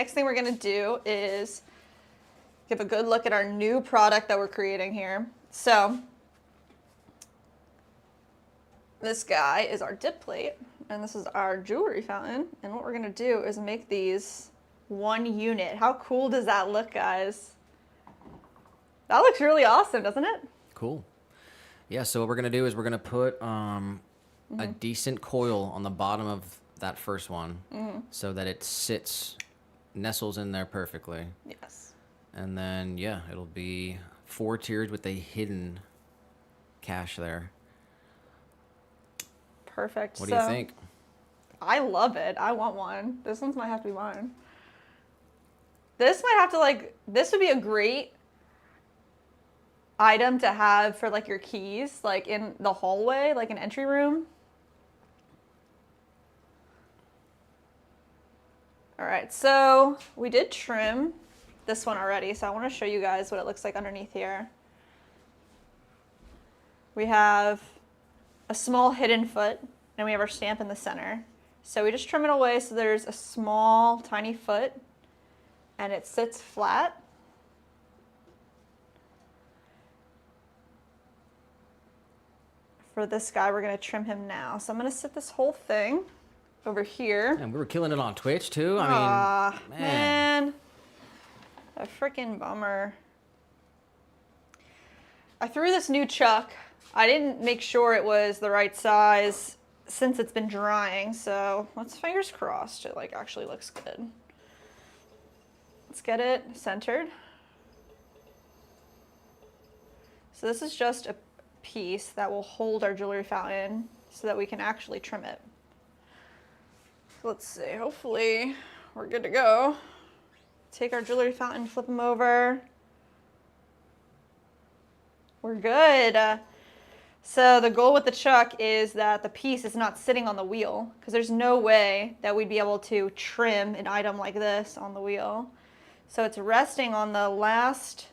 next thing we're gonna do is give a good look at our new product that we're creating here. So this guy is our dip plate, and this is our jewelry fountain. And what we're gonna do is make these one unit. How cool does that look, guys? That looks really awesome, doesn't it? Cool. Yeah, so what we're going to do is we're going to put a decent coil on the bottom of that first one so that it nestles in there perfectly. Yes. And then, yeah, it'll be 4 tiers with a hidden cache there. Perfect. What do you think? I love it. I want one. This one's might have to be mine. This might have to this would be a great item to have for like your keys, like in the hallway, like an entry room. All right, so we did trim this one already, so I want to show you guys what it looks like underneath here. We have a small hidden foot, and we have our stamp in the center. So we just trim it away so there's a small, tiny foot, and it sits flat. For this guy, we're gonna trim him now. So I'm gonna sit this whole thing over here. And we were killing it on Twitch too. I mean, man. A freaking bummer. I threw this new chuck. I didn't make sure it was the right size since it's been drying, so let's fingers crossed it like actually looks good. Let's get it centered. So this is just a piece that will hold our jewelry fountain so that we can actually trim it. So let's see, hopefully we're good to go. Take our jewelry fountain, flip them over. We're good. So the goal with the chuck is that the piece is not sitting on the wheel, because there's no way that we'd be able to trim an item like this on the wheel. So it's resting on the last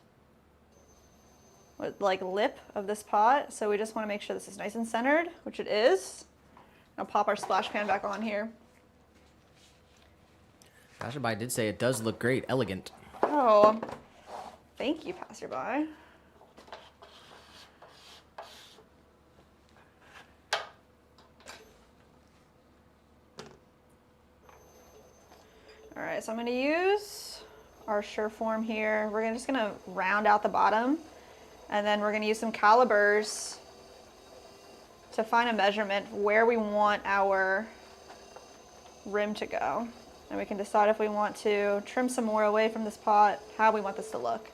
lip of this pot. So we just want to make sure this is nice and centered, which it is. I'll pop our splash pan back on here. Passerby did say it does look great, elegant. Oh, thank you, passerby. All right, so I'm going to use our Sureform here. We're just going to round out the bottom, and then we're going to use some calipers to find a measurement where we want our rim to go. And we can decide if we want to trim some more away from this pot, how we want this to look.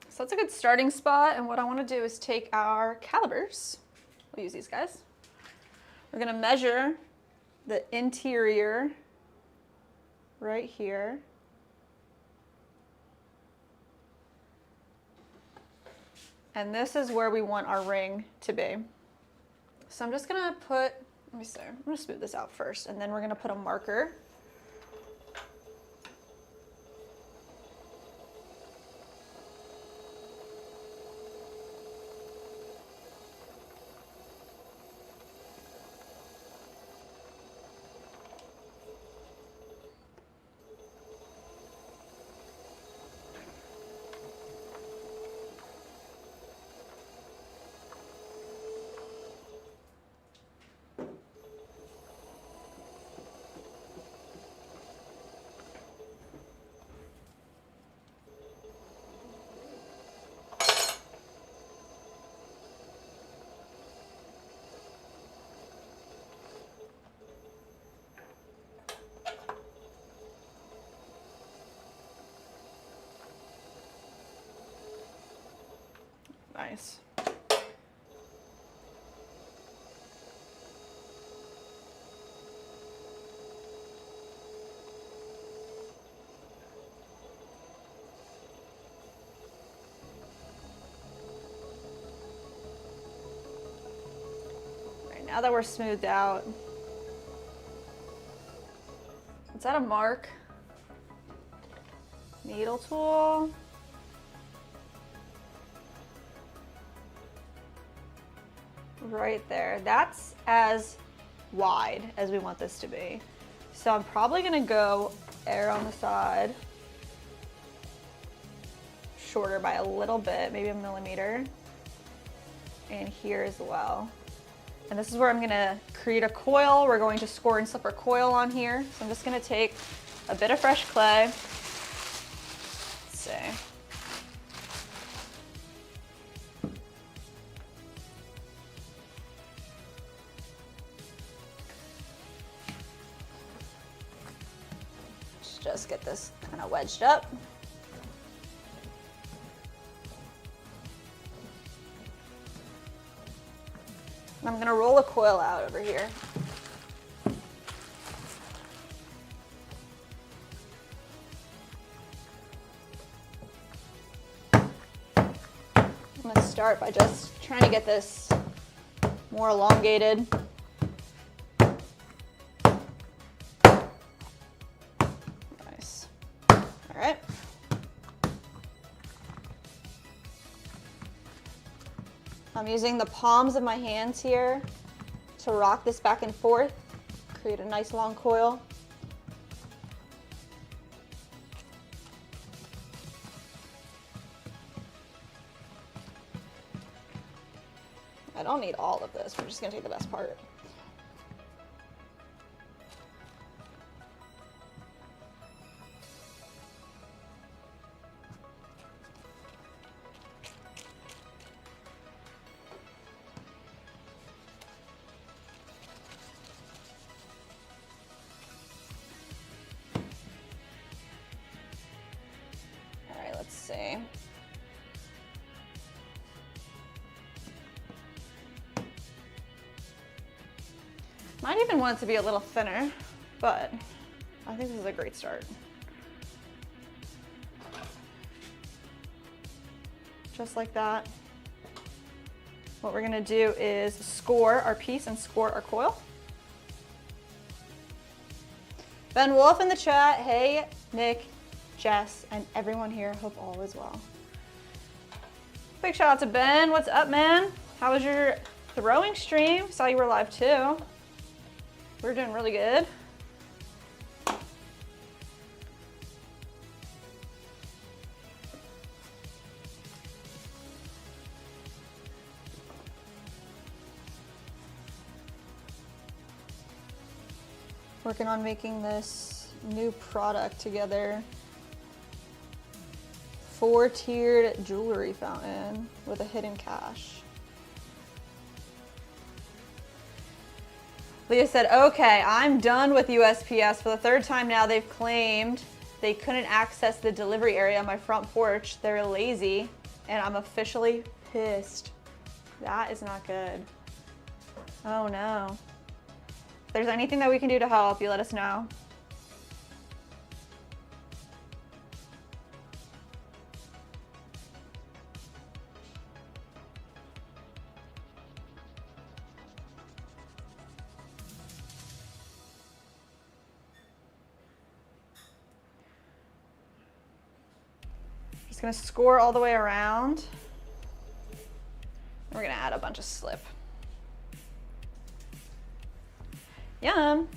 So that's a good starting spot, and what I want to do is take our calipers. We'll use these guys. We're going to measure the interior right here. And this is where we want our ring to be. So I'm just going to put, let me see, I'm going to smooth this out first, and then we're going to put a marker. Nice. now that we're smoothed out, is that a mark? Needle tool. Right there. That's as wide as we want this to be. So I'm probably gonna go air on the side. Shorter by a little bit, maybe a millimeter. And here as well. And this is where I'm gonna create a coil. We're going to score and slip our coil on here. So I'm just gonna take a bit of fresh clay. Let's see. Just get this kind of wedged up. And I'm gonna roll a coil out over here. I'm gonna start by just trying to get this more elongated. Nice. All right. I'm using the palms of my hands here to rock this back and forth, create a nice long coil. I don't need all of this, we're just gonna take the best part. Let's see. Might even want it to be a little thinner, but I think this is a great start. Just like that. What we're gonna do is score our piece and score our coil. Ben Wolf in the chat, hey, Nick, Jess, and everyone here, hope all is well. Big shout out to Ben. What's up, man? How was your throwing stream? Saw you were live too. We're doing really good. Working on making this new product together. 4-tiered jewelry fountain with a hidden cache. Leah said, okay, I'm done with USPS. For the third time now, they've claimed they couldn't access the delivery area on my front porch. They're lazy, and I'm officially pissed. That is not good. Oh no. If there's anything that we can do to help, you let us know. Just gonna score all the way around. And we're gonna add a bunch of slip. Yum.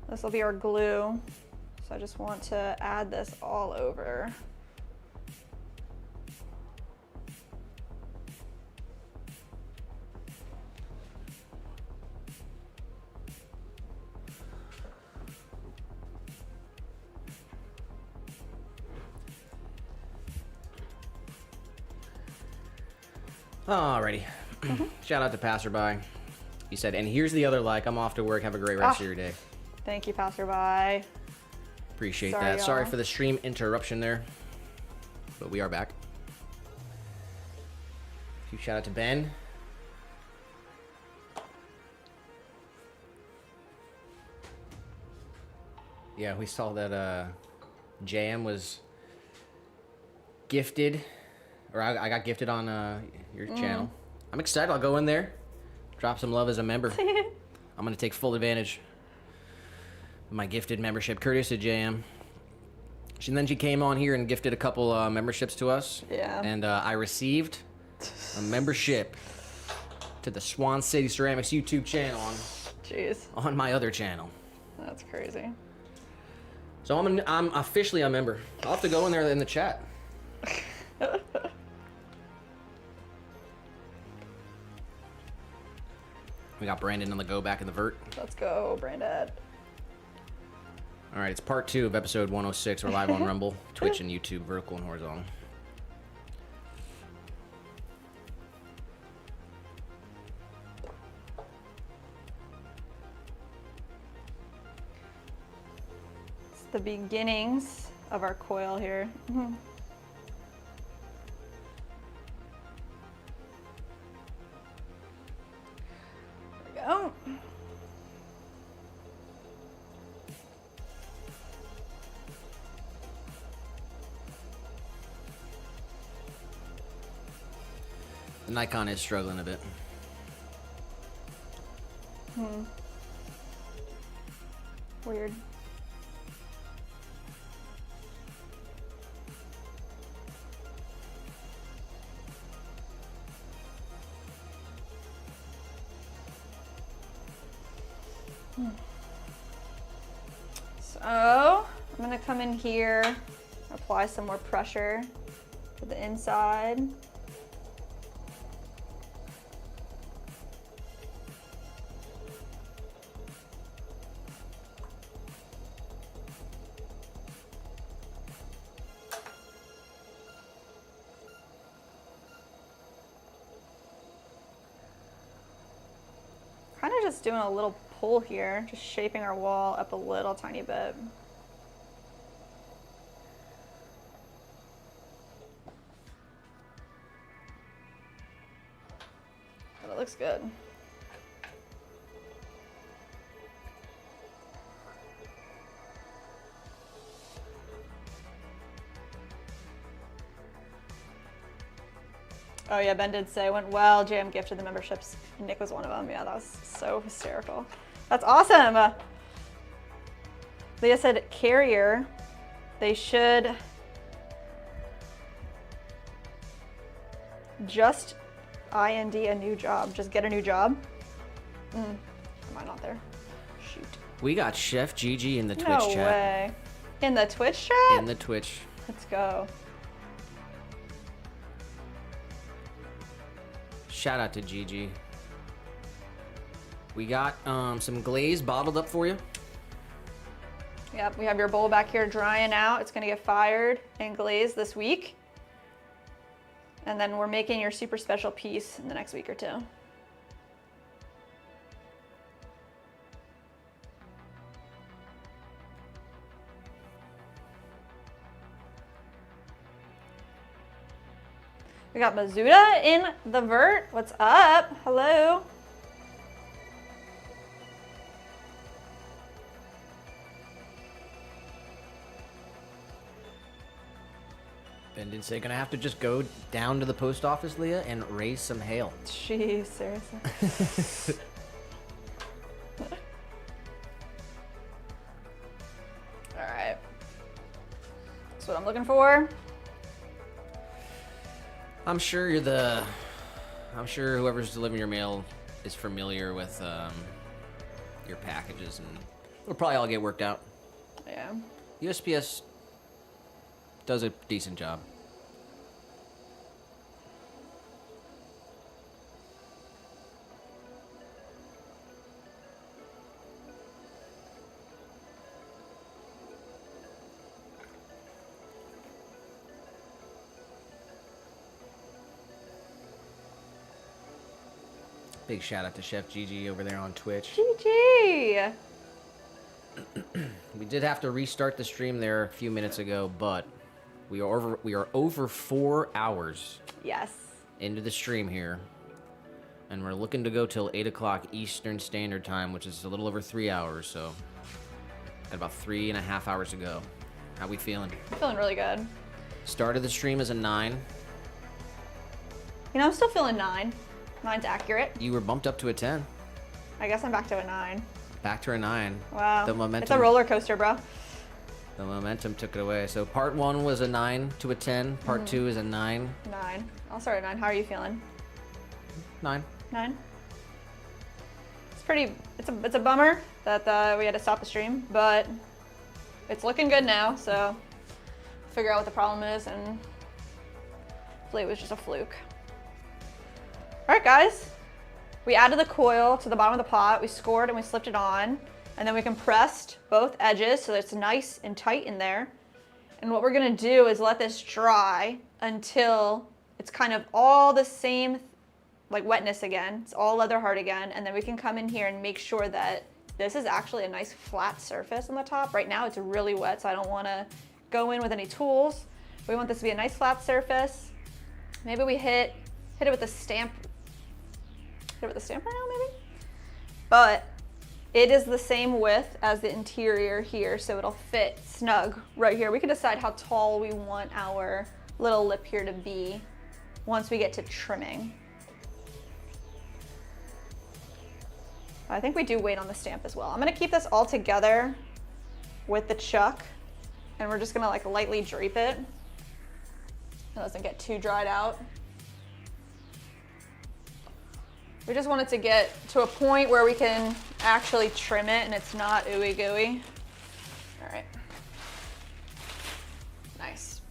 This will be our glue. So I just want to add this all over. Alrighty. Shout out to Passerby. He said, and here's the other like. I'm off to work. Have a great rest of your day. Thank you, Passerby. Appreciate Sorry, that. Sorry y'all. for the stream interruption there. But we are back. Huge shout out to Ben. Yeah, we saw that JM was gifted, or I got gifted on your channel. I'm excited. I'll go in there, drop some love as a member. I'm going to take full advantage of my gifted membership, courtesy of JM. And then she came on here and gifted a couple memberships to us. Yeah. And I received a membership to the Swan City Ceramics YouTube channel Jeez. on my other channel. That's crazy. So I'm officially a member. I'll have to go in there in the chat. We got Brandon on the go back in the vert. Let's go, Brandon. All right, it's part 2 of episode 106. We're live on Rumble, Twitch, and YouTube, vertical and horizontal. It's the beginnings of our coil here. There we go. The Nikon is struggling a bit. Weird. So I'm gonna come in here, apply some more pressure to the inside. Kind of just doing a little pull here, just shaping our wall up a little tiny bit. But it looks good. Oh yeah, Ben did say went well. JM gifted the memberships. Nick was one of them. Yeah, that was so hysterical. That's awesome. Leah said carrier. They should just IND a new job. Just get a new job. Am I not there? Shoot. We got Chef Gigi in the Twitch No chat. way. In the Twitch chat? In the Twitch. Let's go. Shout out to Gigi. We got some glaze bottled up for you. Yep, we have your bowl back here drying out. It's gonna get fired and glazed this week. And then we're making your super special piece in the next week or two. We got Mazuda in the vert. What's up? Hello. Ben did say gonna have to just go down to the post office, Leah, and raise some hail. Jeez, seriously. All right. That's what I'm looking for. I'm sure whoever's delivering your mail is familiar with your packages, and it'll probably all get worked out. Yeah. USPS does a decent job. Big shout out to Chef Gigi over there on Twitch. GG. We did have to restart the stream there a few minutes ago, but we are over 4 hours Yes. into the stream here, and we're looking to go till 8 o'clock Eastern Standard Time, which is a little over 3 hours. So got about 3.5 hours to go. How we feeling? I'm feeling really good. Start of the stream is a 9. You know, I'm still feeling 9. 9's accurate. You were bumped up to a 10. I guess I'm back to a 9. Back to a 9. Wow. The momentum. It's a roller coaster, bro. The momentum took it away. So part 1 was a 9 to a 10. Part 2 is a 9. 9. I'll start at 9. How are you feeling? 9. 9. It's pretty. It's a bummer that we had to stop the stream, but it's looking good now. So figure out what the problem is, and hopefully it was just a fluke. All right, guys. We added the coil to the bottom of the pot. We scored and we slipped it on, and then we compressed both edges so that it's nice and tight in there. And what we're gonna do is let this dry until it's kind of all the same, like wetness again. It's all leather hard again, and then we can come in here and make sure that this is actually a nice flat surface on the top. Right now it's really wet, so I don't wanna go in with any tools. We want this to be a nice flat surface. Maybe we hit it with a stamp. Hit it with a stamp right now, maybe? But it is the same width as the interior here, so it'll fit snug right here. We can decide how tall we want our little lip here to be once we get to trimming. I think we do weight on the stamp as well. I'm gonna keep this all together with the chuck, and we're just gonna like lightly drape it. It doesn't get too dried out. We just want it to get to a point where we can actually trim it and it's not ooey gooey. All right. Nice.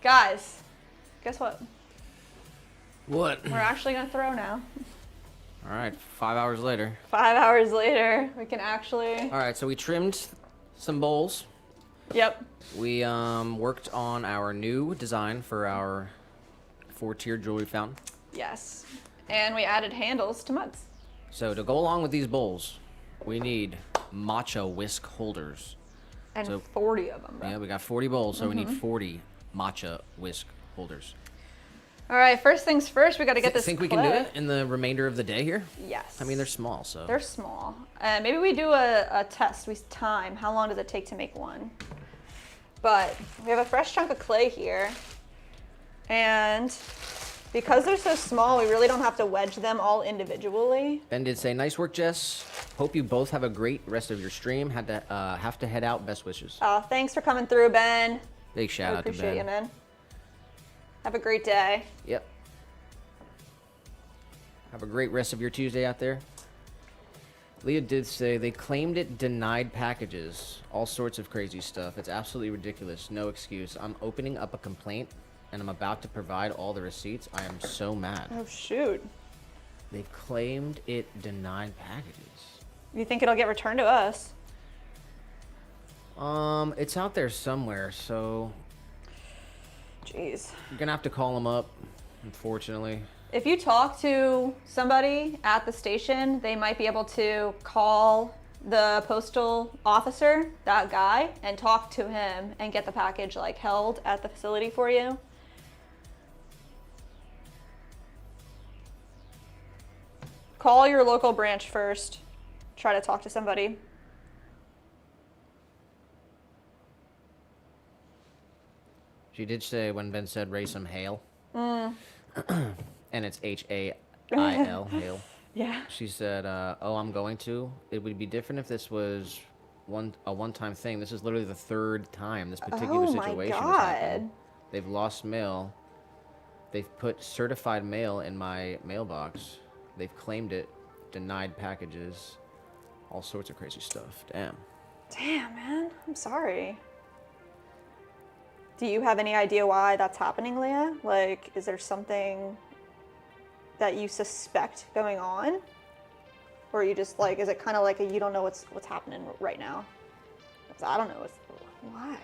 Guys, guess what? What? We're actually gonna throw now. All right, 5 hours later. 5 hours later, we can actually. All right, so we trimmed some bowls. Yep. We worked on our new design for our 4-tier jewelry fountain. Yes. And we added handles to mugs. So to go along with these bowls, we need matcha whisk holders. And So- 40 of them, bro. Yeah, we got 40 bowls, so we need 40 matcha whisk holders. All right, first things first, we got to get this Think we clay. can do it in the remainder of the day here? Yes. I mean, they're small, so. They're small. Maybe we do a test. We time. How long does it take to make one? But we have a fresh chunk of clay here. And because they're so small, we really don't have to wedge them all individually. Ben did say, nice work, Jess. Hope you both have a great rest of your stream. Have to head out. Best wishes. Thanks for coming through, Ben. Big shout I out to appreciate Ben. you, man. Have a great day. Yep. Have a great rest of your Tuesday out there. Leah did say they claimed it denied packages. All sorts of crazy stuff. It's absolutely ridiculous. No excuse. I'm opening up a complaint and I'm about to provide all the receipts. I am so mad. Oh, shoot. They've claimed it denied packages. You think it'll get returned to us? It's out there somewhere, so Jeez. you're gonna have to call them up, unfortunately. If you talk to somebody at the station, they might be able to call the postal officer, that guy, and talk to him and get the package like held at the facility for you. Call your local branch first. Try to talk to somebody. She did say when Ben said raise some hail. And it's Hail, hail. Yeah. She said, oh, I'm going to. It would be different if this was a one-time thing. This is literally the 3rd time this particular situation has happened. They've lost mail. They've put certified mail in my mailbox. They've claimed it, denied packages, all sorts of crazy stuff. Damn. Damn, man. I'm sorry. Do you have any idea why that's happening, Leah? Like, is there something that you suspect going on? Or are you just like, is it kind of like you don't know what's happening right now? 'Cause I don't know why.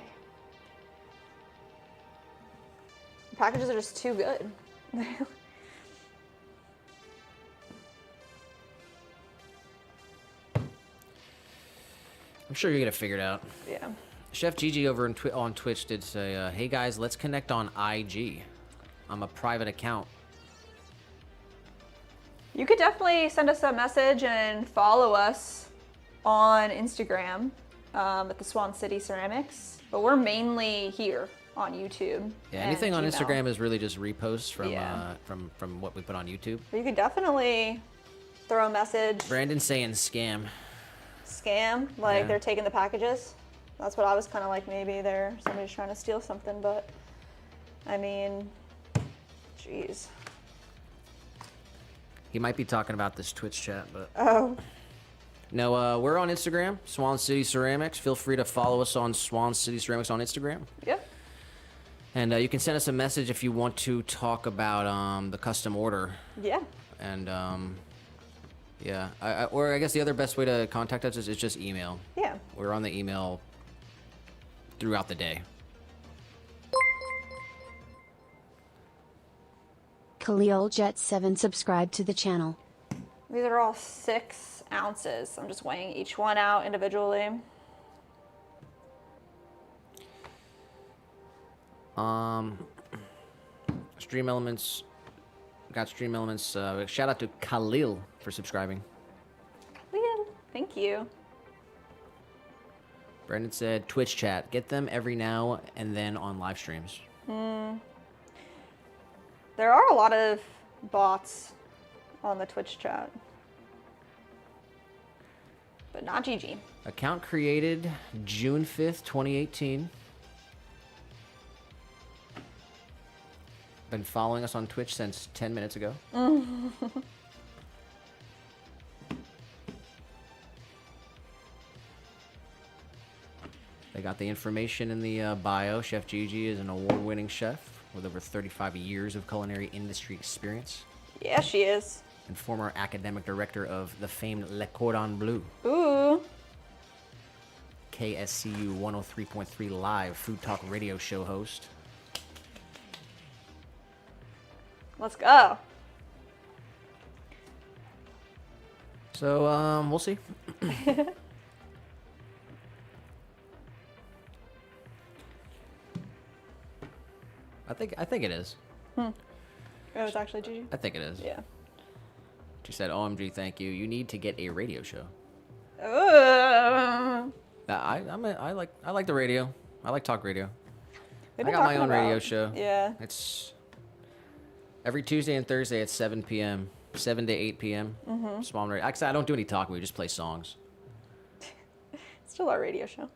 The packages are just too good. I'm sure you're going to figure it out. Yeah. Chef Gigi over on Twitch did say, hey guys, let's connect on IG. I'm a private account. You could definitely send us a message and follow us on Instagram at the Swan City Ceramics, but we're mainly here on YouTube. Yeah, anything on Gmail. Instagram is really just reposts from Yeah. from what we put on YouTube. But you could definitely throw a message. Brandon's saying scam. Scam, like Yeah. they're taking the packages. That's what I was kind of like, maybe somebody's trying to steal something, but I mean, jeez. He might be talking about this Twitch chat, but Oh, no, we're on Instagram, Swan City Ceramics. Feel free to follow us on Swan City Ceramics on Instagram. yep. And you can send us a message if you want to talk about the custom order. Yeah. And yeah, or I guess the other best way to contact us is just email. Yeah. We're on the email throughout the day. Khalil Jet 7 subscribe to the channel. These are all 6 ounces. I'm just weighing each one out individually. Stream Elements, got Stream Elements. Shout out to Khalil for subscribing. Thank you. Brendan said Twitch chat. Get them every now and then on live streams. There are a lot of bots on the Twitch chat, but not GG. Account created June 5th, 2018. Been following us on Twitch since 10 minutes ago. They got the information in the bio. Chef Gigi is an award-winning chef with over 35 years of culinary industry experience Yeah, she is. and former academic director of the famed Le Cordon Bleu. Ooh. KSCU 103.3 live food talk radio show host. Let's go. So, we'll see. I think it is. It was actually Gigi. I think it is. Yeah. She said, "OMG, thank you. You need to get a radio show." Ooh. I like the radio. I like talk radio. We've I been got my talking own radio about- show. Yeah. It's every Tuesday and Thursday at 7 p.m. 7 to 8 p.m. Small radio. Actually, I don't do any talking. We just play songs. It's still our radio show.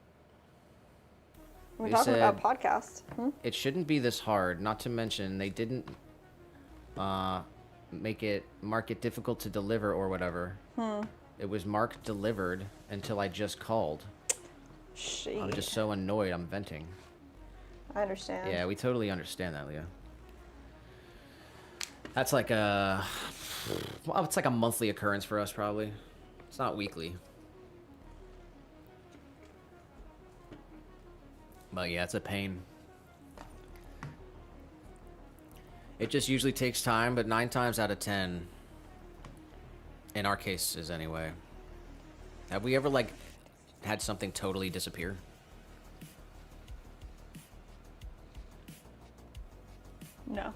We're They talking said- about podcasts. It shouldn't be this hard. Not to mention, they didn't mark it difficult to deliver or whatever. It was marked delivered until I just called. Shit. I'm just so annoyed. I'm venting. I understand. Yeah, we totally understand that, Leah. That's like a, well, it's like a monthly occurrence for us, probably. It's not weekly. But yeah, it's a pain. It just usually takes time, but 9 times out of 10, in our cases anyway, have we ever like had something totally disappear? No.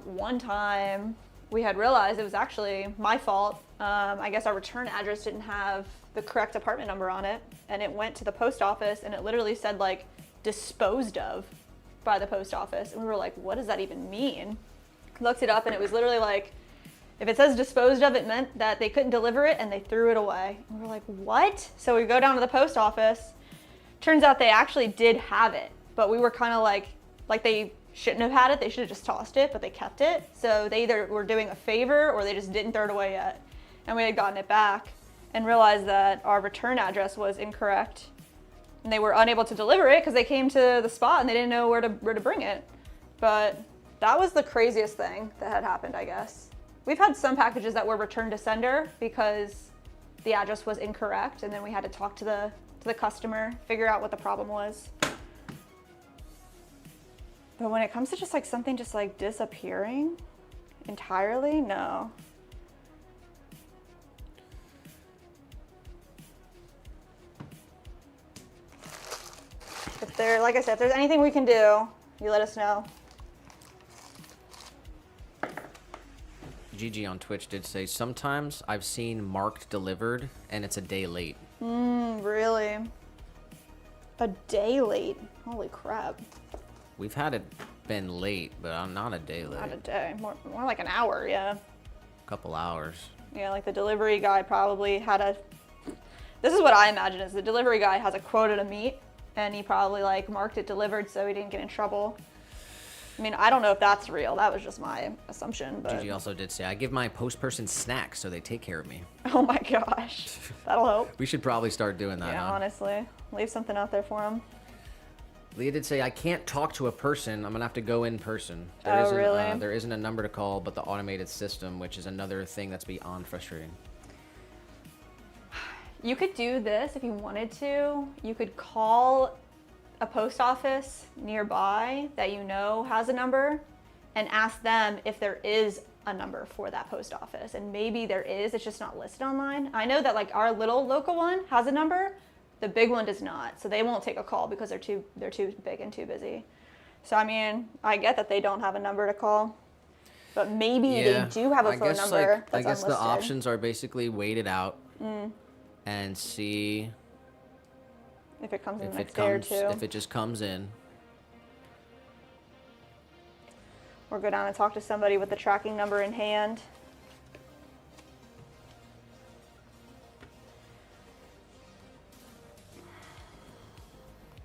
One time we had realized it was actually my fault. I guess our return address didn't have the correct apartment number on it, and it went to the post office, and it literally said like disposed of by the post office, and we were like, what does that even mean? Looked it up, and it was literally like, if it says disposed of, it meant that they couldn't deliver it and they threw it away. And we're like, what? So we go down to the post office. Turns out they actually did have it, but we were kind of like they shouldn't have had it. They should have just tossed it, but they kept it. So they either were doing a favor or they just didn't throw it away yet. And we had gotten it back and realized that our return address was incorrect. And they were unable to deliver it because they came to the spot and they didn't know where to bring it. But that was the craziest thing that had happened, I guess. We've had some packages that were returned to sender because the address was incorrect, and then we had to talk to the customer, figure out what the problem was. But when it comes to just like something just like disappearing entirely, no. Like I said, if there's anything we can do, you let us know. Gigi on Twitch did say, sometimes I've seen marked delivered and it's a day late. Really? A day late? Holy crap. We've had it been late, but I'm not a day late. Not a day. More like an hour, yeah. A couple hours. Yeah, like the delivery guy probably had a... This is what I imagine is the delivery guy has a quota to meet, and he probably like marked it delivered so he didn't get in trouble. I mean, I don't know if that's real. That was just my assumption, but... Gigi also did say, I give my post person snacks so they take care of me. Oh my gosh. That'll help. We should probably start doing that, Yeah, huh? honestly. Leave something out there for him. Leah did say, I can't talk to a person. I'm going to have to go in person. Oh, really? There isn't a number to call, but the automated system, which is another thing that's beyond frustrating. You could do this if you wanted to. You could call a post office nearby that you know has a number and ask them if there is a number for that post office. And maybe there is, it's just not listed online. I know that like our little local one has a number. The big one does not, so they won't take a call because they're too big and too busy. So I mean, I get that they don't have a number to call, but maybe they do have a phone number that's I guess unlisted. the options are basically wait it out and see if it comes in if the next it day or comes, two. if it just comes in. Or go down and talk to somebody with the tracking number in hand.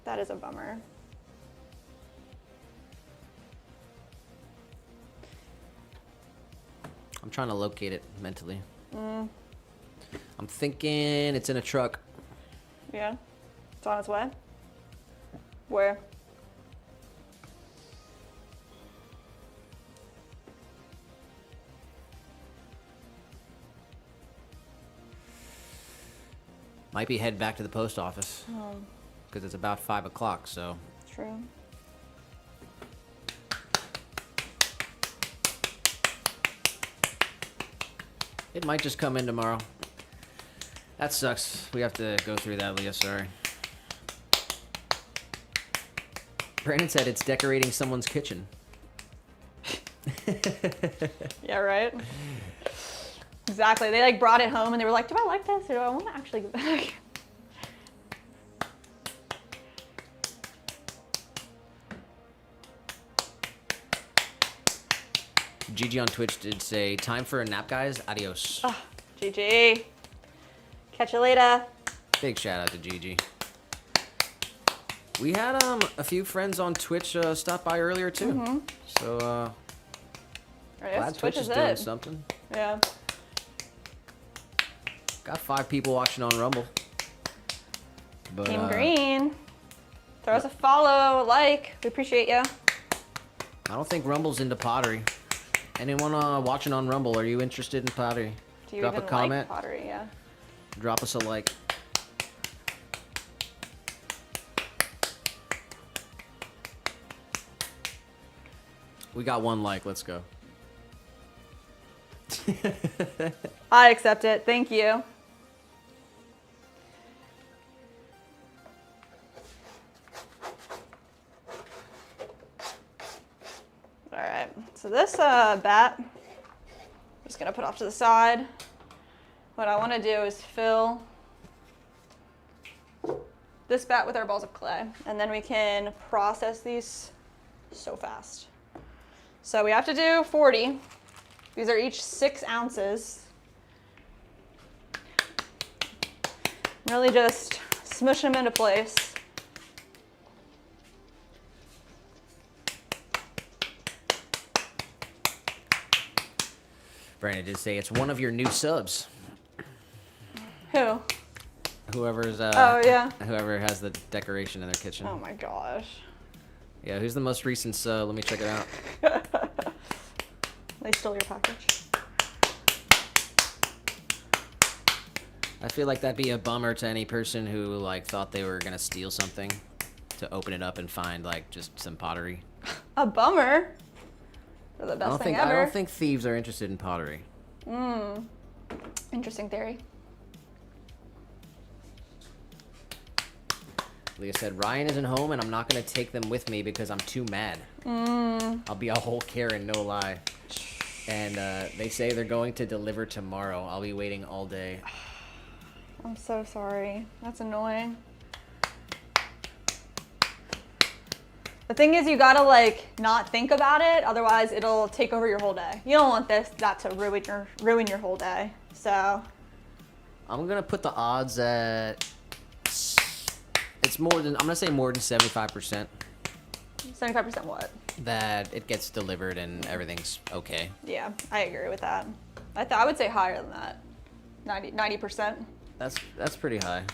That is a bummer. I'm trying to locate it mentally. I'm thinking it's in a truck. Yeah, it's on its way. Where? Might be head back to the post office because it's about 5 o'clock. So True. it might just come in tomorrow. That sucks. We have to go through that, Leah. Sorry. Brandon said it's decorating someone's kitchen. Yeah, right? Exactly. They like brought it home and they were like, do I like this or do I want to actually go back? Gigi on Twitch did say, time for a nap, guys. Adios. Oh, GG. Catch you later. Big shout out to Gigi. We had a few friends on Twitch stop by earlier too. So I guess glad Twitch Twitch is is doing it. something. Yeah. Got 5 people watching on Rumble. But, Team Green. Throw us a follow, a like. We appreciate you. I don't think Rumble's into pottery. Anyone watching on Rumble, are you interested in pottery? Do you Drop even a comment. like pottery? Yeah. Drop us a like. We got 1 like. Let's go. I accept it. Thank you. All right. So this bat, I'm just gonna put off to the side. What I want to do is fill this bat with our balls of clay, and then we can process these so fast. So we have to do 40. These are each 6 ounces. Really just smush them into place. Brandon did say it's one of your new subs. Who? Whoever's Oh, yeah. whoever has the decoration in their kitchen. Oh my gosh. Yeah, who's the most recent sub? Let me check it out. They stole your package. I feel like that'd be a bummer to any person who like thought they were gonna steal something, to open it up and find like just some pottery. A bummer. They're the best thing ever. I don't think thieves are interested in pottery. Interesting theory. Leah said, Ryan isn't home and I'm not gonna take them with me because I'm too mad. I'll be a whole Karen, no lie. And they say they're going to deliver tomorrow. I'll be waiting all day. I'm so sorry. That's annoying. The thing is, you gotta like not think about it, otherwise it'll take over your whole day. You don't want that to ruin your whole day. So I'm gonna put the odds at it's more than I'm gonna say more than 75%. 75% what? That it gets delivered and everything's okay. Yeah, I agree with that. I would say higher than that. 90%. That's pretty high.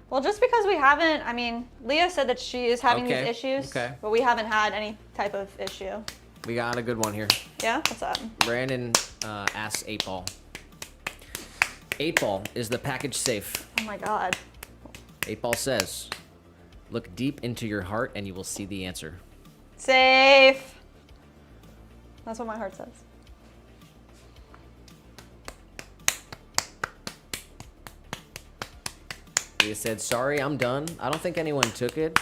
Well, just because we haven't, I mean, Leah said that she is having these issues, but we haven't had any type of issue. We got a good one here. Yeah? What's up? Brandon asks 8-Ball. 8-Ball, is the package safe? Oh my God. 8-Ball says, look deep into your heart and you will see the answer. Safe. That's what my heart says. He said, sorry, I'm done. I don't think anyone took it.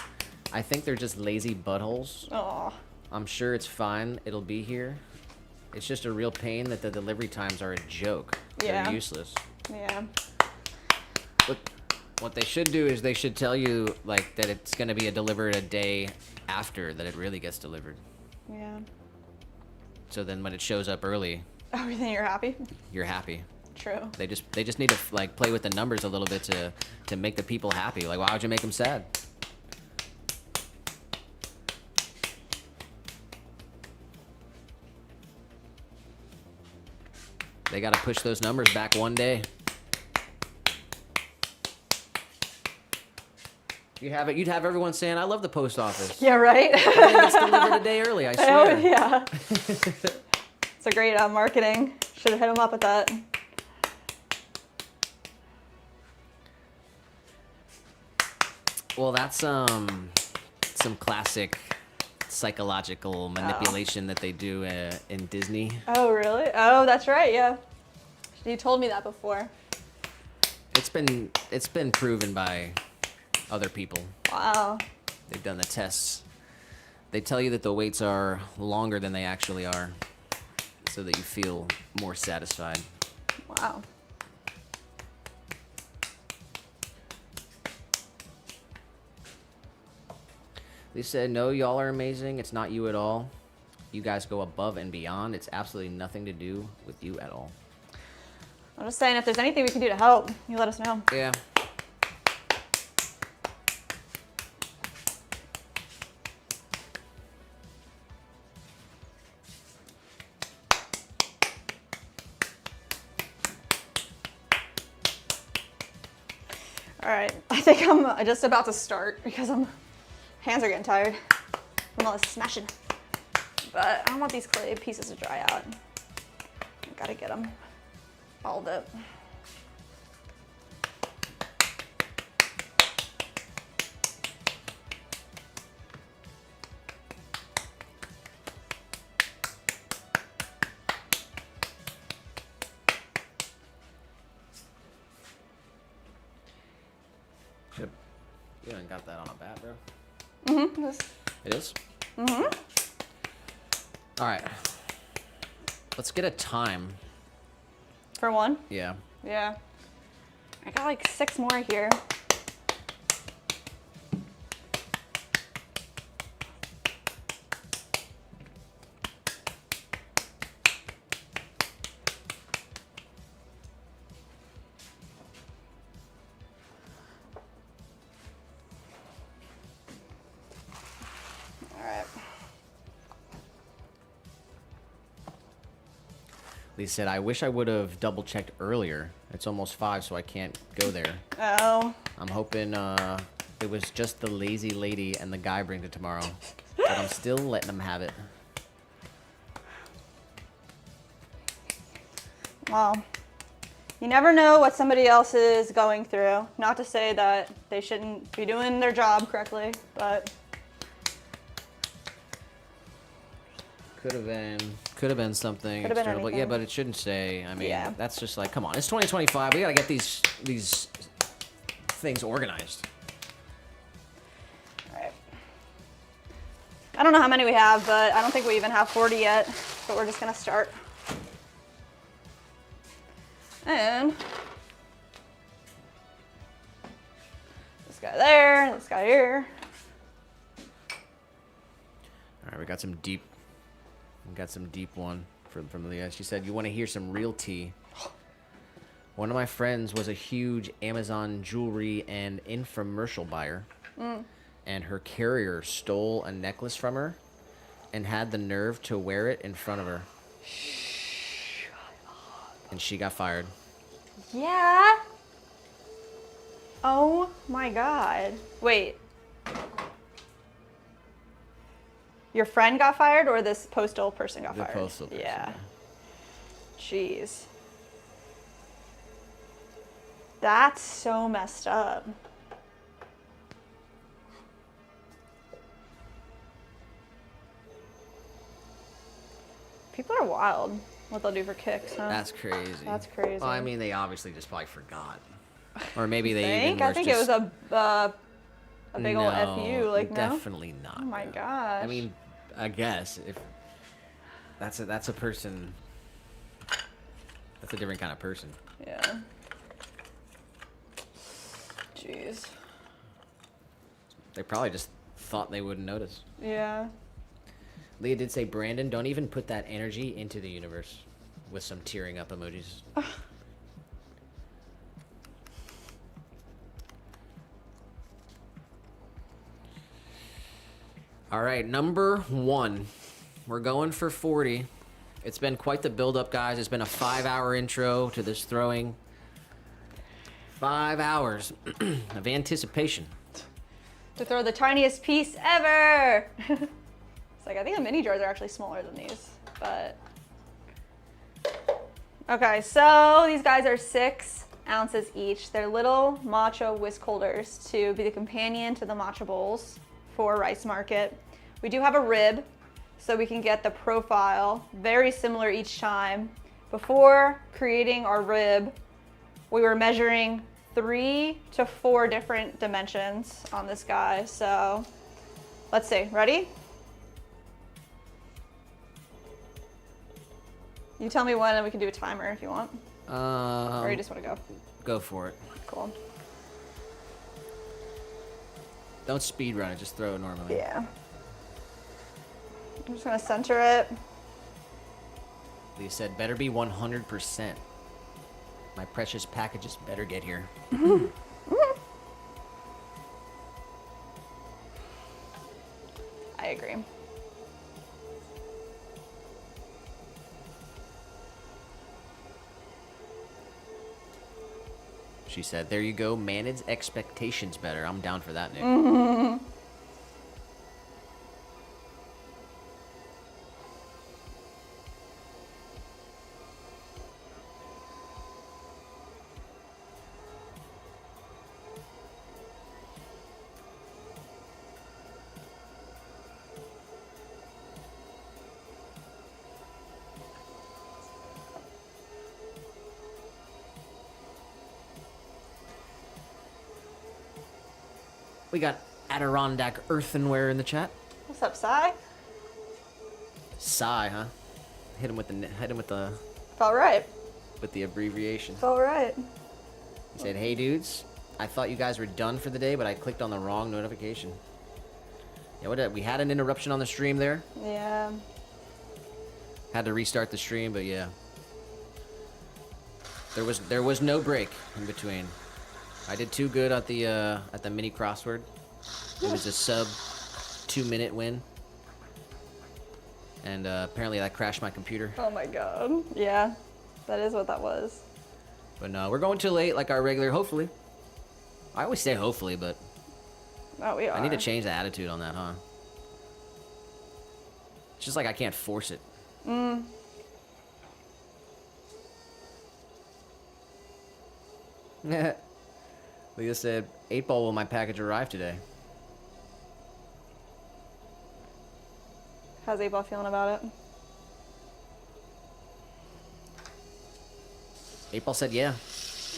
I think they're just lazy buttholes. Oh. I'm sure it's fine. It'll be here. It's just a real pain that the delivery times are a joke. Yeah. They're useless. Yeah. But what they should do is they should tell you like that it's going to be delivered a day after that it really gets delivered. Yeah. So then when it shows up early, Oh, you think you're happy? you're happy. True. They just need to like play with the numbers a little bit to make the people happy. Like, why would you make them sad? They got to push those numbers back one day. You'd have everyone saying, "I love the post office." Yeah, right? I think it's delivered a day early. I swear. Oh, yeah. It's a great marketing. Should have hit him up with that. Well, that's some classic psychological manipulation that they do in Disney. Oh, really? Oh, that's right, yeah. You told me that before. It's been proven by other people. Wow. They've done the tests. They tell you that the waits are longer than they actually are, so that you feel more satisfied. Wow. They said, no, y'all are amazing. It's not you at all. You guys go above and beyond. It's absolutely nothing to do with you at all. I'm just saying, if there's anything we can do to help, you let us know. Yeah. All right, I think I'm just about to start because hands are getting tired from all this smashing. But I don't want these clay pieces to dry out. I gotta get them balled up. You haven't got that on a bat, bro? Mm-hmm. It is? Mm-hmm. All right. Let's get a time. For one? Yeah. Yeah. I got like 6 more here. All right. Lee said, I wish I would have double checked earlier. It's almost 5, so I can't go there. Oh. I'm hoping it was just the lazy lady and the guy brings it tomorrow. But I'm still letting them have it. Well, you never know what somebody else is going through. Not to say that they shouldn't be doing their job correctly, but Could have been something Could have been external, but yeah, anything. but it shouldn't say. I mean, Yeah. that's just like, come on, it's 2025. We gotta get these things organized. I don't know how many we have, but I don't think we even have 40 yet. But we're just gonna start. And this guy there, this guy here. All right, we got some deep one from Leah. She said, "You want to hear some real tea? One of my friends was a huge Amazon jewelry and infomercial buyer, and her carrier stole a necklace from her and had the nerve to wear it in front of her. And she got fired." Yeah. Oh my God. Wait. Your friend got fired or this postal person got fired? The postal person. Yeah. Jeez. That's so messed up. People are wild. What they'll do for kicks, huh? That's crazy. That's crazy. Well, I mean, they obviously just probably forgot. Or maybe they think? even I think it was a big old FU, like no? Definitely not. Oh my no. gosh. I mean, I guess if that's a person, that's a different kind of person. Yeah. Jeez. They probably just thought they wouldn't notice. Yeah. Leah did say, "Brandon, don't even put that energy into the universe," with some tearing up emojis. All right, number 1. We're going for 40. It's been quite the build-up, guys. It's been a 5-hour intro to this throwing. 5 hours of anticipation. To throw the tiniest piece ever. It's like, I think the mini jars are actually smaller than these, but. Okay, so these guys are 6 ounces each. They're little matcha whisk holders to be the companion to the matcha bowls for Rice Market. We do have a rib, so we can get the profile very similar each time. Before creating our rib, we were measuring 3 to 4 different dimensions on this guy. So let's see, ready? You tell me when and we can do a timer if you want. Or you just want to go? Go for it. Cool. Don't speed run it, just throw it normally. Yeah. I'm just gonna center it. Leah said, "Better be 100%. My precious packages better get here." I agree. She said, "There you go, manage expectations better." I'm down for that, Nick. We got Adirondack Earthenware in the chat. What's up, Sai? Sigh, huh? Hit him with the Felt right. abbreviation. Felt right. He said, "Hey dudes, I thought you guys were done for the day, but I clicked on the wrong notification." Yeah, we had an interruption on the stream there. Yeah. Had to restart the stream, but yeah. There was no break in between. I did too good at the mini crossword. It was a sub 2-minute win. And apparently that crashed my computer. Oh my God. Yeah, that is what that was. But no, we're going too late like our regular, hopefully. I always say hopefully, but Oh, we are. I need to change the attitude on that, huh? It's just like I can't force it. Leah said, 8-ball will my package arrive today. How's 8-ball feeling about it? 8-ball said yeah.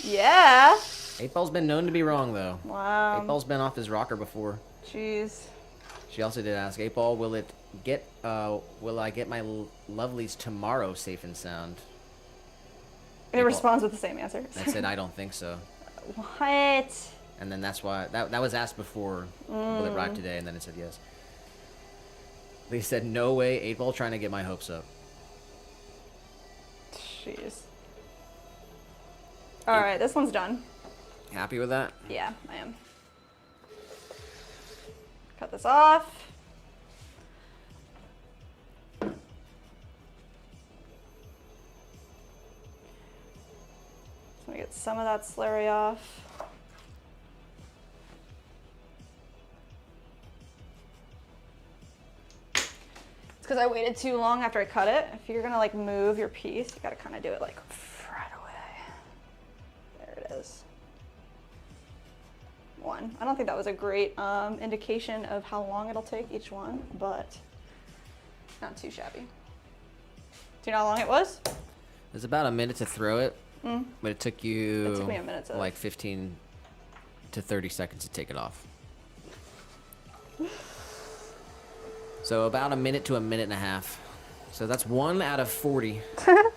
Yeah. 8-ball's been known to be wrong, though. Wow. 8-ball's been off his rocker before. Jeez. She also did ask, 8-Ball, will I get my lovelies tomorrow safe and sound? And it responds with the same answer. I said, I don't think so. What? And then that's why, that was asked before, will it arrive today? And then it said yes. They said, no way, 8-Ball trying to get my hopes up. Jeez. Alright, this one's done. Happy with that? Yeah, I am. Cut this off. Just want to get some of that slurry off. It's because I waited too long after I cut it. If you're gonna like move your piece, you gotta kind of do it like right away. There it is. One. I don't think that was a great indication of how long it'll take each one, but not too shabby. Do you know how long it was? It was about a minute to throw it, but it took you It took me a minute to... like 15 to 30 seconds to take it off. So about a minute to a minute and a half. So that's 1 out of 40. I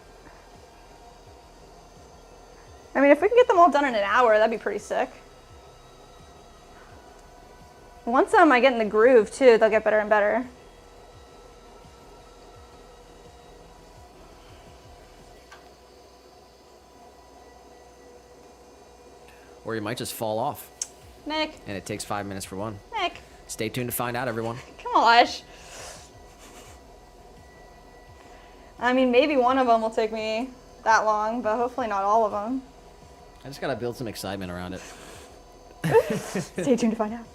mean, if we can get them all done in an hour, that'd be pretty sick. Once I get in the groove too, they'll get better and better. Or you might just fall off. Nick. And it takes 5 minutes for one. Nick. Stay tuned to find out, everyone. Come on. I mean, maybe one of them will take me that long, but hopefully not all of them. I just gotta build some excitement around it. Stay tuned to find out.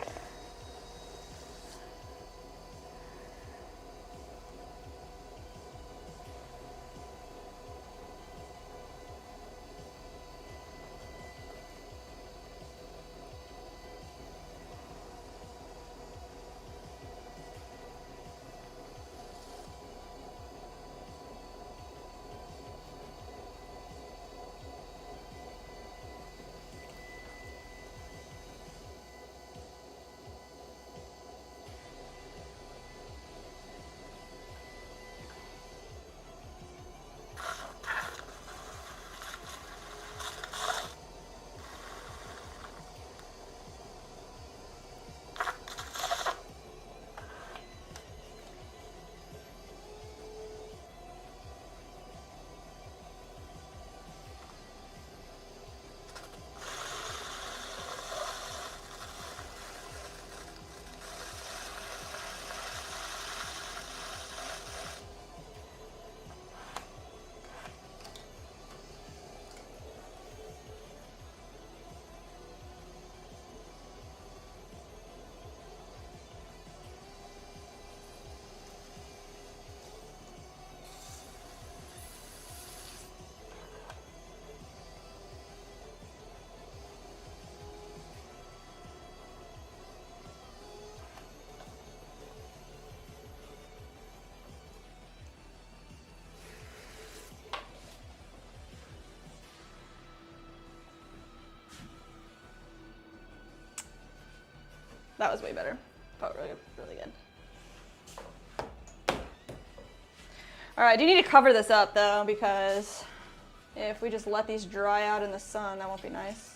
That was way better. Felt really, really good. All right, I do need to cover this up though, because if we just let these dry out in the sun, that won't be nice.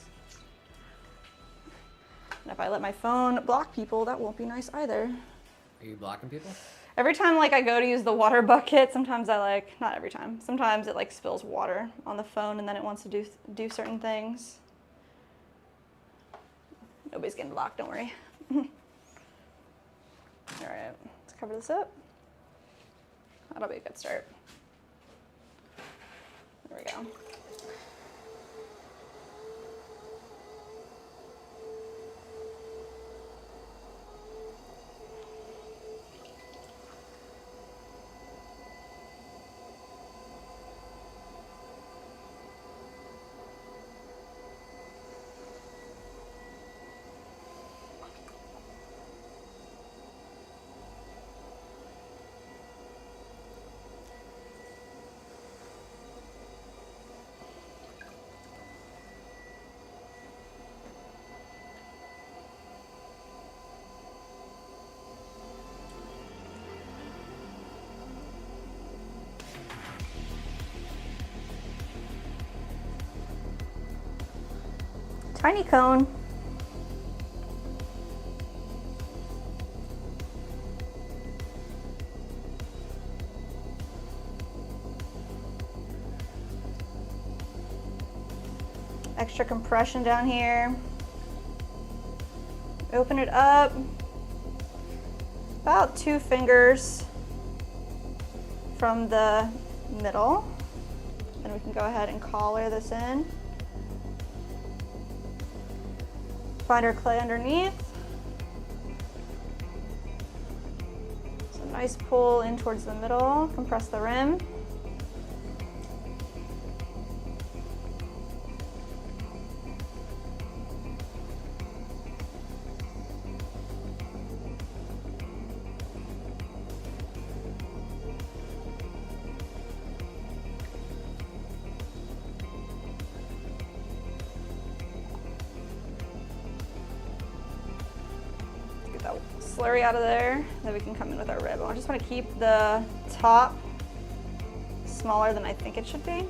And if I let my phone block people, that won't be nice either. Are you blocking people? Every time like I go to use the water bucket, sometimes I not every time, sometimes it like spills water on the phone and then it wants to do certain things. Nobody's getting blocked, don't worry. All right, let's cover this up. That'll be a good start. There we go. tiny cone. Extra compression down here. Open it up about 2 fingers from the middle. Then we can go ahead and collar this in. Find our clay underneath. So nice pull in towards the middle, compress the rim. Slurry out of there, then we can come in with our rib. I just want to keep the top smaller than I think it should be.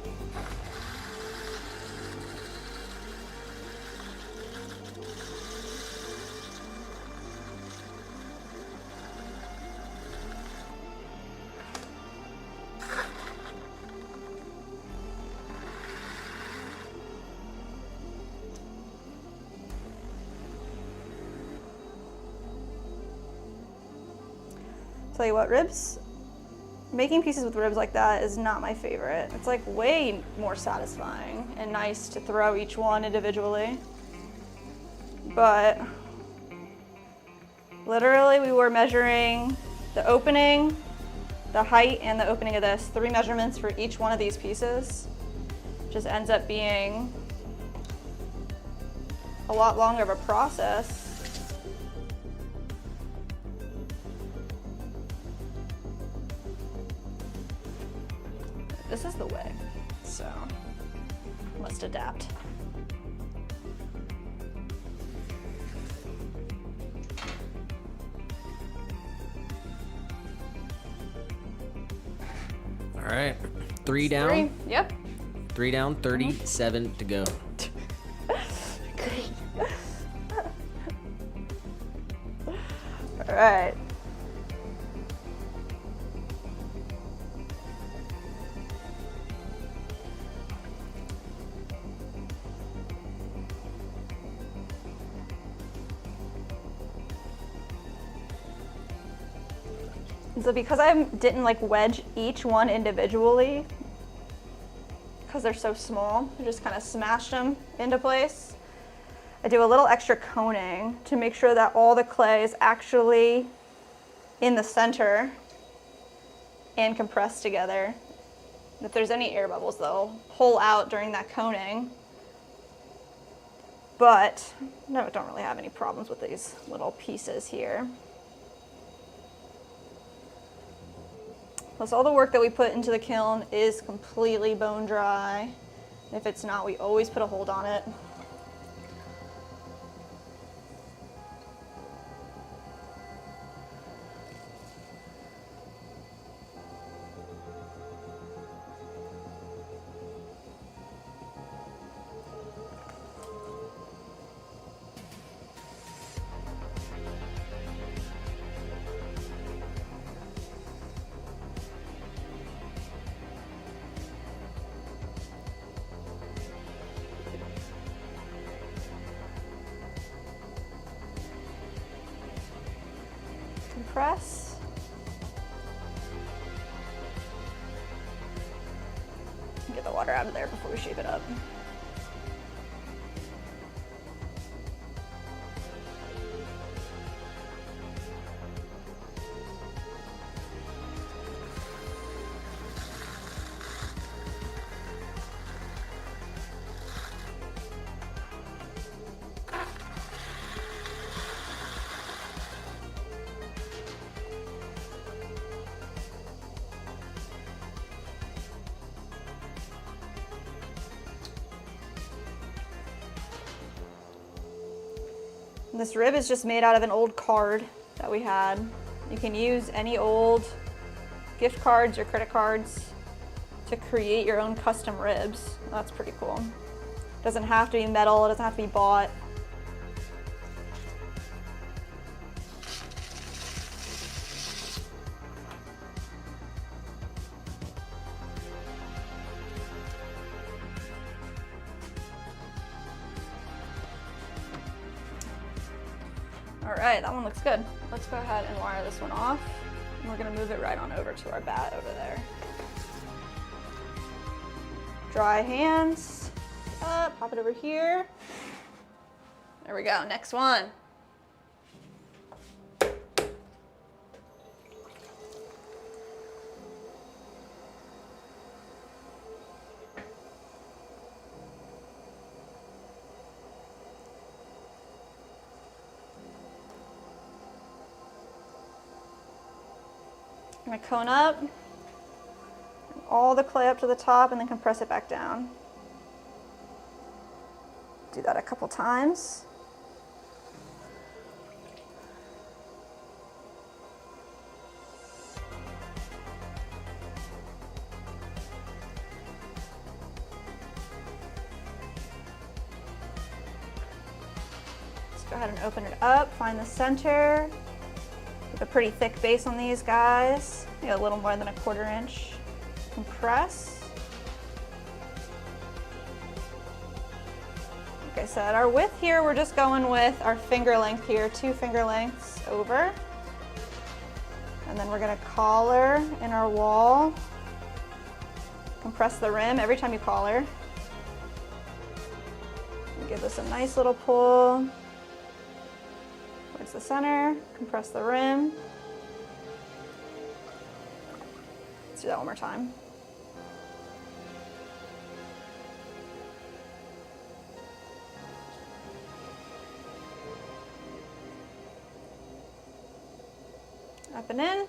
Tell you what, ribs, making pieces with ribs like that is not my favorite. It's like way more satisfying and nice to throw each one individually. But literally we were measuring the opening, the height, and the opening of this, 3 measurements for each one of these pieces. Just ends up being a lot longer of a process. This is the way, so must adapt. All right, 3 down. 3, yep. 3 down, 37 to go. All right. So because I didn't like wedge each one individually, because they're so small, I just kind of smashed them into place. I do a little extra coning to make sure that all the clay is actually in the center and compressed together. If there's any air bubbles, they'll pull out during that coning. But no, don't really have any problems with these little pieces here. Plus all the work that we put into the kiln is completely bone dry. If it's not, we always put a hold on it. Compress. Get the water out of there before we shape it up. This rib is just made out of an old card that we had. You can use any old gift cards or credit cards to create your own custom ribs. That's pretty cool. Doesn't have to be metal, it doesn't have to be bought. All right, that one looks good. Let's go ahead and wire this one off. And we're gonna move it right on over to our bat over there. Dry hands, up, pop it over here. There we go, next one. I'm gonna cone up, all the clay up to the top, and then compress it back down. Do that a couple times. Let's go ahead and open it up, find the center. Keep a pretty thick base on these guys. Maybe a little more than a 1/4 inch. Compress. Like I said, our width here, we're just going with our finger length here, 2 finger lengths over. And then we're gonna collar in our wall. Compress the rim every time you collar. And give this a nice little pull. Towards the center, compress the rim. Let's do that one more time. Up and in.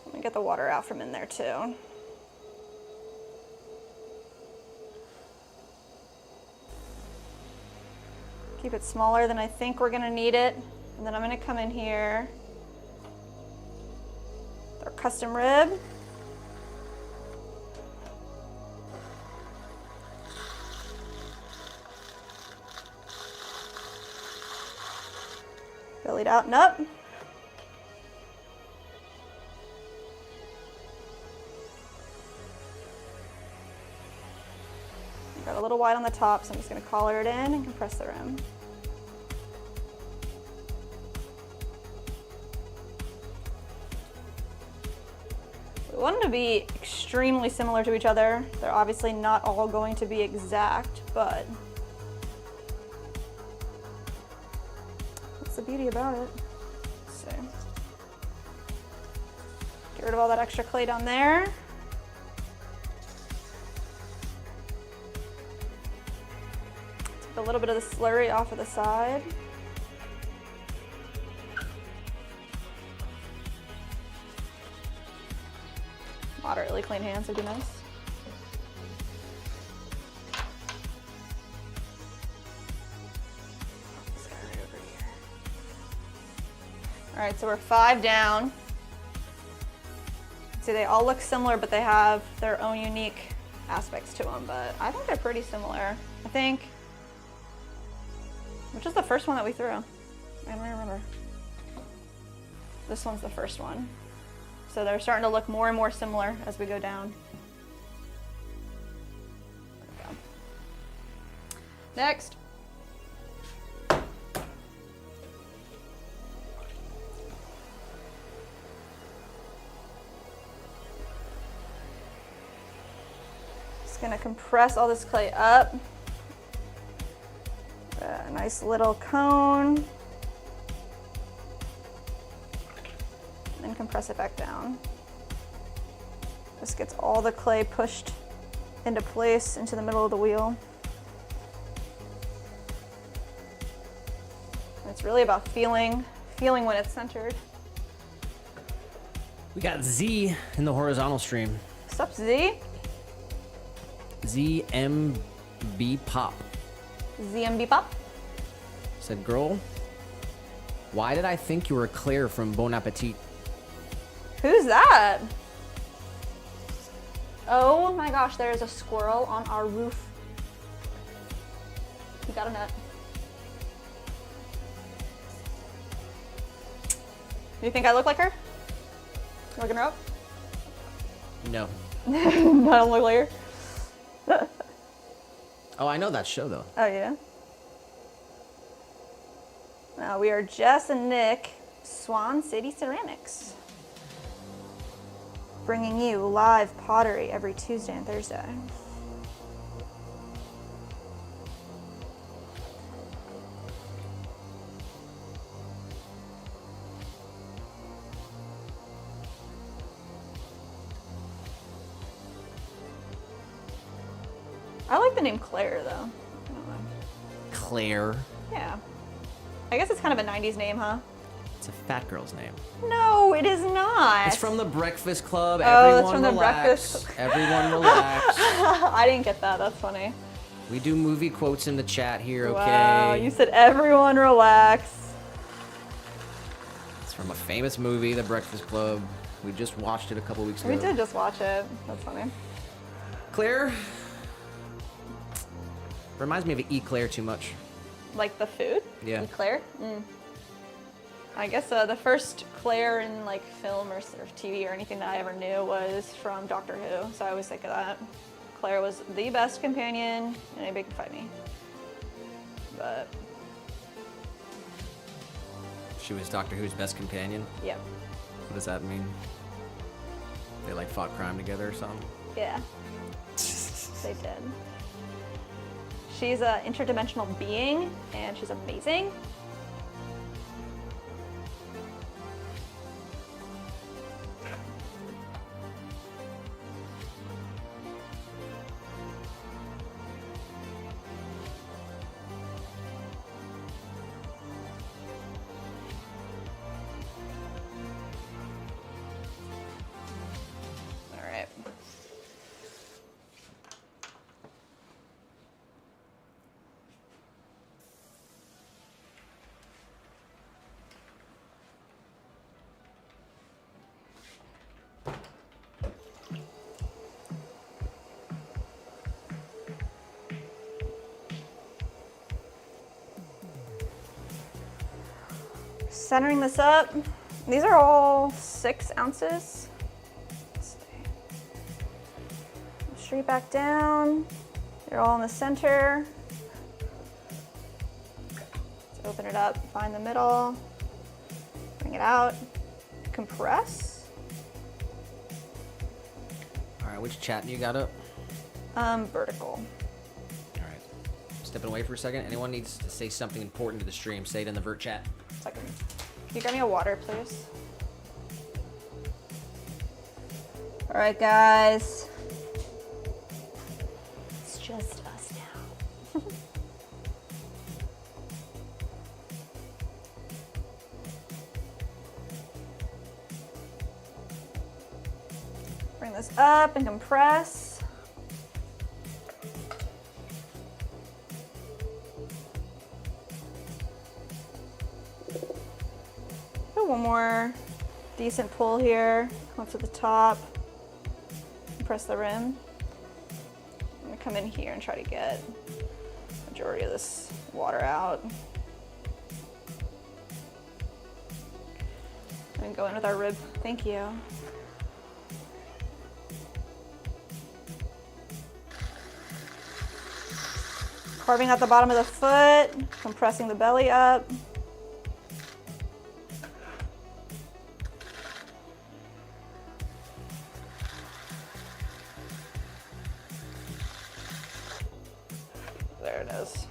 Let me get the water out from in there too. Keep it smaller than I think we're gonna need it. And then I'm gonna come in here with our custom rib. Bellied out and up. Got a little wide on the top, so I'm just gonna collar it in and compress the rim. We want them to be extremely similar to each other. They're obviously not all going to be exact, but that's the beauty about it. Let's see. Get rid of all that extra clay down there. A little bit of the slurry off of the side. Moderately clean hands would be nice. This guy right over here. All right, so we're 5 down. See, they all look similar, but they have their own unique aspects to them, but I think they're pretty similar. I think, which is the first one that we threw? I don't remember. This one's the first one. So they're starting to look more and more similar as we go down. There we go. Next. Just gonna compress all this clay up. A nice little cone. And compress it back down. This gets all the clay pushed into place into the middle of the wheel. And it's really about feeling when it's centered. We got Z in the horizontal stream. What's up, Z? ZMB Pop. ZMB Pop? Said, girl, why did I think you were Claire from Bon Appetit? Who's that? Oh my gosh, there is a squirrel on our roof. You got a nut. You think I look like her? Looking her up? No. I don't look like her. Oh, I know that show though. Oh, yeah? Now we are Jess and Nick, Swan City Ceramics. Bringing you live pottery every Tuesday and Thursday. I like the name Claire, though. I don't know. Claire. Yeah. I guess it's kind of a 90s name, huh? It's a fat girl's name. No, it is not. It's from the Breakfast Club. Oh, Everyone it's from the relax. Breakfast. Everyone relax. I didn't get that. That's funny. We do movie quotes in the chat here, okay? Wow, you said everyone relax. It's from a famous movie, The Breakfast Club. We just watched it a couple weeks ago. We did just watch it. That's funny. Claire reminds me of Eclair too much. Like the food? Yeah. Claire? I guess the first Claire in like film or TV or anything that I ever knew was from Doctor Who, so I always think of that. Claire was the best companion, and anybody can fight me. But She was Doctor Who's best companion. yeah, What does that mean? They like fought crime together or something? yeah, they did. She's an interdimensional being, and she's amazing. All right. Centering this up. These are all 6 ounces. Let's see. Straight back down. They're all in the center. Let's open it up, find the middle, bring it out, compress. All right, which chat you got up? Vertical. All right. Stepping away for a second. Anyone needs to say something important to the stream, say it in the vert chat. Second. Can you grab me a water, please? All right, guys. It's just us now. Bring this up and compress. One more decent pull here. Come up to the top. Press the rim. I'm gonna come in here and try to get the majority of this water out. And go in with our rib. Thank you. Carving out the bottom of the foot, compressing the belly up. There it is.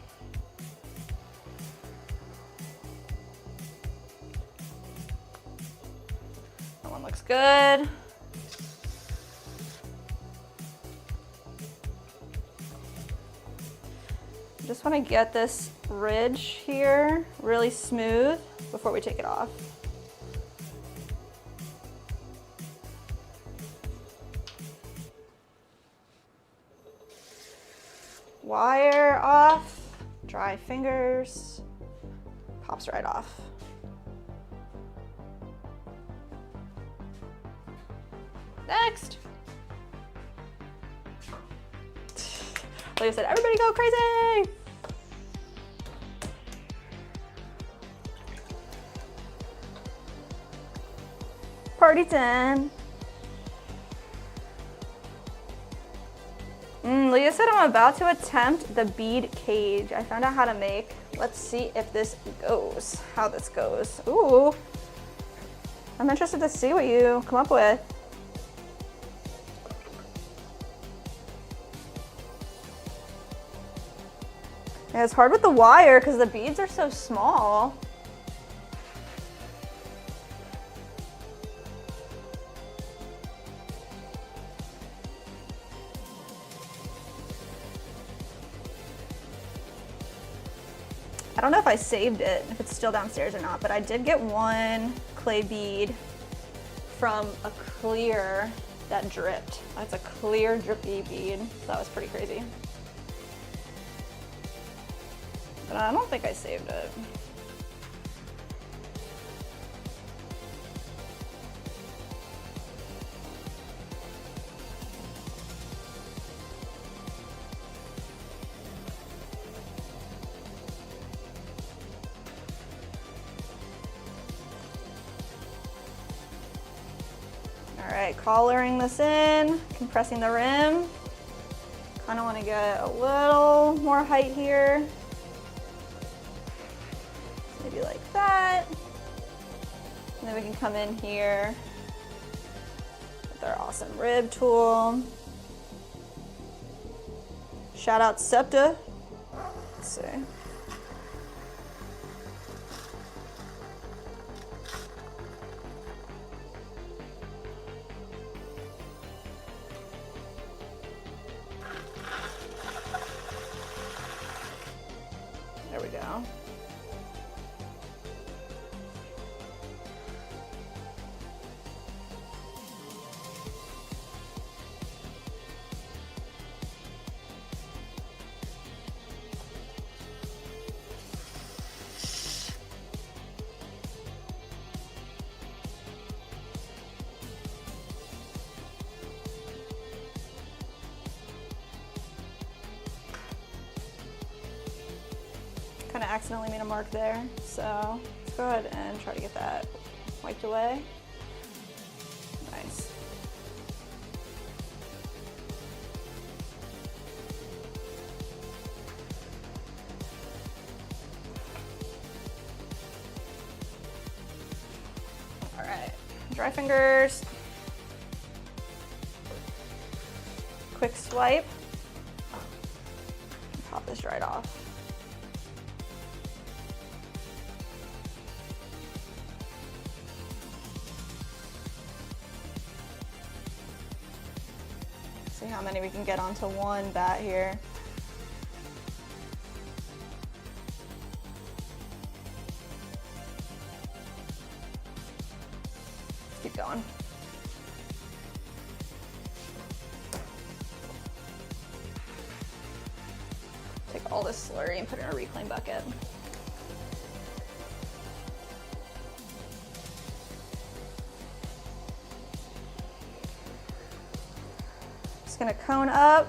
That one looks good. Just want to get this ridge here really smooth before we take it off. Wire off, dry fingers, pops right off. Next. Like I said, everybody go crazy. Party time. Leah said I'm about to attempt the bead cage. I found out how to make. Let's see if this goes, how this goes. Ooh. I'm interested to see what you come up with. Yeah, it's hard with the wire because the beads are so small. I don't know if I saved it, if it's still downstairs or not, but I did get one clay bead from a clear that dripped. That's a clear drippy bead. So that was pretty crazy. But I don't think I saved it. All right, collaring this in, compressing the rim. Kind of want to get a little more height here. Maybe like that. And then we can come in here with our awesome rib tool. Shout out SEPTA. Let's see. There we go. Kind of accidentally made a mark there, so let's go ahead and try to get that wiped away. Nice. All right, dry fingers. Quick swipe. Pop this right off. See how many we can get onto one bat here. Let's keep going. Take all this slurry and put it in a reclaim bucket. Gonna cone up.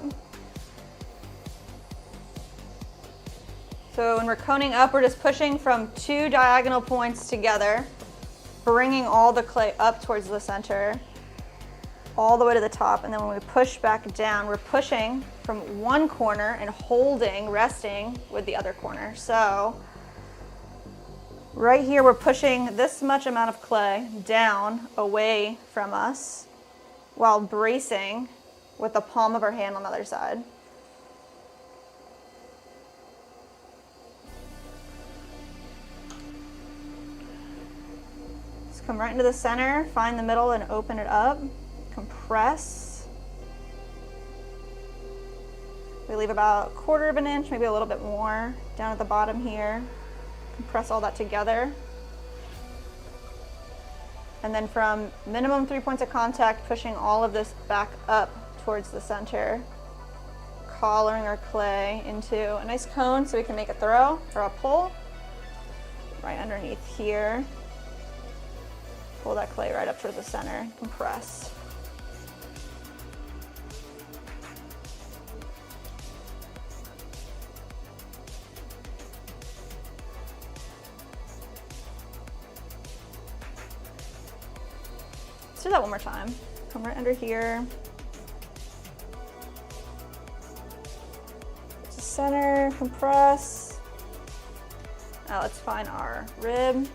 So when we're coning up, we're just pushing from two diagonal points together, bringing all the clay up towards the center, all the way to the top. And then when we push back down, we're pushing from one corner and holding, resting with the other corner. So right here, we're pushing this much amount of clay down away from us while bracing with the palm of our hand on the other side. Just come right into the center, find the middle and open it up, compress. We leave about 1/4 of an inch, maybe a little bit more, down at the bottom here. Compress all that together. And then from minimum 3 points of contact, pushing all of this back up towards the center, collaring our clay into a nice cone so we can make a throw or a pull right underneath here. Pull that clay right up towards the center, compress. do that one more time. Come right under here. To center, compress. Now let's find our rib.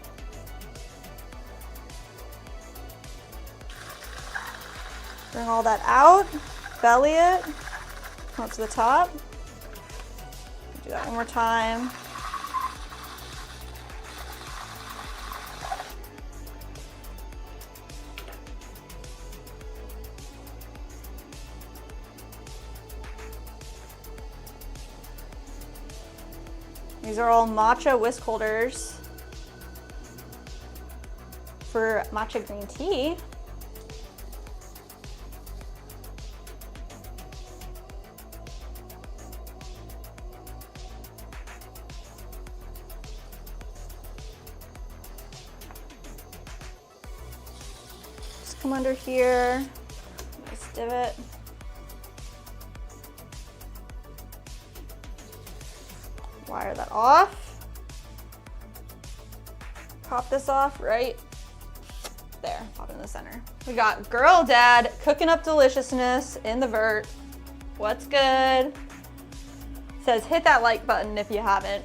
Bring all that out, belly it, come up to the top. Do that one more time. These are all matcha whisk holders for matcha green tea. Just come under here, nice divot. Wire that off. Pop this off right there, pop it in the center. We got Girl Dad cooking up deliciousness in the vert. What's good? Says hit that like button if you haven't.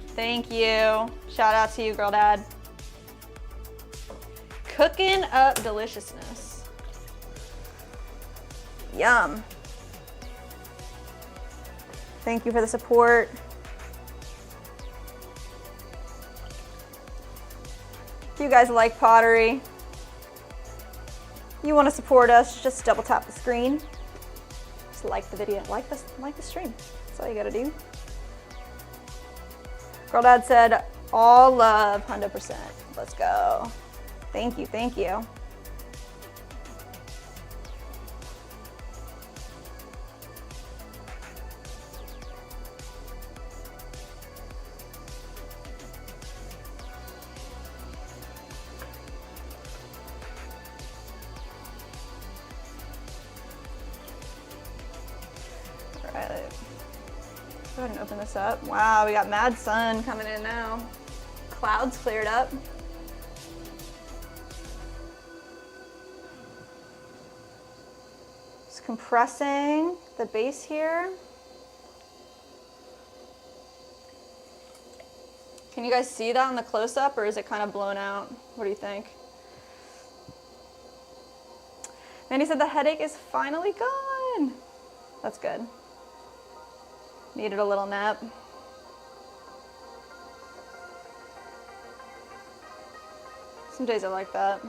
Thank you. Shout out to you, Girl Dad. Cooking up deliciousness. Yum. Thank you for the support. If you guys like pottery, you want to support us, just double tap the screen. Just like the video, like the stream. That's all you gotta do. Girl Dad said, all love, 100%. Let's go. Thank you, thank you. Go ahead and open this up. Wow, we got mad sun coming in now. Clouds cleared up. Just compressing the base here. Can you guys see that on the close-up, or is it kind of blown out? What do you think? Mandy said the headache is finally gone. That's good. Needed a little nap. Some days are like that.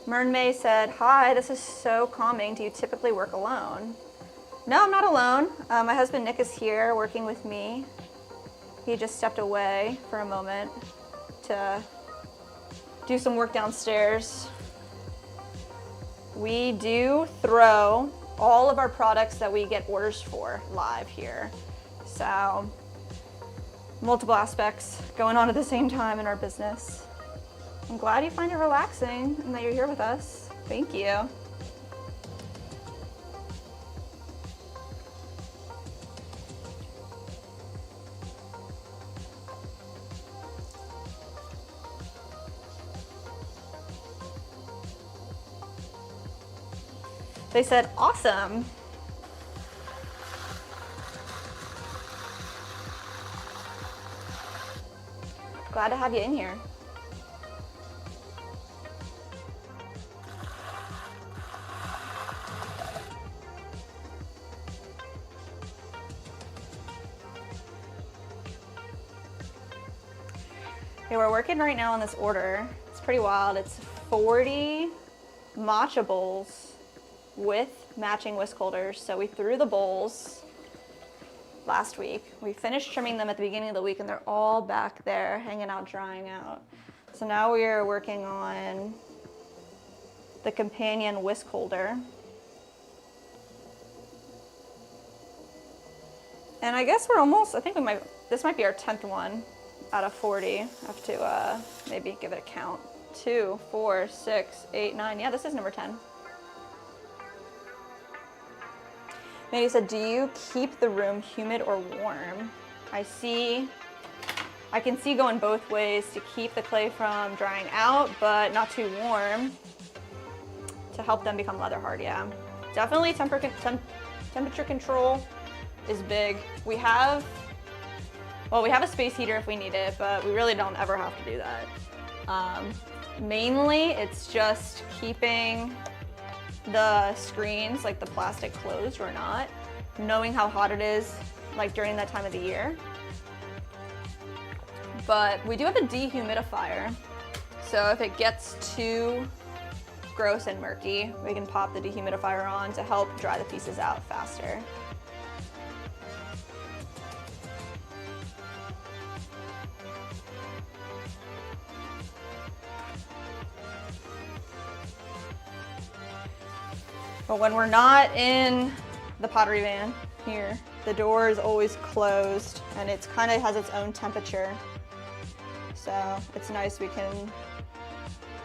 Mern May said, hi, this is so calming. Do you typically work alone? No, I'm not alone. My husband Nick is here working with me. He just stepped away for a moment to do some work downstairs. We do throw all of our products that we get orders for live here. So multiple aspects going on at the same time in our business. I'm glad you find it relaxing and that you're here with us. Thank you. They said, awesome. Glad to have you in here. Okay, we're working right now on this order. It's pretty wild. It's 40 matcha bowls with matching whisk holders. So we threw the bowls last week. We finished trimming them at the beginning of the week and they're all back there hanging out, drying out. So now we are working on the companion whisk holder. And I guess we're almost, I think this might be our 10th one out of 40. I have to maybe give it a count. 2, 4, 6, 8, 9. Yeah, this is number 10. Mandy said, do you keep the room humid or warm? I can see going both ways to keep the clay from drying out, but not too warm to help them become leather hard, yeah. Definitely temperature control is big. We have a space heater if we need it, but we really don't ever have to do that. Mainly, it's just keeping the screens, like the plastic, closed or not, knowing how hot it is, like during that time of the year. But we do have a dehumidifier, so if it gets too gross and murky, we can pop the dehumidifier on to help dry the pieces out faster. But when we're not in the pottery van here, the door is always closed and it kind of has its own temperature. So it's nice we can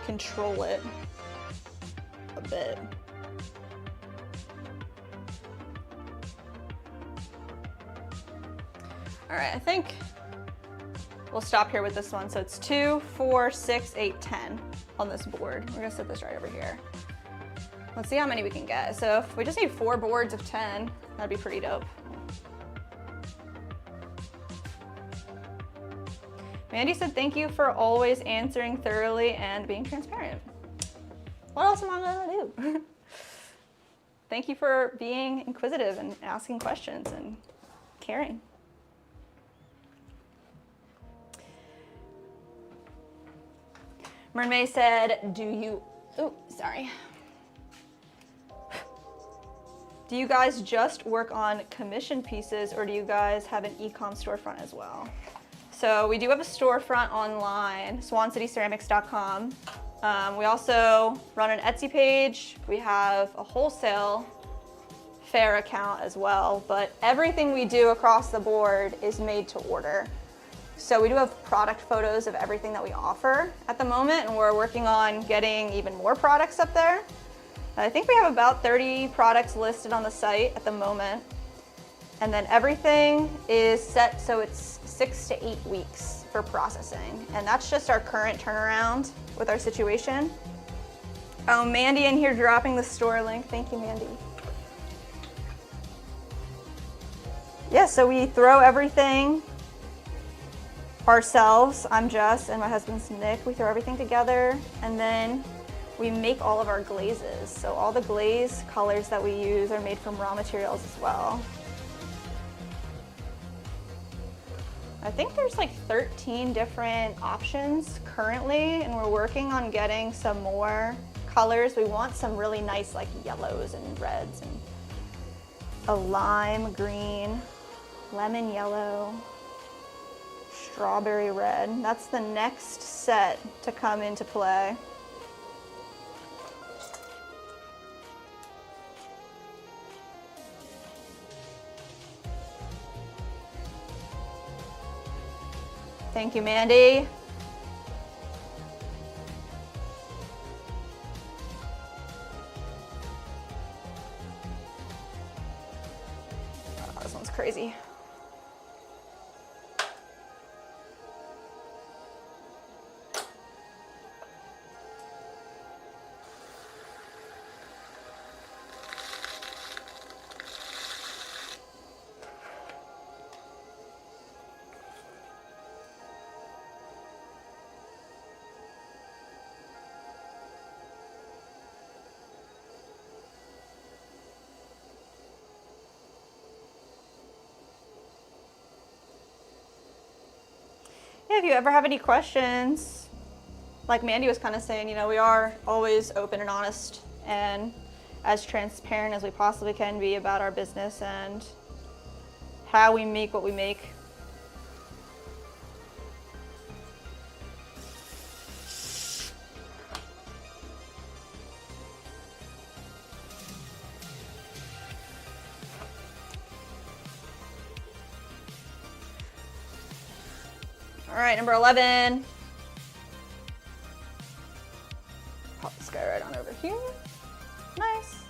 control it a bit. All right, I think we'll stop here with this one. So it's 2, 4, 6, 8, 10 on this board. We're gonna set this right over here. Let's see how many we can get. So if we just need 4 boards of 10, that'd be pretty dope. Mandy said, thank you for always answering thoroughly and being transparent. What else am I gonna do? Thank you for being inquisitive and asking questions and caring. Mermaid said, do you guys just work on commission pieces or do you guys have an e-com storefront as well? So we do have a storefront online, swancityceramics.com. We also run an Etsy page. We have a wholesale Faire account as well, but everything we do across the board is made to order. So we do have product photos of everything that we offer at the moment, and we're working on getting even more products up there. I think we have about 30 products listed on the site at the moment. And then everything is set so it's 6 to 8 weeks for processing. And that's just our current turnaround with our situation. Oh, Mandy in here dropping the store link. Thank you, Mandy. Yeah, so we throw everything ourselves. I'm Jess and my husband's Nick. We throw everything together and then we make all of our glazes. So all the glaze colors that we use are made from raw materials as well. I think there's like 13 different options currently, and we're working on getting some more colors. We want some really nice like yellows and reds and a lime green, lemon yellow, strawberry red. That's the next set to come into play. Thank you, Mandy. Oh, this one's crazy. Yeah, if you ever have any questions, like Mandy was kind of saying, you know, we are always open and honest and as transparent as we possibly can be about our business and how we make what we make. All right, number 11. Pop this guy right on over here. Nice.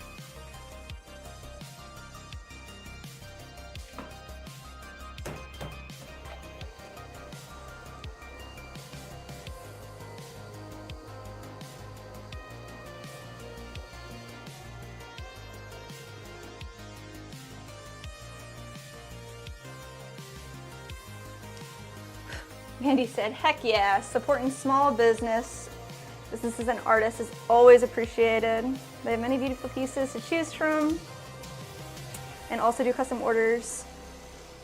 Mandy said, heck yeah, supporting small businesses and artists is always appreciated. They have many beautiful pieces to choose from and also do custom orders.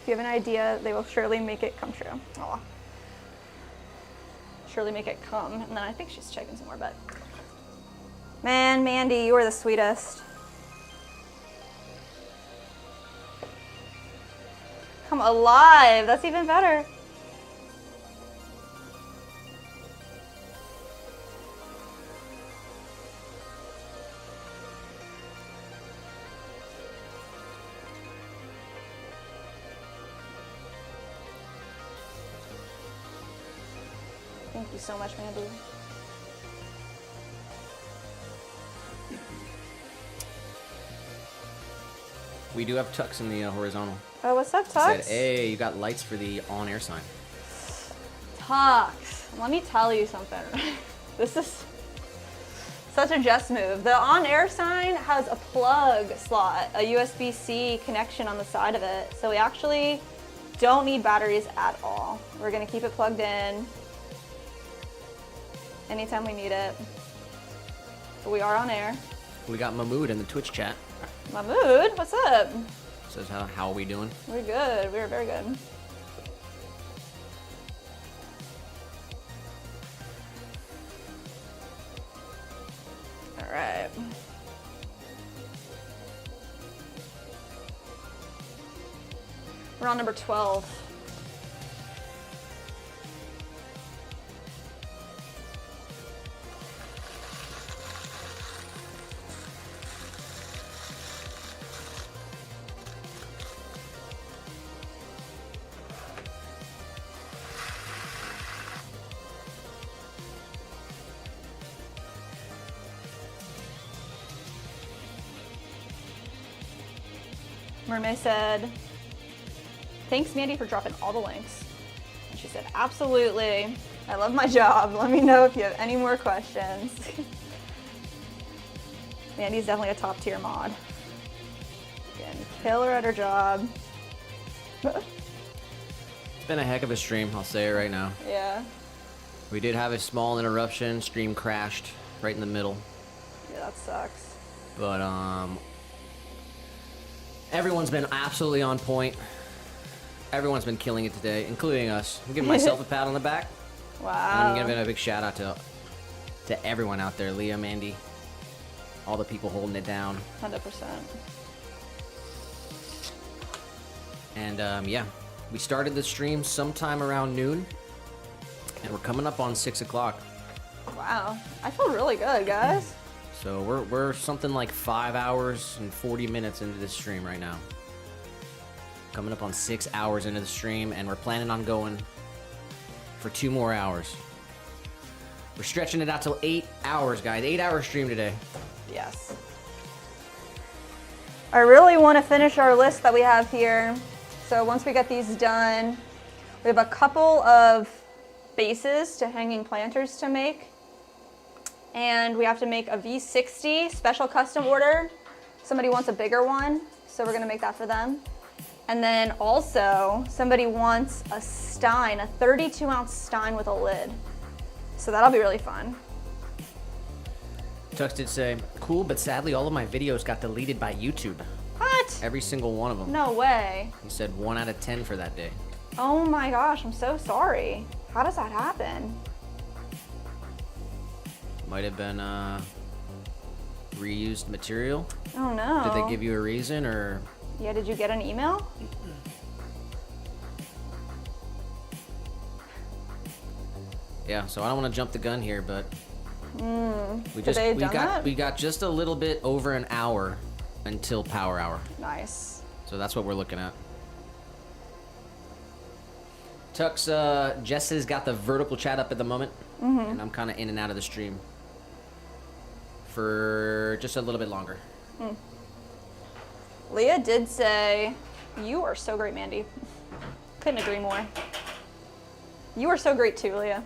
If you have an idea, they will surely make it come true. Aw. Surely make it come. And then I think she's checking some more, but man, Mandy, you are the sweetest. Come alive, that's even better. Thank you so much, Mandy. We do have Tux in the horizontal. Oh, what's up, He Tux? said, hey, you got lights for the on-air sign. Tux, let me tell you something. This is such a Jess move. The on-air sign has a plug slot, a USB-C connection on the side of it. So we actually don't need batteries at all. We're gonna keep it plugged in anytime we need it. But we are on air. We got Mahmood in the Twitch chat. Mahmood, what's up? Says, how are we doing? We're good, we're very good. All right. We're on number 12. Mermaid said, thanks, Mandy, for dropping all the links. And she said, absolutely. I love my job. Let me know if you have any more questions. Mandy's definitely a top tier mod. Again, killer at her job. It's been a heck of a stream, I'll say it right now. Yeah. We did have a small interruption. Stream crashed right in the middle. Yeah, that sucks. But, everyone's been absolutely on point. Everyone's been killing it today, including us. I'm giving myself a pat on the back. Wow. And I'm giving a big shout out to everyone out there, Leah, Mandy, all the people holding it down. 100%. And yeah, we started the stream sometime around noon, and we're coming up on 6 o'clock. Wow. I feel really good, guys. So we're something like 5 hours and 40 minutes into this stream right now. Coming up on 6 hours into the stream, and we're planning on going for 2 more hours. We're stretching it out till 8 hours, guys. 8-hour stream today. Yes. I really want to finish our list that we have here. So once we get these done, we have a couple of bases to hanging planters to make. And we have to make a V60 special custom order. Somebody wants a bigger one, so we're gonna make that for them. And then also, somebody wants a stein, a 32-ounce stein with a lid. So that'll be really fun. Tux did say, cool, but sadly all of my videos got deleted by YouTube. What? Every single one of them. No way. He said 1 out of 10 for that day. Oh my gosh, I'm so sorry. How does that happen? Might have been reused material. Oh no. Did they give you a reason, or? Yeah, did you get an email? Yeah, so I don't want to jump the gun here, but we got just a little bit over an hour until power hour. Nice. So that's what we're looking at. Tux, Jess has got the vertical chat up at the moment, and I'm kind of in and out of the stream for just a little bit longer. Leah did say, you are so great, Mandy. Couldn't agree more. You are so great too, Leah.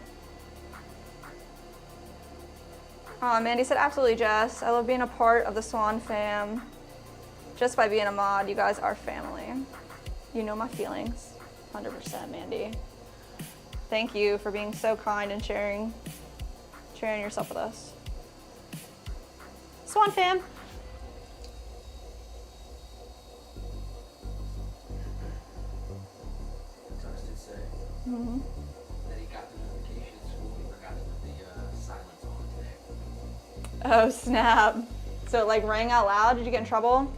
Mandy said, absolutely, Jess. I love being a part of the Swan fam. Just by being a mod, you guys are family. You know my feelings. 100%, Mandy. Thank you for being so kind and sharing yourself with us. Swan fam. Tux did say that he got the notification at school. He forgot to put the silence on today. Oh snap. So it like rang out loud? Did you get in trouble?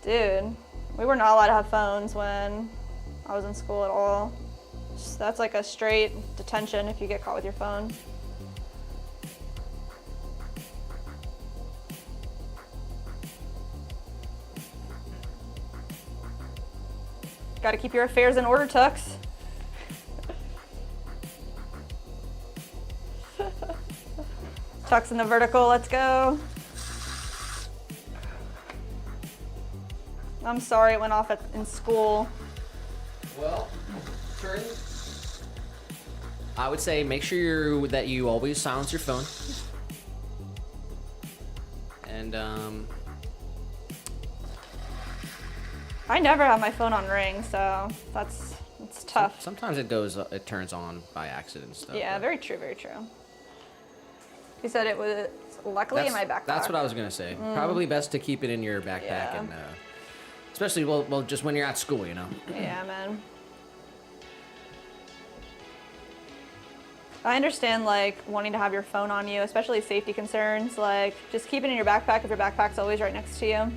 Dude, we were not allowed to have phones when I was in school at all. That's like a straight detention if you get caught with your phone. Got to keep your affairs in order, Tux. Tux in the vertical, let's go. I'm sorry it went off in school. Well, I would say make sure that you always silence your phone. And I never have my phone on ring, so it's tough. sometimes it turns on by accident and stuff. Yeah, but very true, very true. He said it was luckily in my backpack. That's what I was gonna say. Probably best to keep it in your backpack, Yeah. and especially well, just when you're at school, you know. Yeah, man. I understand like wanting to have your phone on you, especially safety concerns. Like just keep it in your backpack if your backpack's always right next to you.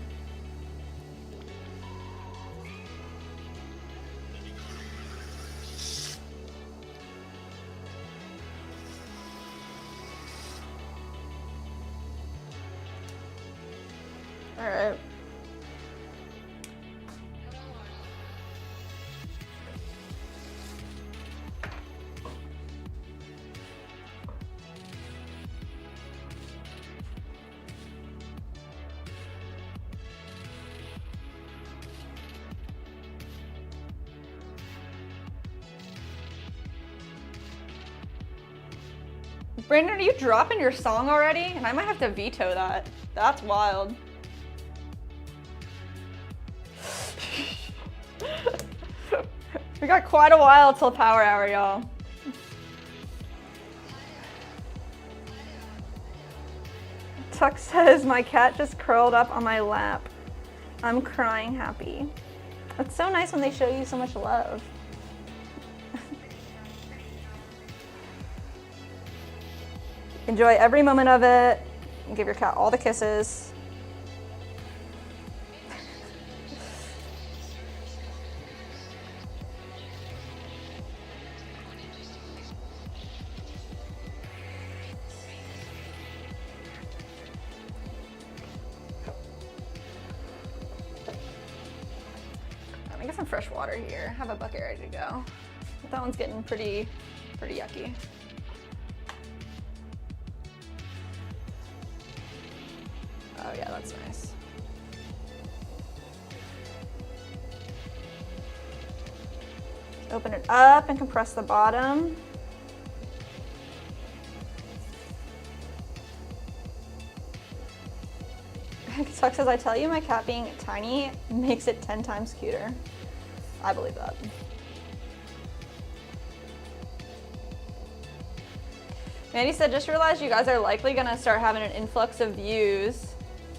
All right. Brandon, are you dropping your song already? And I might have to veto that. That's wild. We got quite a while till power hour, y'all. Tuck says, my cat just curled up on my lap. I'm crying happy. It's so nice when they show you so much love. Enjoy every moment of it and give your cat all the kisses. Let me get some fresh water here. I have a bucket ready to go. But that one's getting pretty yucky. Oh yeah, that's nice. Open it up and compress the bottom. Tuck says, I tell you, my cat being tiny makes it 10 times cuter. I believe that. Mandy said, just realized you guys are likely gonna start having an influx of views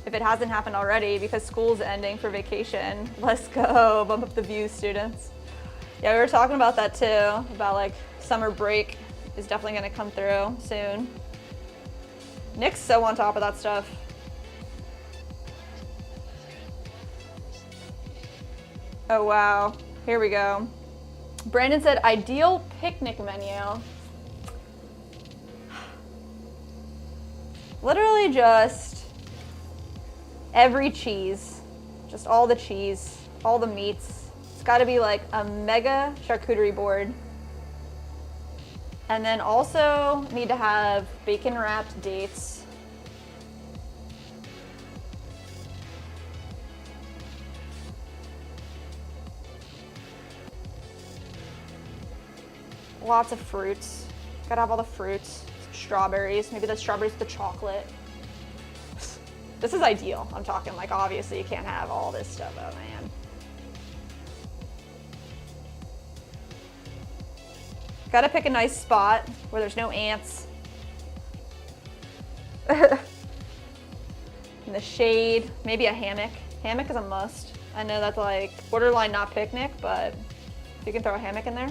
if it hasn't happened already because school's ending for vacation. Let's go, bump up the views, students. Yeah, we were talking about that too, about like summer break is definitely gonna come through soon. Nick's so on top of that stuff. Oh wow, here we go. Brandon said, ideal picnic menu. Literally just every cheese, just all the cheese, all the meats. It's gotta be like a mega charcuterie board. And then also need to have bacon wrapped dates. Lots of fruits. Gotta have all the fruits. Strawberries, maybe the strawberries with the chocolate. This is ideal. I'm talking like obviously you can't have all this stuff. Oh man. Gotta pick a nice spot where there's no ants. In the shade, maybe a hammock. Hammock is a must. I know that's like borderline not picnic, but you can throw a hammock in there.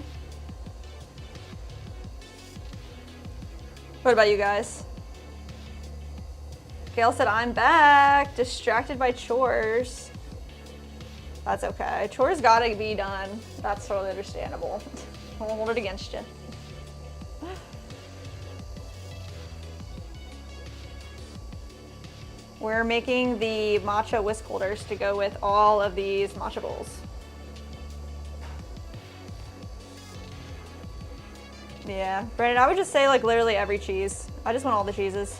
What about you guys? Gail said, I'm back, distracted by chores. That's okay. Chores gotta be done. That's totally understandable. I won't hold it against you. We're making the matcha whisk holders to go with all of these matcha bowls. Yeah, Brandon, I would just say like literally every cheese. I just want all the cheeses.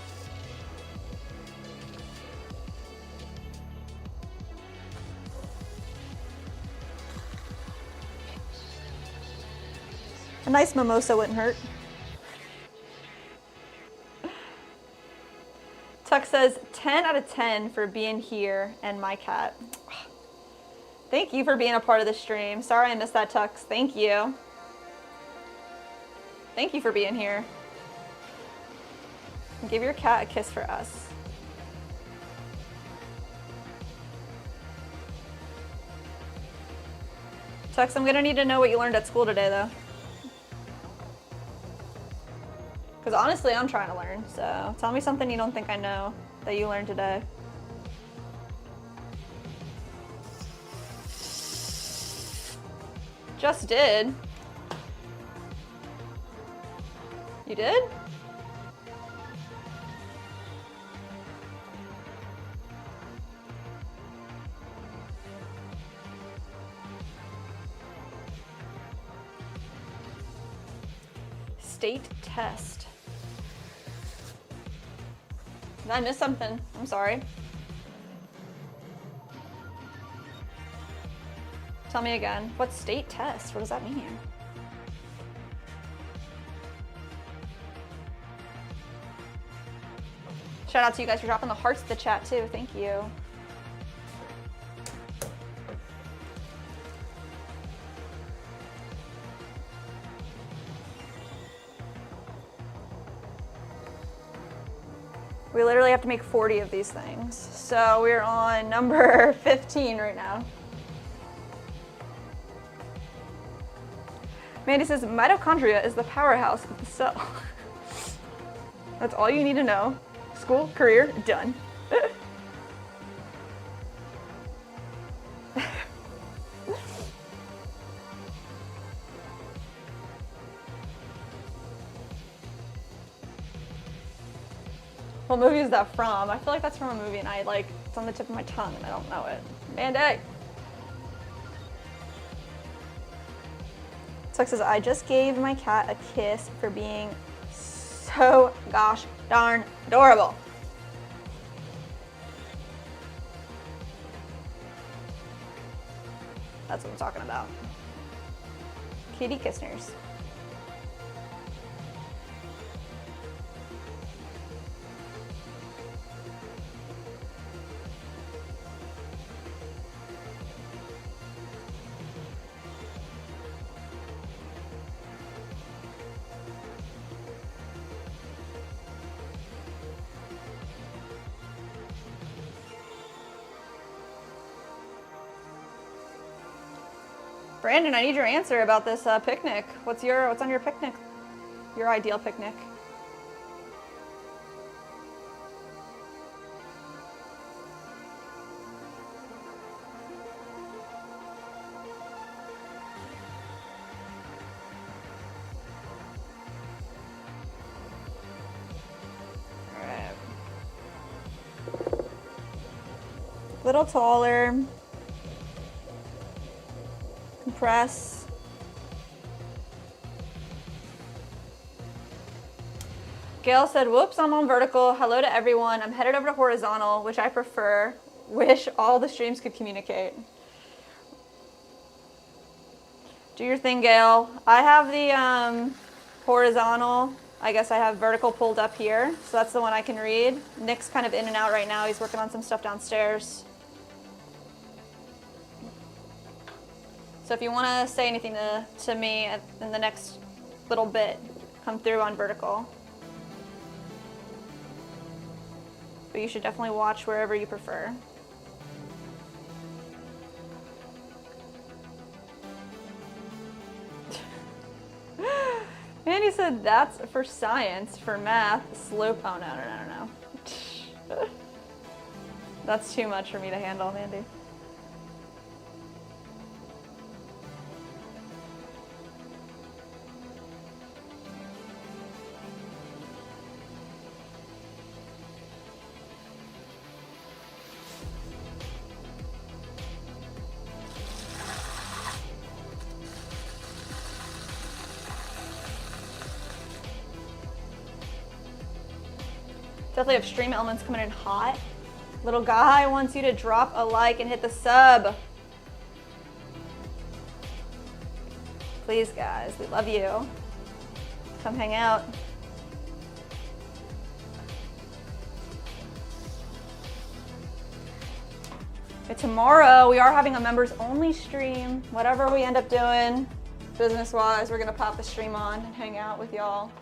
A nice mimosa wouldn't hurt. Tuck says 10 out of 10 for being here and my cat. Thank you for being a part of the stream. Sorry I missed that, Tux. Thank you. Thank you for being here. Give your cat a kiss for us. Tux, I'm gonna need to know what you learned at school today though. Because honestly, I'm trying to learn, so tell me something you don't think I know that you learned today. Just did. You did? State test. Did I miss something? I'm sorry. Tell me again. What state test? What does that mean? Shout out to you guys for dropping the hearts in the chat too. Thank you. We literally have to make 40 of these things. So we're on number 15 right now. Mandy says, mitochondria is the powerhouse of the cell. That's all you need to know. School, career, done. What movie is that from? I feel like that's from a movie and it's on the tip of my tongue and I don't know it. Mandy! Tuck says, I just gave my cat a kiss for being so gosh darn adorable. That's what I'm talking about. Kitty kissners. Brandon, I need your answer about this picnic. What's on your picnic? Your ideal picnic? All right. Little taller. Compress. Gail said, whoops, I'm on vertical. Hello to everyone. I'm headed over to horizontal, which I prefer. Wish all the streams could communicate. Do your thing, Gail. I have the horizontal. I guess I have vertical pulled up here. So that's the one I can read. Nick's kind of in and out right now. He's working on some stuff downstairs. So if you want to say anything to me in the next little bit come through on vertical. But you should definitely watch wherever you prefer. Mandy said that's for science, for math, slope. Oh, no. That's too much for me to handle, Mandy. Definitely have stream elements coming in hot. Little guy wants you to drop a like and hit the sub. Please, guys, we love you. Come hang out. But tomorrow we are having a members only stream. Whatever we end up doing business-wise, we're gonna pop the stream on and hang out with y'all.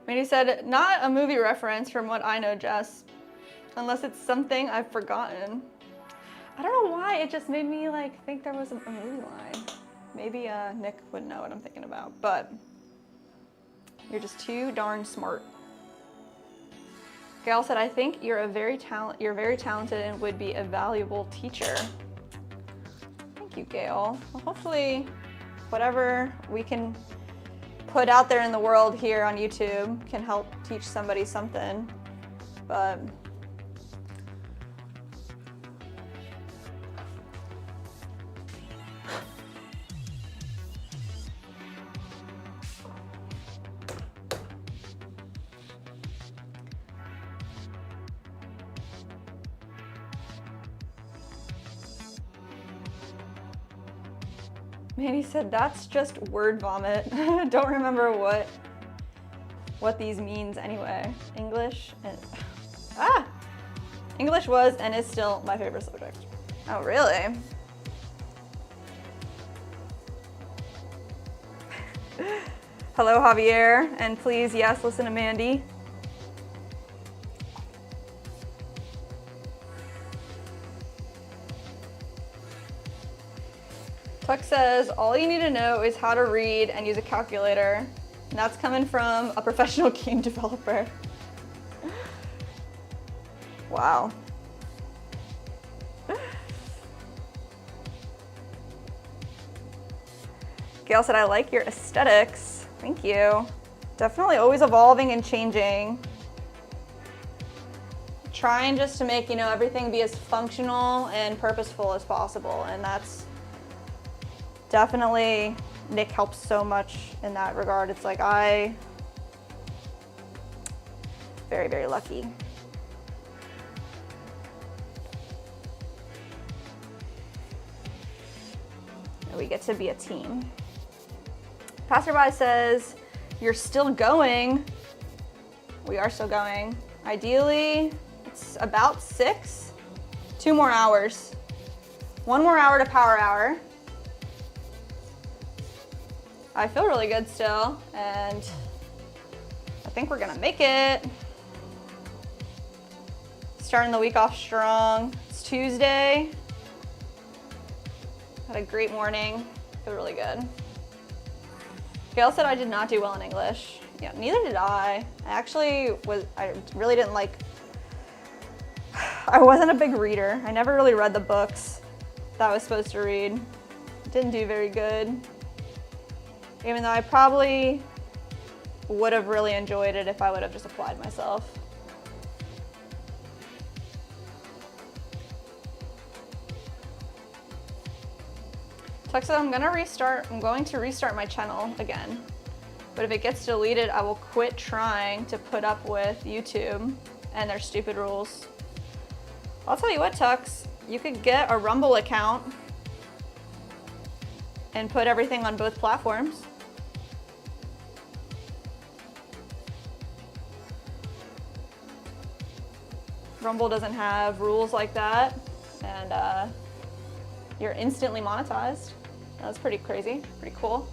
Mandy said, not a movie reference from what I know, Jess. Unless it's something I've forgotten. I don't know why, it just made me like think there was a movie line. Maybe Nick would know what I'm thinking about, but you're just too darn smart. Gail said, I think you're very talented and would be a valuable teacher. Thank you, Gail. Well, hopefully whatever we can put out there in the world here on YouTube can help teach somebody something, but Manny said, that's just word vomit. Don't remember what these means anyway. English and, English was and is still my favorite subject. Oh, really? Hello, Javier, and please, yes, listen to Mandy. Tuck says, all you need to know is how to read and use a calculator. And that's coming from a professional game developer. Wow. Gail said, I like your aesthetics. Thank you. Definitely always evolving and changing. Trying just to make, everything be as functional and purposeful as possible. And that's definitely, Nick helps so much in that regard. It's like very, very lucky. And we get to be a team. Passerby says, you're still going. We are still going. Ideally, it's about 6. 2 more hours. 1 more hour to power hour. I feel really good still, and I think we're gonna make it. Starting the week off strong. It's Tuesday. Had a great morning. Feel really good. Gail said I did not do well in English. Yeah, neither did I. I really didn't like, I wasn't a big reader. I never really read the books that I was supposed to read. Didn't do very good. Even though I probably would have really enjoyed it if I would have just applied myself. Tuck said, I'm going to restart my channel again. But if it gets deleted, I will quit trying to put up with YouTube and their stupid rules. I'll tell you what, Tux, you could get a Rumble account and put everything on both platforms. Rumble doesn't have rules like that, and you're instantly monetized. That's pretty crazy, pretty cool.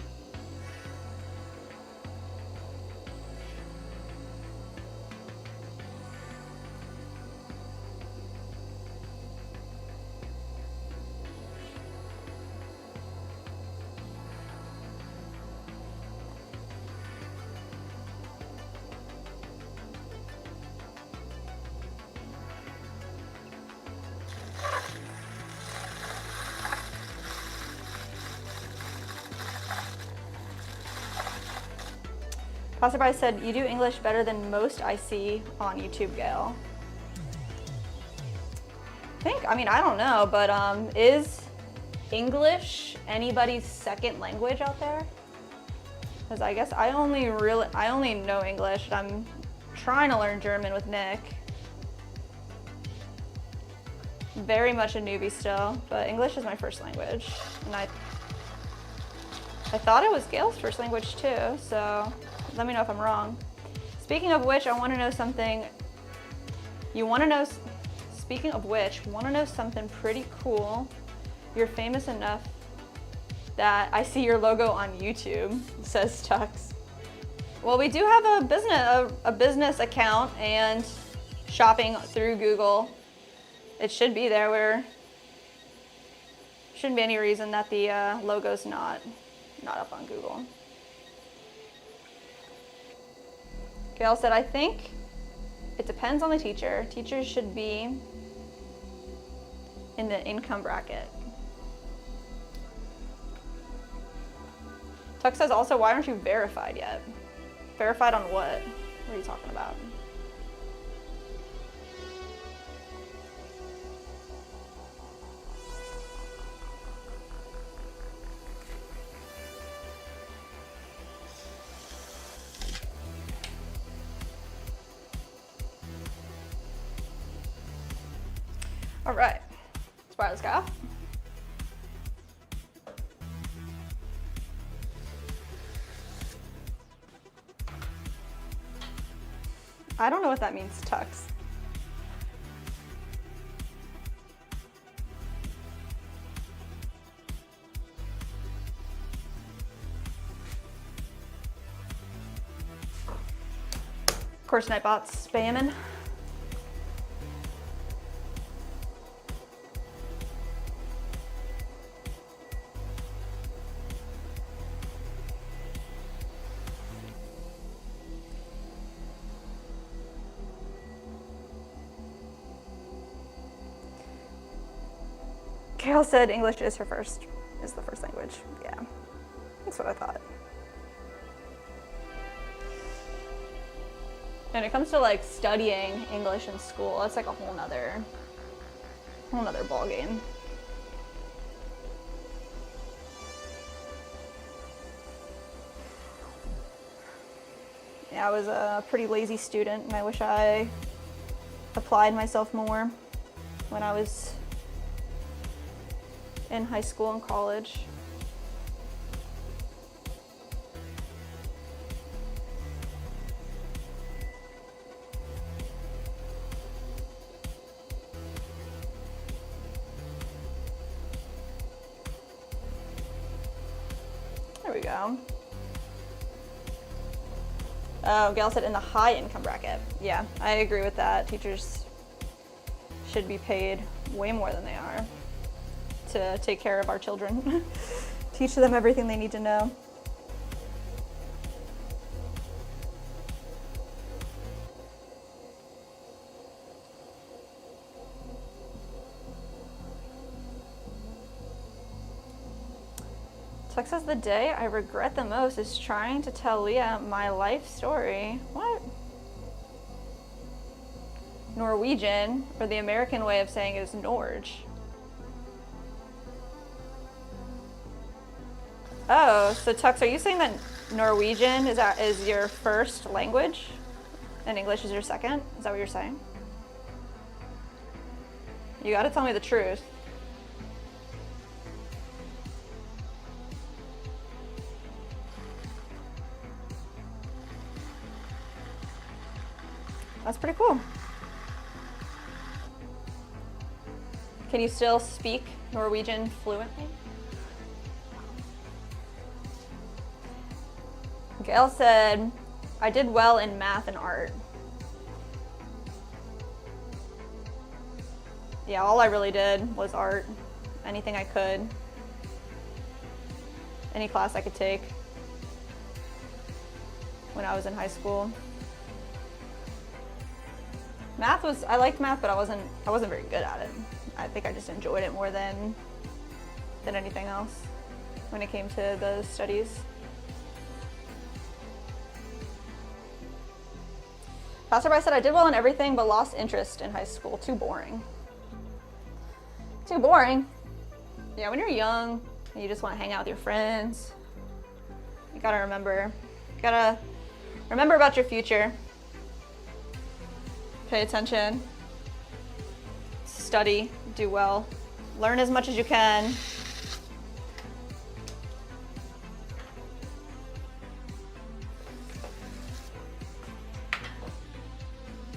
Passerby said, you do English better than most I see on YouTube, Gail. I don't know, but is English anybody's second language out there? Because I guess I only know English. I'm trying to learn German with Nick. Very much a newbie still, but English is my first language. And I thought it was Gail's first language too, so let me know if I'm wrong. Speaking of which, I want to know something. Speaking of which, want to know something pretty cool. You're famous enough that I see your logo on YouTube, says Tux. Well, we do have a business account and shopping through Google. It should be there. Shouldn't be any reason that the logo's not up on Google. Gail said, I think it depends on the teacher. Teachers should be in the income bracket. Tuck says also, why aren't you verified yet? Verified on what? What are you talking about? All right, let's fire this guy off. I don't know what that means, Tux. Of course, Nightbot's spamming. Carol said English is the first language. Yeah, that's what I thought. When it comes to like studying English in school, that's like a whole nother ball game. Yeah, I was a pretty lazy student, and I wish I applied myself more when I was in high school and college. There we go. Oh, Gail said in the high income bracket. Yeah, I agree with that. Teachers should be paid way more than they are to take care of our children. Teach them everything they need to know. Tuck says the day I regret the most is trying to tell Leah my life story. What? Norwegian, or the American way of saying it is Norge. Oh, so Tux, are you saying that Norwegian is your first language and English is your second? Is that what you're saying? You gotta tell me the truth. That's pretty cool. Can you still speak Norwegian fluently? Gail said, I did well in math and art. Yeah, all I really did was art. Anything I could. Any class I could take when I was in high school. Math was, I liked math, but I wasn't very good at it. I think I just enjoyed it more than anything else when it came to the studies. Passerby said, I did well in everything, but lost interest in high school. Too boring. Too boring? Yeah, when you're young and you just want to hang out with your friends, you gotta remember about your future. Pay attention, study, do well, learn as much as you can.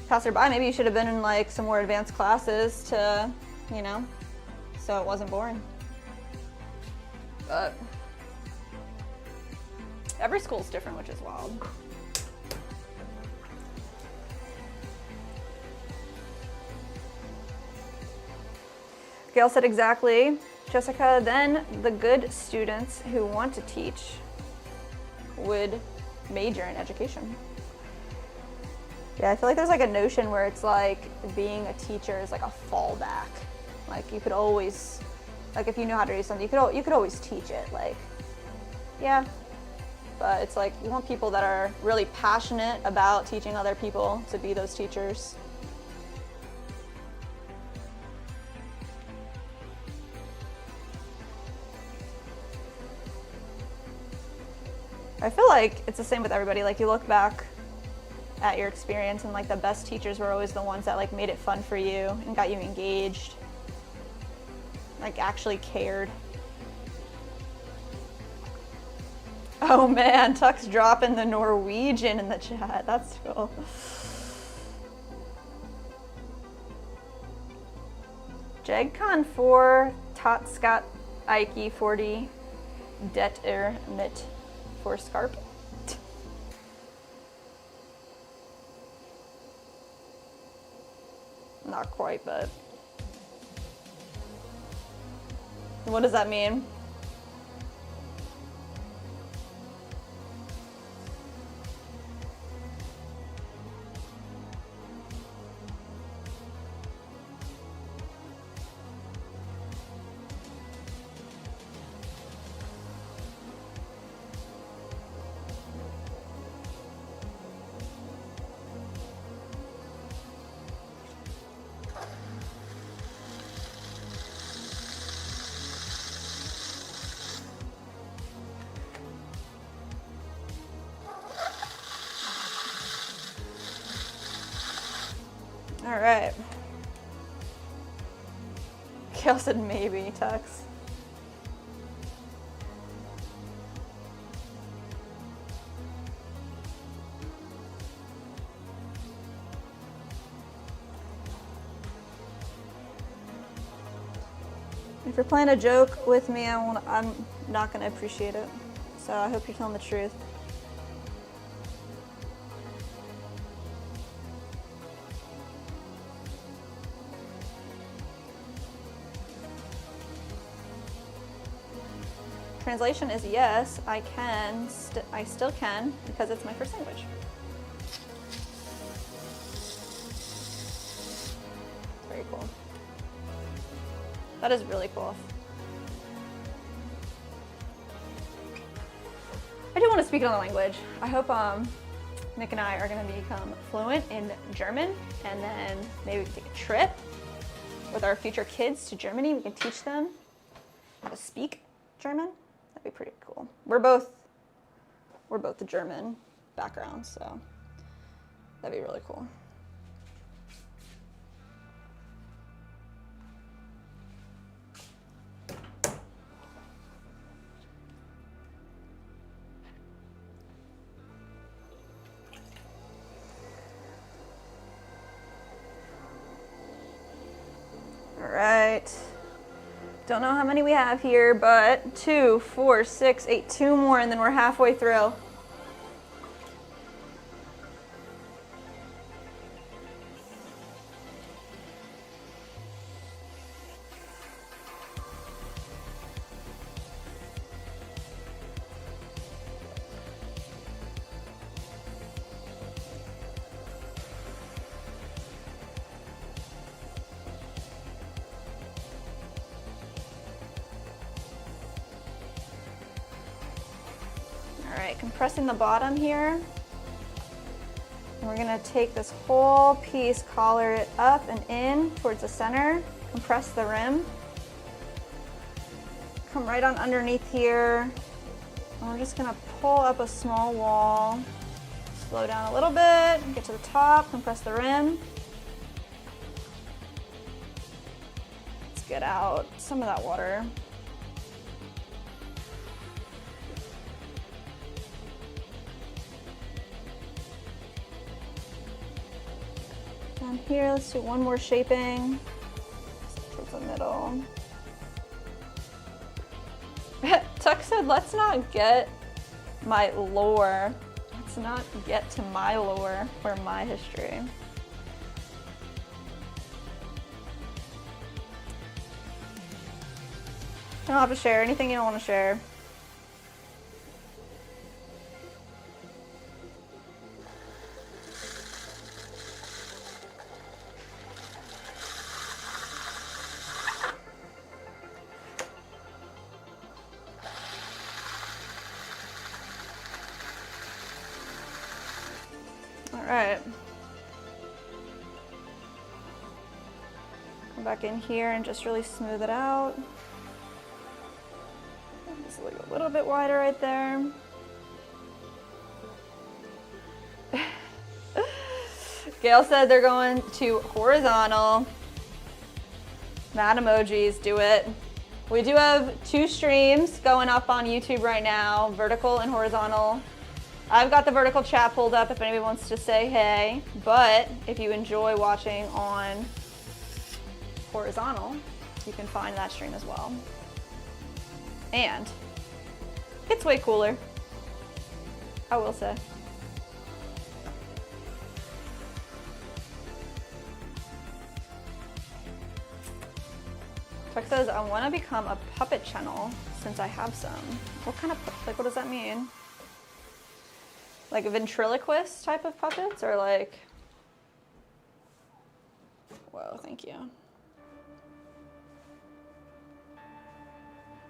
Passerby, maybe you should have been in like some more advanced classes to, you know, so it wasn't boring. But every school's different, which is wild. Gail said exactly. Jessica, then the good students who want to teach would major in education. Yeah, I feel like there's like a notion where it's like being a teacher is like a fallback. Like you could always, like if you know how to do something, you could always teach it. Like, yeah, but it's like you want people that are really passionate about teaching other people to be those teachers. I feel like it's the same with everybody. Like you look back at your experience and like the best teachers were always the ones that like made it fun for you and got you engaged, like actually cared. Oh man, Tuck's dropping the Norwegian in the chat. That's cool. JegCon 4 Tatskatt Eiki 40 Det mit for Scarp. Not quite, but what does that mean? All right. Gail said maybe, Tux. If you're playing a joke with me, I'm not gonna appreciate it. So I hope you're telling the truth. Translation is yes, I can, I still can, because it's my first language. Very cool. That is really cool. I do want to speak another language. I hope Nick and I are going to become fluent in German, and then maybe we can take a trip with our future kids to Germany. We can teach them how to speak German. That'd be pretty cool. We're both the German background, so that'd be really cool. Don't know how many we have here, but 2, 4, 6, 8, 2 more, and then we're halfway through. All right, compressing the bottom here. And we're gonna take this whole piece, collar it up and in towards the center, compress the rim. Come right on underneath here. And we're just gonna pull up a small wall, slow down a little bit, get to the top, compress the rim. Let's get out some of that water. Down here, let's do one more shaping. Towards the middle. Tuck said, let's not get my lore. Let's not get to my lore or my history. You don't have to share anything you don't want to share. All right. Come back in here and just really smooth it out. Just leave a little bit wider right there. Gail said they're going to horizontal. Mad emojis, do it. We do have 2 streams going up on YouTube right now, vertical and horizontal. I've got the vertical chat pulled up if anybody wants to say hey, but if you enjoy watching on horizontal, you can find that stream as well. And it's way cooler, I will say. Chuck says, I want to become a puppet channel since I have some. What kind of, like, what does that mean? Like a ventriloquist type of puppets, or like, whoa, thank you.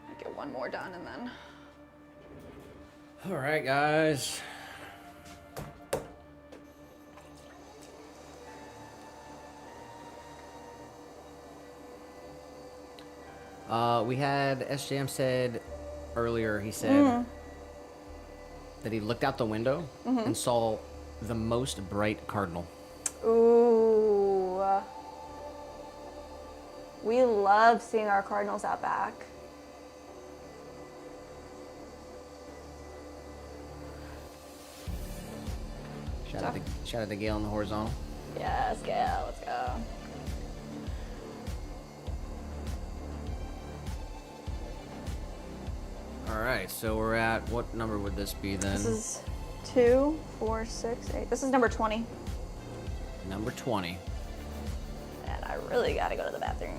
I'll get one more done and then. All right, guys. We had SJM said earlier, he said that he looked out the window and saw the most bright cardinal. Ooh. We love seeing our cardinals out back. Shout out to Gail on the horizontal. Yes, Gail, let's go. All right, so we're at, what number would this be then? This is 2, 4, 6, 8. This is number 20. Number 20. And I really gotta go to the bathroom.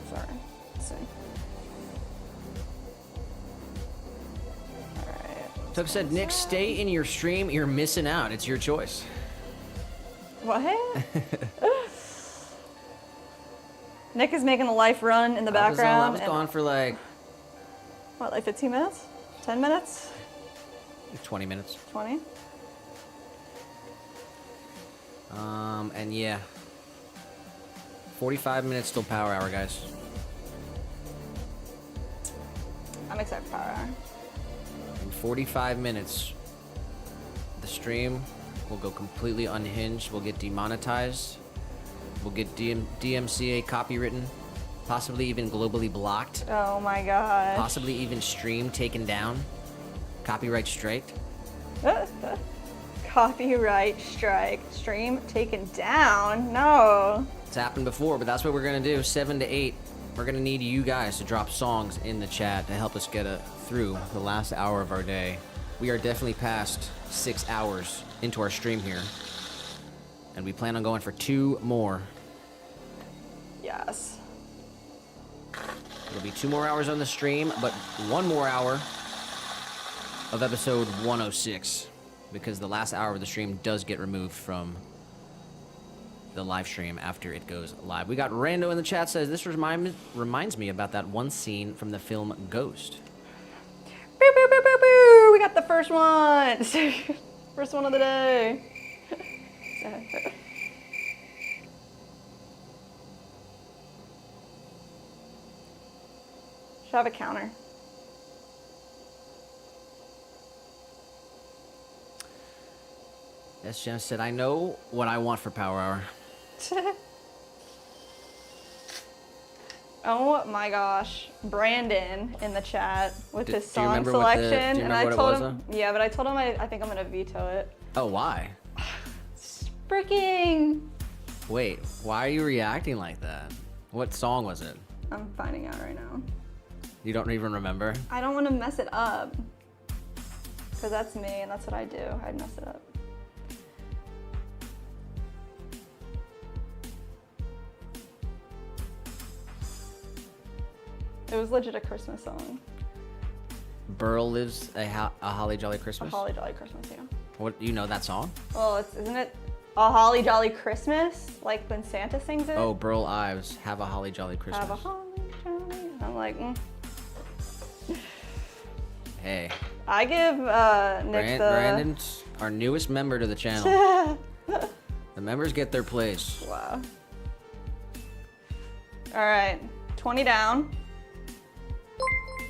Sorry. Let's see. Alright. Tuck said, Nick, stay in your stream. You're missing out. It's your choice. What? Nick is making a life run in the background. I was gone for like... What, like 15 minutes? 10 minutes? 20 minutes. 20? And yeah. 45 minutes till power hour, guys. I'm excited for power hour. In 45 minutes, the stream will go completely unhinged. We'll get demonetized. We'll get DMCA copywritten. Possibly even globally blocked. Oh my god. Possibly even stream taken down. Copyright striked. Copyright strike. Stream taken down. No. It's happened before, but that's what we're gonna do. 7 to 8. We're gonna need you guys to drop songs in the chat to help us get through the last hour of our day. We are definitely past 6 hours into our stream here, and we plan on going for 2 more. Yes. It'll be 2 more hours on the stream, but 1 more hour of episode 106, because the last hour of the stream does get removed from the live stream after it goes live. We got Rando in the chat, says this reminds me about that one scene from the film Ghost. Boo, boo, boo, boo, boo. We got the first one. First one of the day. Should have a counter. Yes, Jen said, I know what I want for Power Hour. Oh my gosh, Brandon in the chat with his song do you selection, and I remember told what it him, was, yeah, but I told him I think I'm gonna veto it. Oh, why? Freaking! Wait, why are you reacting like that? What song was it? I'm finding out right now. You don't even remember? I don't want to mess it up, because that's me, and that's what I do. I'd mess it up. It was legit a Christmas song. Burl Lives a Holly Jolly Christmas? A Holly Jolly Christmas, yeah. What, you know that song? Well, isn't it A Holly Jolly Christmas? Like when Santa sings it? Oh, Burl Ives, Have a Holly Jolly Christmas. Have a holly jolly. I'm like, Hey. I give Nick Brandon's our newest member to the channel. The members get their place. Wow. All right, 20 down.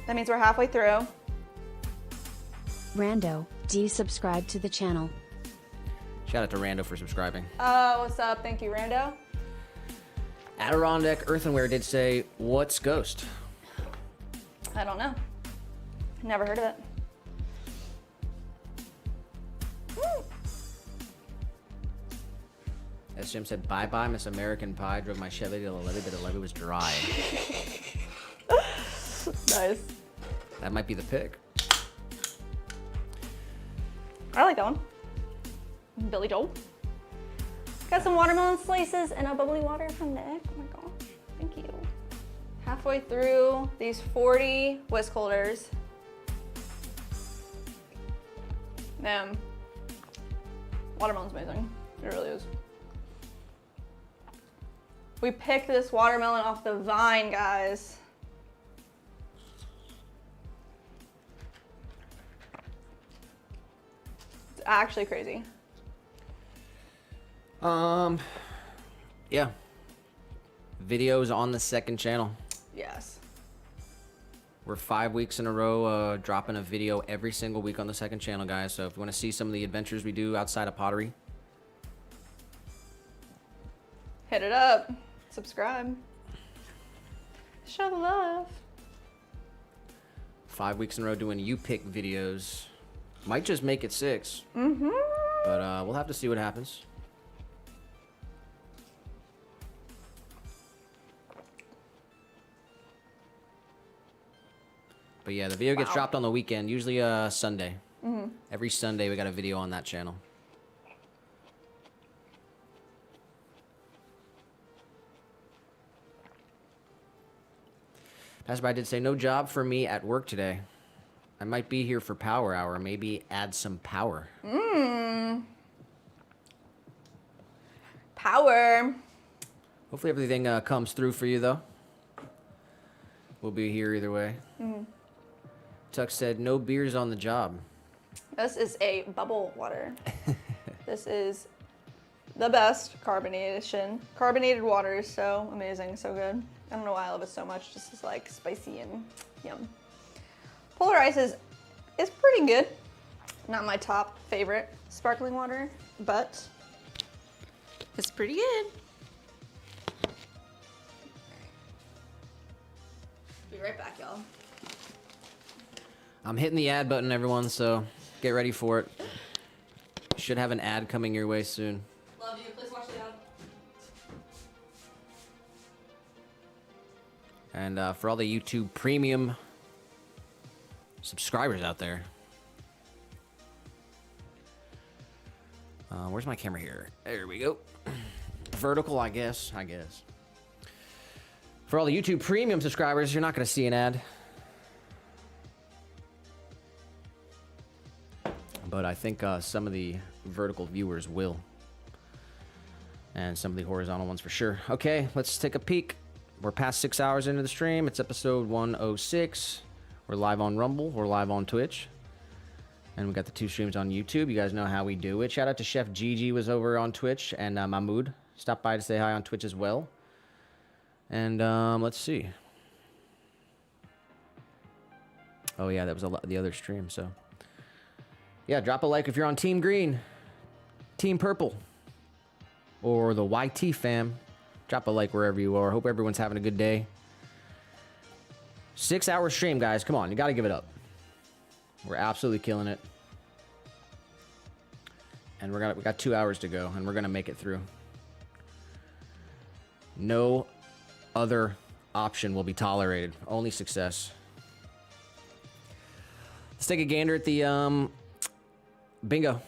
That means we're halfway through. Rando, do you subscribe to the channel? Shout out to Rando for subscribing. What's up? Thank you, Rando. Adirondack Earthenware did say, what's Ghost? I don't know. Never heard of it. As Jim said, bye-bye, Miss American Pie. Drove my Chevy to the levee, but the levee was dry. Nice. That might be the pick. I like that one. Billy Joel. Got some watermelon slices and a bubbly water from Nick. Oh my gosh, thank you. Halfway through these 40 whisk holders. Man, watermelon's amazing. It really is. We picked this watermelon off the vine, guys. It's actually crazy. Yeah. Videos on the second channel. Yes. We're 5 weeks in a row dropping a video every single week on the second channel, guys. So if you want to see some of the adventures we do outside of pottery, hit it up. Subscribe. Show the love. 5 weeks in a row doing you pick videos. Might just make it 6. Mm-hmm. But we'll have to see what happens. But yeah, the video gets dropped on the weekend, usually Sunday. Mm-hmm. Every Sunday we got a video on that channel. Passerby did say, no job for me at work today. I might be here for Power Hour. Maybe add some power. Power. Hopefully everything comes through for you, though. We'll be here either way. Tuck said, no beers on the job. This is a bubble water. This is the best carbonation. Carbonated water is so amazing, so good. I don't know why I love it so much. Just is like spicy and yum. Polar Ice is pretty good. Not my top favorite sparkling water, but it's pretty good. Be right back, y'all. I'm hitting the add button, everyone, so get ready for it. Should have an ad coming your way soon. Love you. Please watch the ad. And for all the YouTube Premium subscribers out there. Where's my camera here? There we go. Vertical, I guess. For all the YouTube Premium subscribers, you're not going to see an ad. But I think some of the vertical viewers will. And some of the horizontal ones for sure. Okay, let's take a peek. We're past 6 hours into the stream. It's episode 106. We're live on Rumble. We're live on Twitch. And we got the 2 streams on YouTube. You guys know how we do it. Shout out to Chef Gigi was over on Twitch. And Mahmoud stopped by to say hi on Twitch as well. And let's see. Oh, yeah, that was the other stream. So, yeah, drop a like if you're on Team Green, Team Purple, or the YT fam. Drop a like wherever you are. Hope everyone's having a good day. 6-hour stream, guys. Come on, you got to give it up. We're absolutely killing it. And we got 2 hours to go, and we're gonna make it through. No other option will be tolerated. Only success. Let's take a gander at the bingo.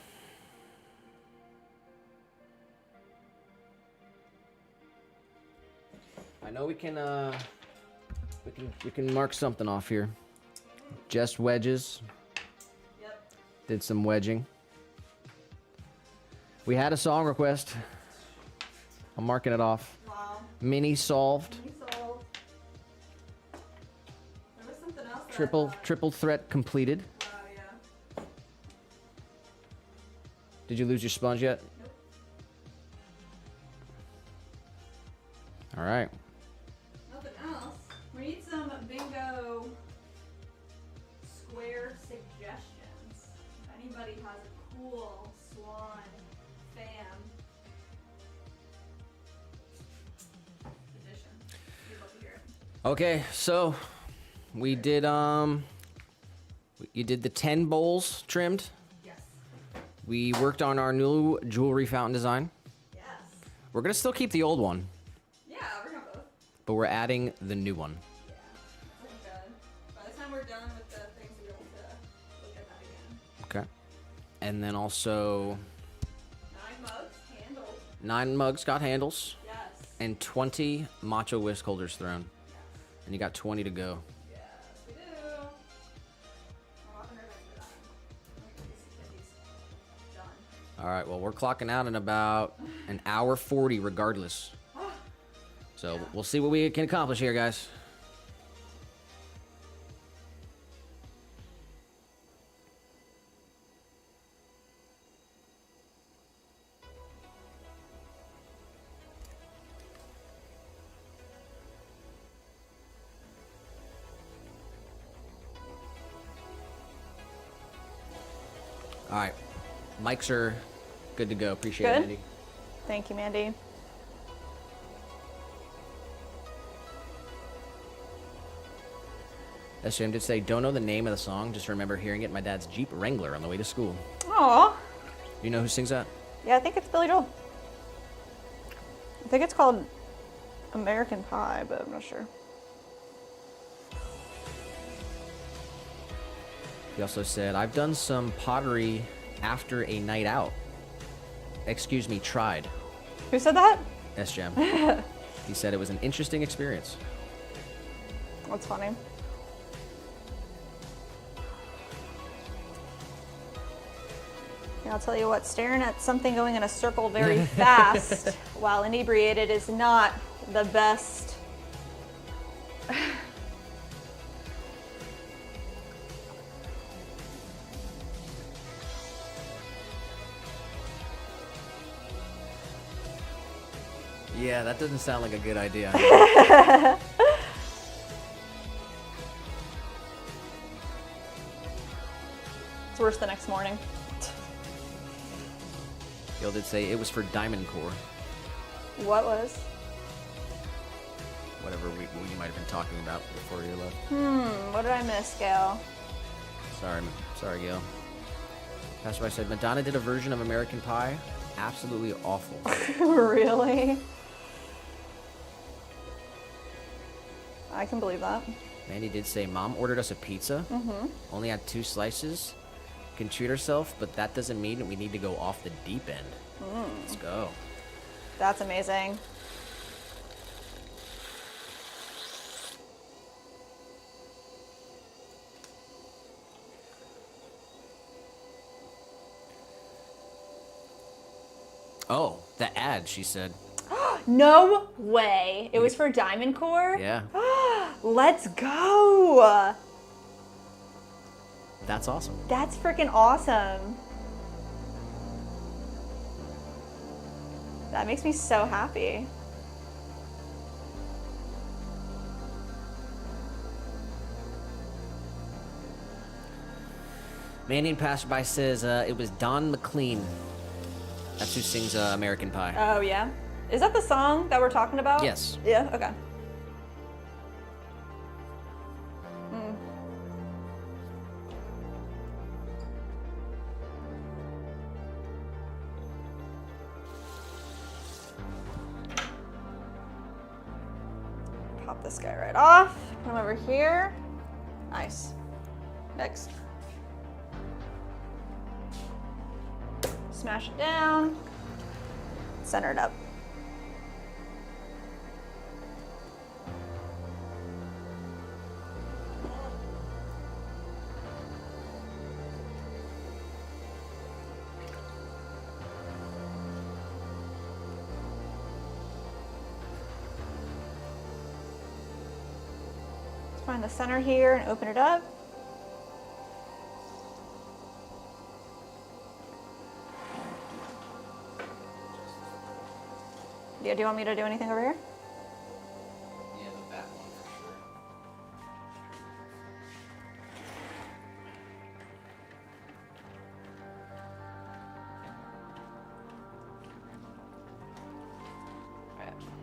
I know we can mark something off here. Just wedges. Yep. Did some wedging. We had a song request. I'm marking it off. Wow. Mini solved. Mini solved. There was something else. Triple threat completed. Oh, yeah. Did you lose your sponge yet? Nope. All right. Nothing else. We need some bingo square suggestions. If anybody has a cool Swan fan edition, we'd love to hear it. Okay, so we did you did the 10 bowls trimmed. Yes. We worked on our new jewelry fountain design. Yes. We're gonna still keep the old one, Yeah, we're gonna both. but we're adding the new one. Yeah. Looking good. By the time we're done with the things, we'll be able to look at that again. Okay. And then also 9 mugs, handles. 9 mugs got handles Yes. and 20 macho whisk holders thrown. Yes. And you got 20 to go. Yes, we do. We're walking right back to that. Look at these kitties. Done. All right, well, we're clocking out in about an hour 40 regardless. So we'll see what we can accomplish here, guys. All right, mics are good to go. Appreciate it, Good? Andy. Thank you, Mandy. SJM did say, don't know the name of the song, just remember hearing it in my dad's Jeep Wrangler on the way to school. Aw. You know who sings that? Yeah, I think it's Billy Joel. I think it's called American Pie, but I'm not sure. He also said, I've done some pottery after a night out. Excuse me, tried. Who said that? SJM. He said it was an interesting experience. That's funny. And I'll tell you what, staring at something going in a circle very fast while inebriated is not the best. Yeah, that doesn't sound like a good idea. It's worse the next morning. Gil did say it was for Diamond Core. What was? Whatever we might have been talking about before you left. What did I miss, Gail? Sorry, Gail. Passerby said, Madonna did a version of American Pie. Absolutely awful. Really? I can believe that. Mandy did say, Mom ordered us a pizza. Only had 2 slices. Can treat herself, but that doesn't mean we need to go off the deep end. Let's go. That's amazing. Oh, the ad, she said. No way. It was for Diamond Core? Yeah. Let's go. That's awesome. That's freaking awesome. That makes me so happy. Mandy and Passerby says it was Don McLean. That's who sings American Pie. Oh, yeah? Is that the song that we're talking about? Yes. Yeah? Okay. Pop this guy right off. Put him over here. Nice. Next. Smash it down. Center it up. Let's find the center here and open it up. Yeah, do you want me to do anything over here? Yeah, the back one for sure.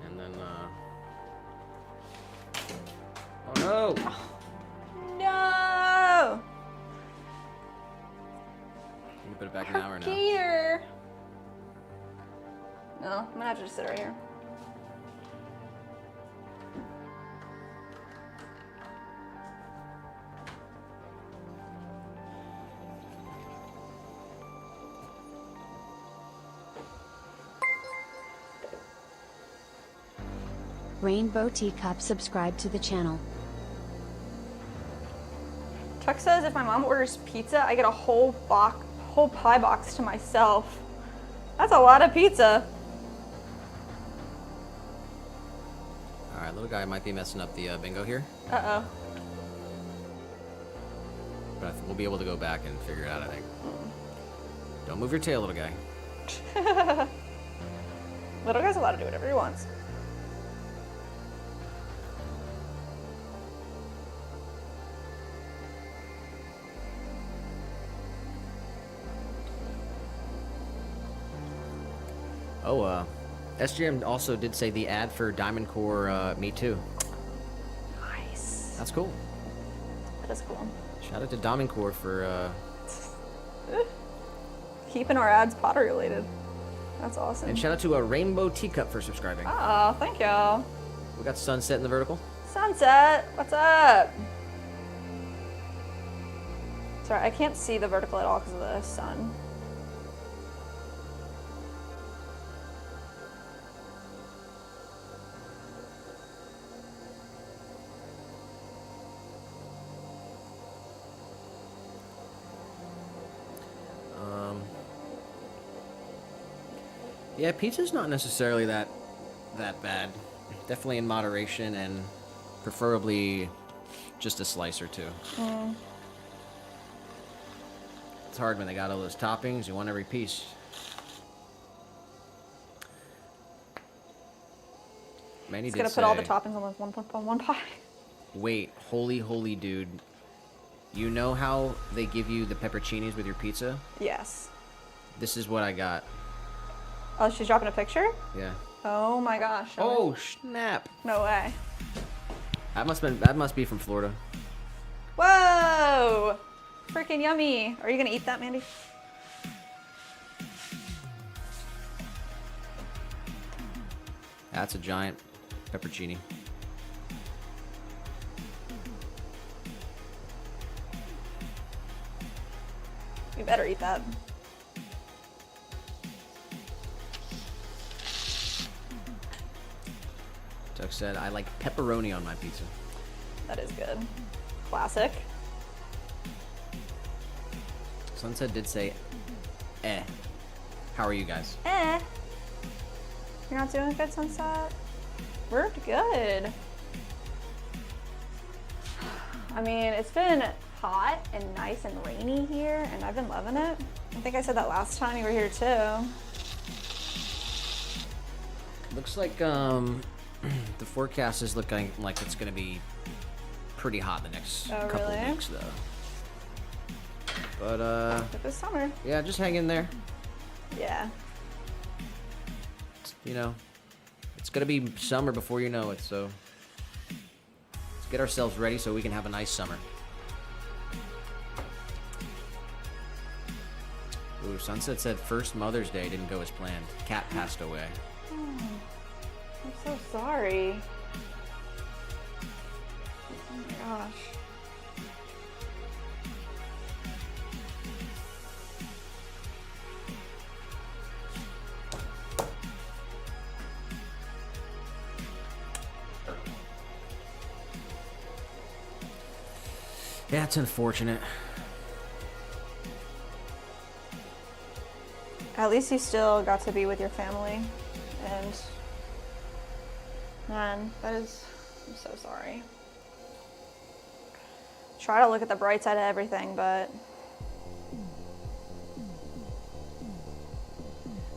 And then, oh no! No! Can you put it back now or no? Gator! No, I'm gonna have to just sit right here. Rainbow Teacup subscribe to the channel. Chuck says if my mom orders pizza, I get a whole pie box to myself. That's a lot of pizza. Alright, little guy might be messing up the bingo here. Uh-oh. But we'll be able to go back and figure it out, I think. Don't move your tail, little guy. Little guy's allowed to do whatever he wants. Oh, SGM also did say the ad for Diamond Core, Me Too. Nice. That's cool. That is cool. Shout out to Diamond Core for, Keeping our ads Potter related. That's awesome. and shout out to a Rainbow Teacup for subscribing. Oh, thank you. We got Sunset in the vertical. Sunset, what's up? Sorry, I can't see the vertical at all because of the sun. Yeah, pizza's not necessarily that bad. Definitely in moderation and preferably just a slice or two. It's hard when they got all those toppings. You want every piece. Manny He's did gonna say, put all the toppings on one pie. wait, holy dude. You know how they give you the pepperoncinis with your pizza? Yes. This is what I got. Oh, she's dropping a picture? Yeah. Oh my gosh. Oh, snap. No way. That must be from Florida. Whoa! Freaking yummy. Are you gonna eat that, Mandy? That's a giant peppercini. You better eat that. Tuck said, I like pepperoni on my pizza. That is good. Classic. Sunset did say, eh. How are you guys? Eh. You're not doing good, Sunset? We're good. I mean, it's been hot and nice and rainy here, and I've been loving it. I think I said that last time you were here too. Looks like the forecast is looking like it's gonna be pretty hot the next couple of weeks though. But Like this summer. yeah, just hang in there. Yeah. You know, it's gonna be summer before you know it, so let's get ourselves ready so we can have a nice summer. Ooh, Sunset said first Mother's Day didn't go as planned. Cat passed away. Oh, I'm so sorry. Oh my gosh. Yeah, it's unfortunate. At least you still got to be with your family. And man, I'm so sorry. Try to look at the bright side of everything, but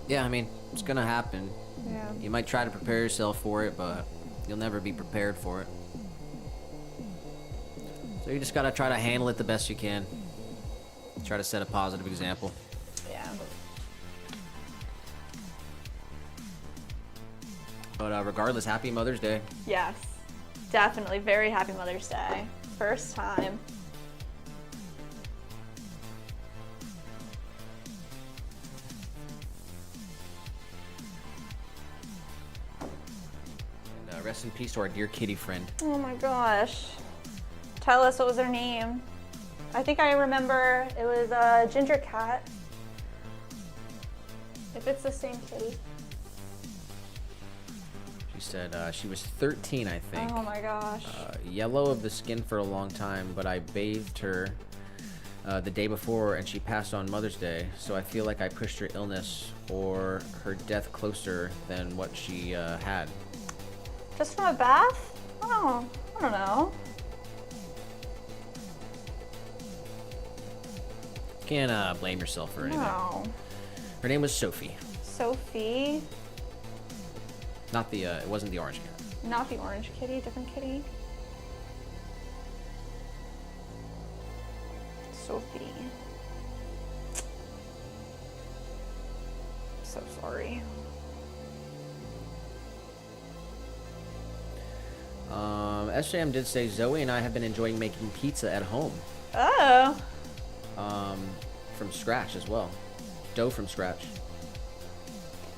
Yeah, I mean, it's gonna happen. yeah. You might try to prepare yourself for it, but you'll never be prepared for it. So you just gotta try to handle it the best you can. Try to set a positive example. Yeah. But regardless, happy Mother's Day. Yes. Definitely. Very happy Mother's Day. First time. And rest in peace to our dear kitty friend. Oh my gosh. Tell us, what was her name? I think I remember it was a ginger cat. If it's the same kitty. She said she was 13, I think. Oh my gosh. Yellow of the skin for a long time, but I bathed her the day before and she passed on Mother's Day, so I feel like I pushed her illness or her death closer than what she had. Just from a bath? Oh, I don't know. Can't blame yourself for anything. No. Her name was Sophie. Sophie? Not the, it wasn't the orange cat. Not the orange kitty, different kitty. Sophie. So sorry. SJM did say Zoe and I have been enjoying making pizza at home. Oh. From scratch as well. Dough from scratch.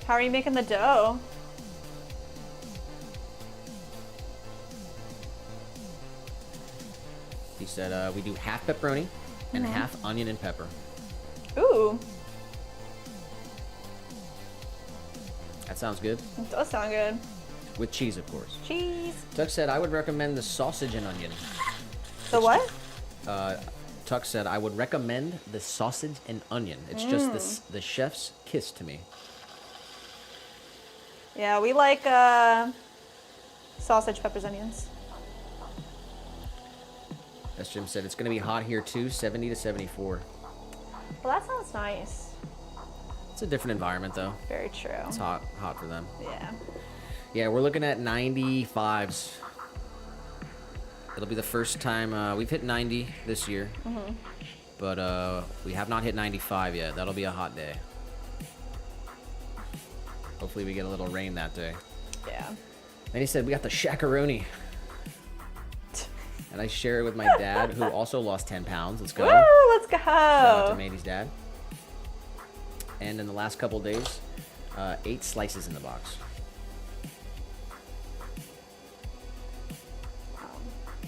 How are you making the dough? He said we do half pepperoni and half onion and pepper. Ooh, That sounds good. it does sound good. With cheese, of course. Cheese. Tuck said I would recommend the sausage and onion. The what? Tuck said I would recommend the sausage and onion. It's just the chef's kiss to me. Yeah, we like sausage, peppers, onions. As Jim said, it's going to be hot here too, 70 to 74. Well, that sounds nice. It's a different environment though. Very true. It's hot for them. Yeah. Yeah, we're looking at 95s. It'll be the first time we've hit 90 this year, but we have not hit 95 yet. That'll be a hot day. Hopefully we get a little rain that day. Yeah. Then he said we got the shakaroni, and I share it with my dad, who also lost 10 pounds. Let's go. Woo, let's go. Shout out to Mandy's dad. And in the last couple days, 8 slices in the box.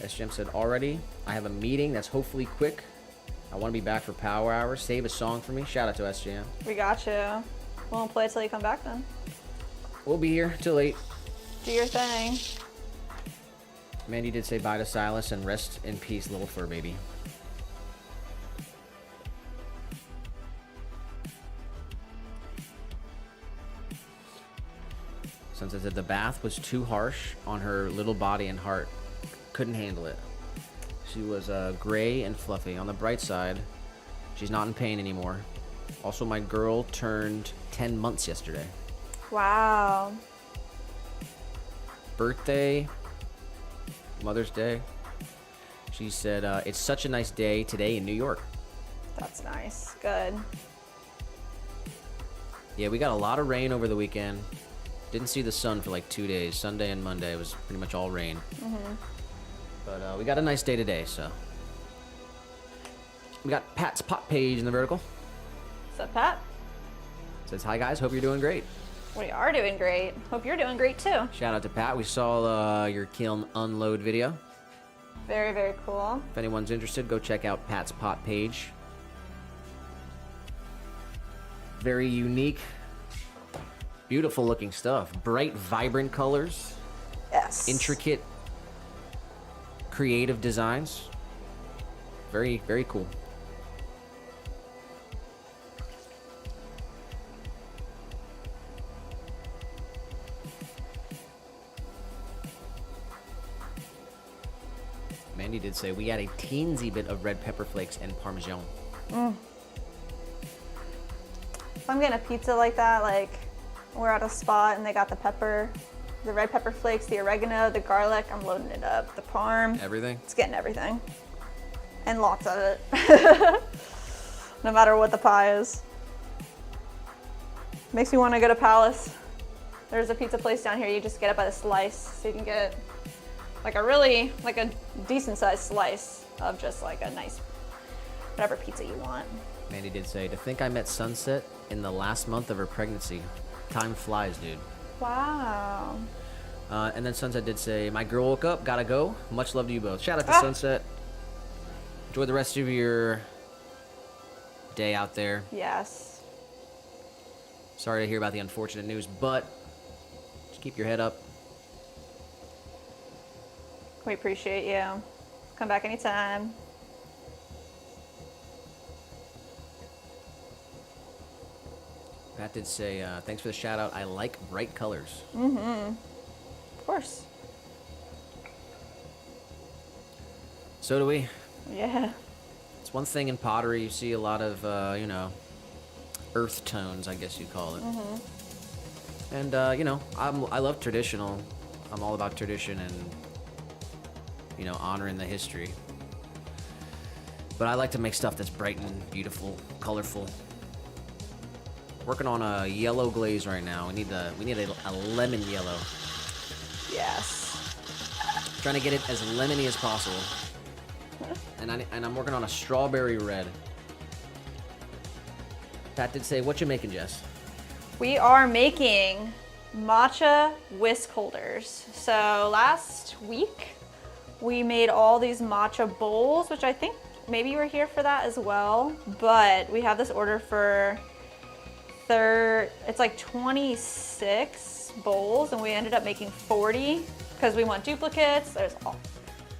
SGM said, already, I have a meeting that's hopefully quick. I want to be back for Power Hour. Save a song for me. Shout out to SGM. We got you. We'll play it till you come back then. We'll be here till 8. Do your thing. Mandy did say bye to Silas and rest in peace, little fur baby. Sunset said the bath was too harsh on her little body and heart. Couldn't handle it. She was gray and fluffy. On the bright side, she's not in pain anymore. Also, my girl turned 10 months yesterday. Wow. Birthday, Mother's Day. She said, it's such a nice day today in New York. That's nice. Good. Yeah, we got a lot of rain over the weekend. Didn't see the sun for like 2 days. Sunday and Monday was pretty much all rain. But we got a nice day today, so. We got Pat's pot page in the vertical. What's up, Pat? Says, hi guys, hope you're doing great. We are doing great. Hope you're doing great too. Shout out to Pat. We saw your kiln unload video. Very, very cool. If anyone's interested, go check out Pat's pot page. Very unique, beautiful looking stuff. Bright, vibrant colors. Yes. Intricate, creative designs. Very, very cool. Mandy did say we add a teensy bit of red pepper flakes and Parmesan. If I'm getting a pizza like that, like we're at a spot and they got the pepper, the red pepper flakes, the oregano, the garlic, I'm loading it up. The parm. Everything? It's getting everything. And lots of it. No matter what the pie is. Makes me want to go to Palace. There's a pizza place down here, you just get it by the slice. So you can get like a decent sized slice of just like a nice, whatever pizza you want. Mandy did say, to think I met Sunset in the last month of her pregnancy. Time flies, dude. Wow. And then Sunset did say, my girl woke up, gotta go. Much love to you both. Shout out to Sunset. Enjoy the rest of your day out there. Yes. Sorry to hear about the unfortunate news, but just keep your head up. We appreciate you. Come back anytime. Pat did say, thanks for the shout out. I like bright colors. Of course. So do we. Yeah. It's one thing in pottery, you see a lot of, earth tones, I guess you'd call it. And, I love traditional. I'm all about tradition and, honoring the history. But I like to make stuff that's bright and beautiful, colorful. Working on a yellow glaze right now. We need a lemon yellow. Yes. Trying to get it as lemony as possible. And I'm working on a strawberry red. Pat did say, what you making, Jess? We are making matcha whisk holders. So last week we made all these matcha bowls, which I think maybe you were here for that as well. But we have this order for it's like 26 bowls, and we ended up making 40 because we want duplicates. It's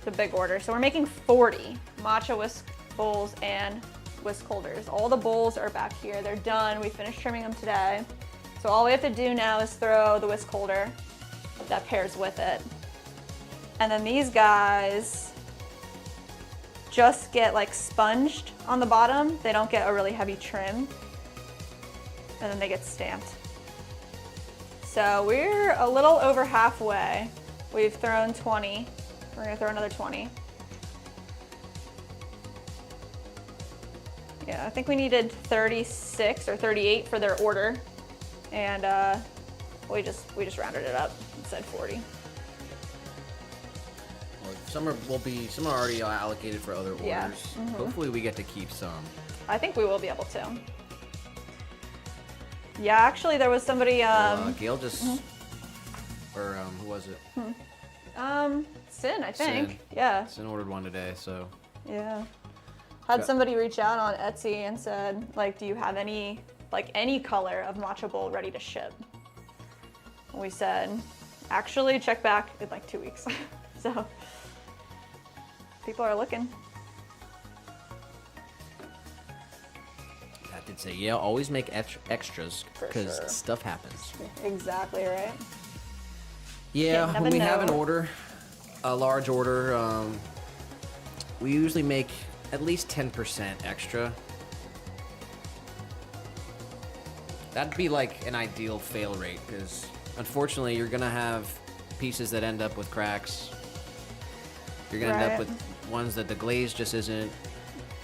a big order. So we're making 40 matcha whisk bowls and whisk holders. All the bowls are back here. They're done. We finished trimming them today. So all we have to do now is throw the whisk holder that pairs with it. And then these guys just get like sponged on the bottom. They don't get a really heavy trim. And then they get stamped. So we're a little over halfway. We've thrown 20. We're gonna throw another 20. Yeah, I think we needed 36 or 38 for their order. And we just rounded it up and said 40. Well, some are already allocated for other orders. Yeah. Hopefully we get to keep some. I think we will be able to. Yeah, actually there was somebody Gail just, or who was it? Let's Sin, I think. Sin. Yeah. Sin ordered one today, so. Yeah. Had Got- somebody reach out on Etsy and said, like, do you have any color of matcha bowl ready to ship? And we said, actually, check back in like 2 weeks. So, people are looking. I did say, yeah, always make extras For because sure. stuff happens. Exactly right. Yeah, never when we have an know. order, a large order, we usually make at least 10% extra. That'd be like an ideal fail rate because unfortunately you're gonna have pieces that end up with cracks. You're gonna end up Right. with ones that the glaze just isn't,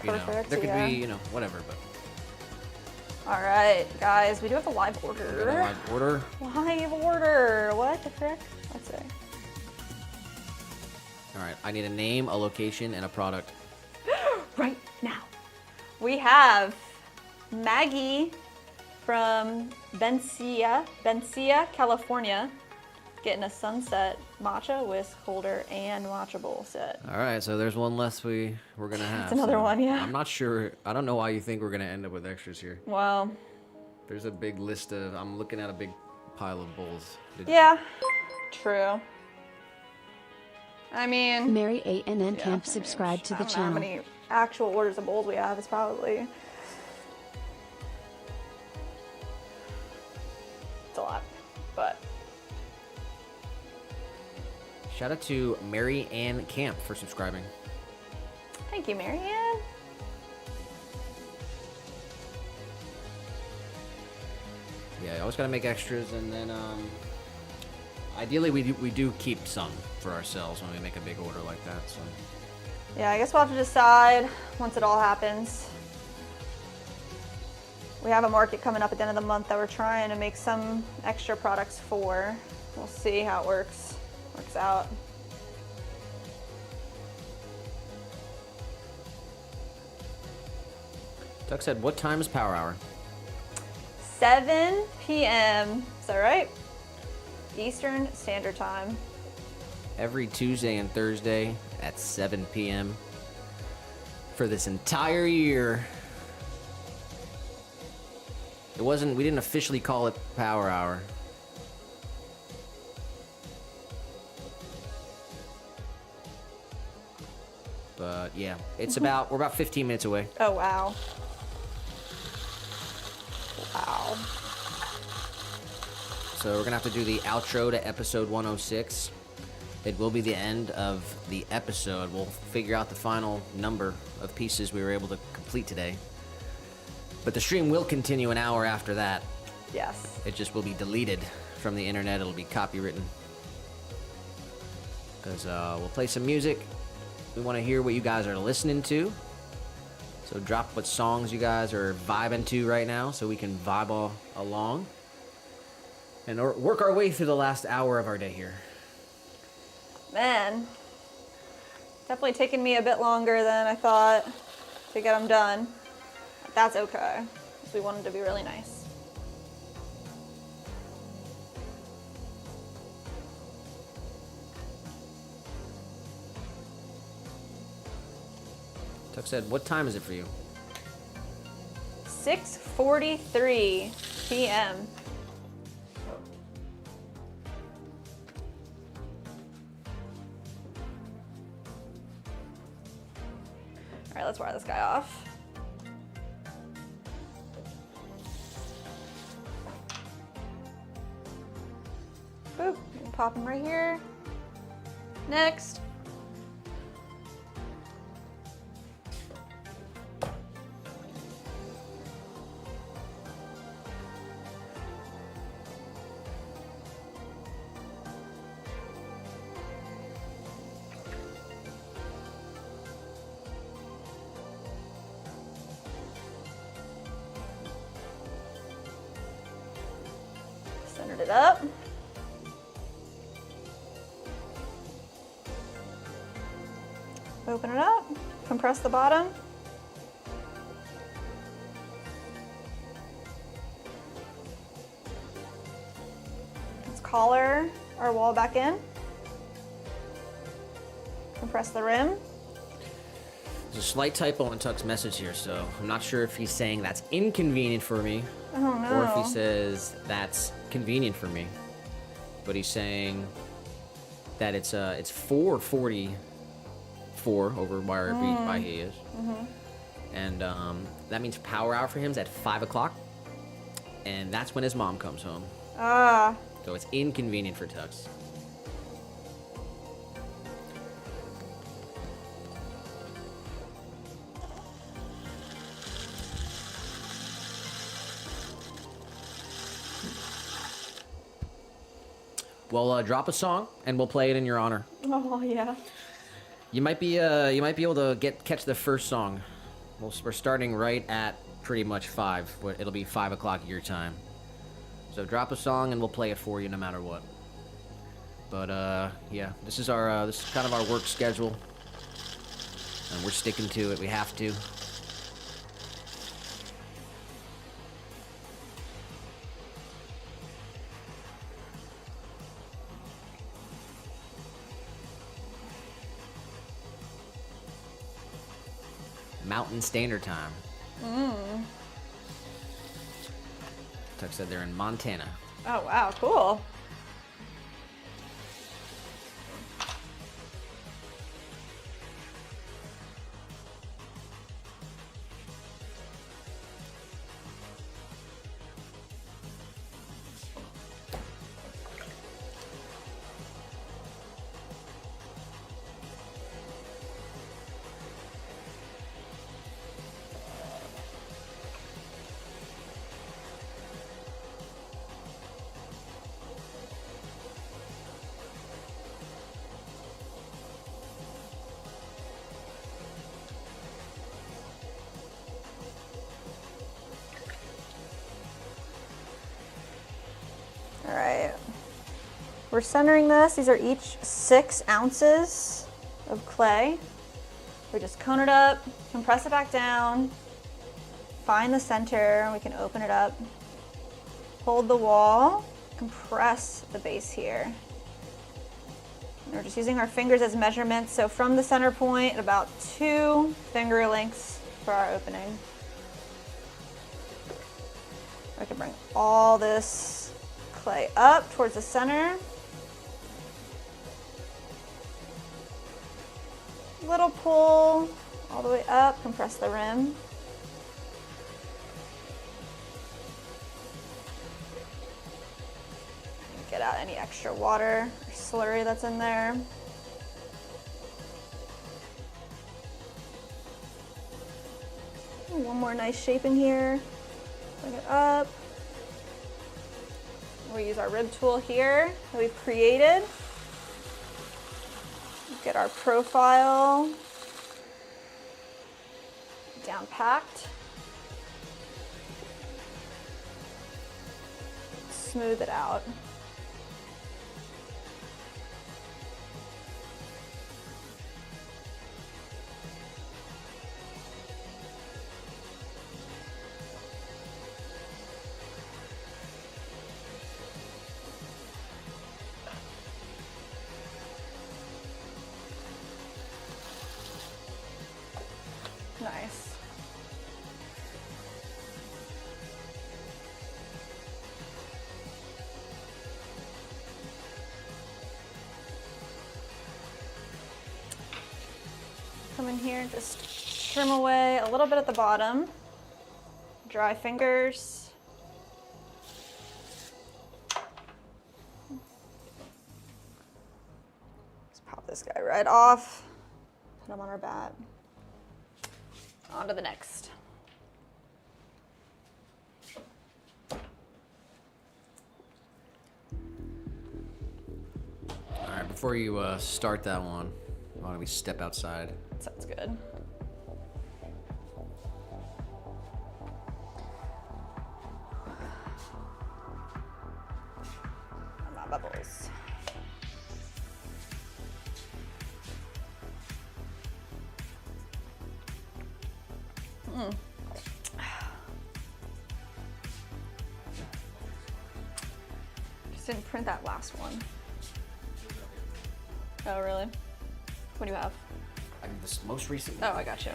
you know, Perfect, there could yeah. be, you know, whatever, but All right, guys, we do have a live we're order. gonna live order. Live order. What the frick? Let's see. All right, I need a name, a location, and a product. Right now. We have Maggie from Bencia, California, getting a sunset matcha whisk holder and matcha bowl set. All right, so there's one less we're gonna have. That's another so one, yeah. I'm not sure. I don't know why you think we're gonna end up with extras here. Well, There's a big list of. I'm looking at a big pile of bowls. yeah, true. I mean, Mary ANN yeah, Camp subscribe to I the don't know how channel. many actual orders of bowls we have. It's probably it's a lot, but Shout out to Mary Ann Camp for subscribing. thank you, Marianne. Yeah, you always gotta make extras, and then ideally we do keep some for ourselves when we make a big order like that. So Yeah, I guess we'll have to decide once it all happens. We have a market coming up at the end of the month that we're trying to make some extra products for. We'll see how it works out. Doug said, "What time is Power Hour?" 7 p.m. Is that right? Eastern Standard Time. Every Tuesday and Thursday at 7 p.m. for this entire year. We didn't officially call it Power Hour. But yeah, we're about 15 minutes away. Oh, wow. Wow. So we're gonna have to do the outro to episode 106. It will be the end of the episode. We'll figure out the final number of pieces we were able to complete today. But the stream will continue an hour after that. Yes. It just will be deleted from the internet. It'll be copywritten. Because we'll play some music. We want to hear what you guys are listening to. So drop what songs you guys are vibing to right now so we can vibe all along. And work our way through the last hour of our day here. Man. Definitely taking me a bit longer than I thought to get them done. But that's okay, because we wanted to be really nice. Tuck said, "What time is it for you?" 6:43 p.m. All right, let's wire this guy off. Boop, you can pop him right here. Next. Centered it up. Open it up, compress the bottom. Let's collar our wall back in. compress the rim. There's a slight typo in Tuck's message here, so I'm not sure if he's saying that's inconvenient for me, Oh no. or if he says that's convenient for me. But he's saying that it's 4:44 over where by he is, and that means power hour for him is at 5 o'clock, and that's when his mom comes home. Ah. So it's inconvenient for Tux. Well, drop a song and we'll play it in your honor. Oh yeah. You might be able to catch the first song. We're starting right at pretty much 5. It'll be 5 o'clock your time. So drop a song and we'll play it for you no matter what. But yeah, this is kind of our work schedule, and we're sticking to it. We have to. Mountain Standard Time. Tuck said they're in Montana. Oh wow, cool. All right, we're centering this. These are each 6 ounces of clay. We just cone it up, compress it back down, find the center, we can open it up, hold the wall, compress the base here. And we're just using our fingers as measurements, so from the center point, about 2 finger lengths for our opening. I can bring all this clay up towards the center. Little pull all the way up, compress the rim. Get out any extra water or slurry that's in there. One more nice shape in here. Bring it up. We use our rib tool here that we've created. Get our profile down packed. Smooth it out. Nice. Come in here and just trim away a little bit at the bottom. Dry fingers. Just pop this guy right off. Put him on our bat. On to the next. All right, before you start that one, why don't we step outside? Sounds good. My bubbles. Just didn't print that last one. Oh, really? What do you have? I mean, this most recent. Oh, I got you.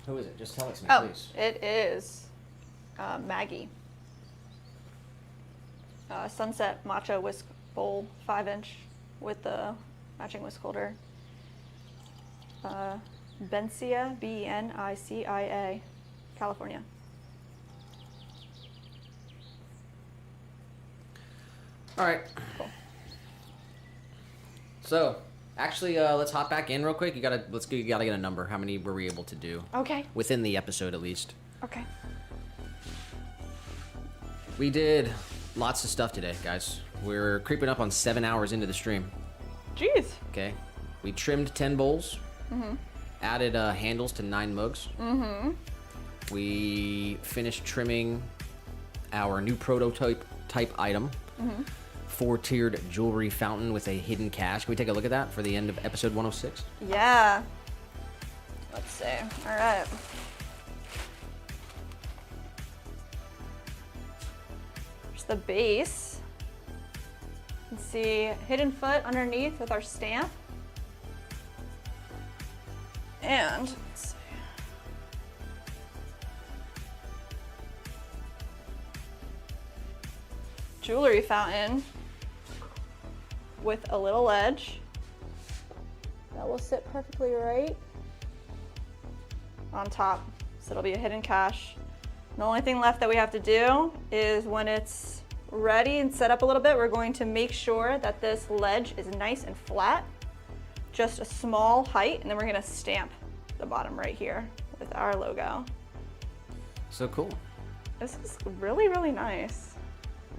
Who is it? Just tell it to me, Oh, please. it is Maggie. Sunset Matcha Whisk Bowl 5-inch with the matching whisk holder. Bencia, Benicia, California. All right. Cool. So, actually, let's hop back in real quick. You gotta get a number. How many were we able to do Okay. within the episode, at least? Okay. We did lots of stuff today, guys. We're creeping up on 7 hours into the stream. Jeez. Okay. We trimmed 10 bowls. Mm-hmm. Added handles to 9 mugs. Mm-hmm. We finished trimming our new prototype item. Mm-hmm. 4-tiered jewelry fountain with a hidden cache. Can we take a look at that for the end of episode 106? Yeah. Let's see. All right. There's the base. You can see hidden foot underneath with our stamp. And let's see. Jewelry fountain with a little edge. That will sit perfectly right on top. So it'll be a hidden cache. The only thing left that we have to do is when it's ready and set up a little bit, we're going to make sure that this ledge is nice and flat, just a small height, and then we're gonna stamp the bottom right here with our logo. So cool. This is really, really nice.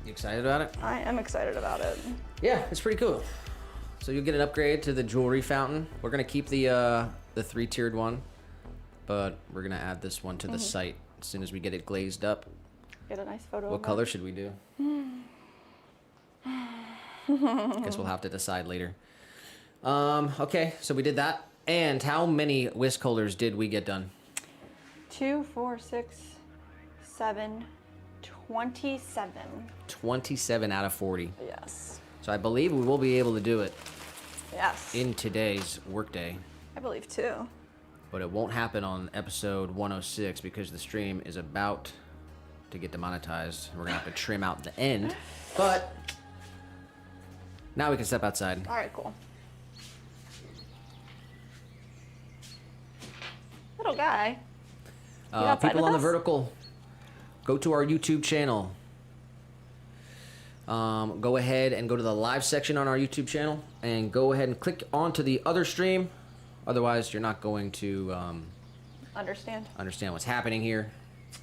You excited about it? I am excited about it. Yeah, it's pretty cool. So you'll get an upgrade to the jewelry fountain. We're gonna keep the 3-tiered one, but we're gonna add this one to the site as soon as we get it glazed up. Get a nice photo What of color should we do? Guess we'll have to decide later. Okay, so we did that. And how many whisk holders did we get done? 2, 4, 6, 7, 27. 27 out of 40. Yes. So I believe we will be able to do it Yes. in today's workday. I believe too. But it won't happen on episode 106 because the stream is about to get demonetized. We're gonna have to trim out the end. But now we can step outside. All right, cool. Little guy. outside People with on the us? vertical, go to our YouTube channel. Go ahead and go to the live section on our YouTube channel and go ahead and click onto the other stream. Otherwise, you're not going to Understand. understand what's happening here.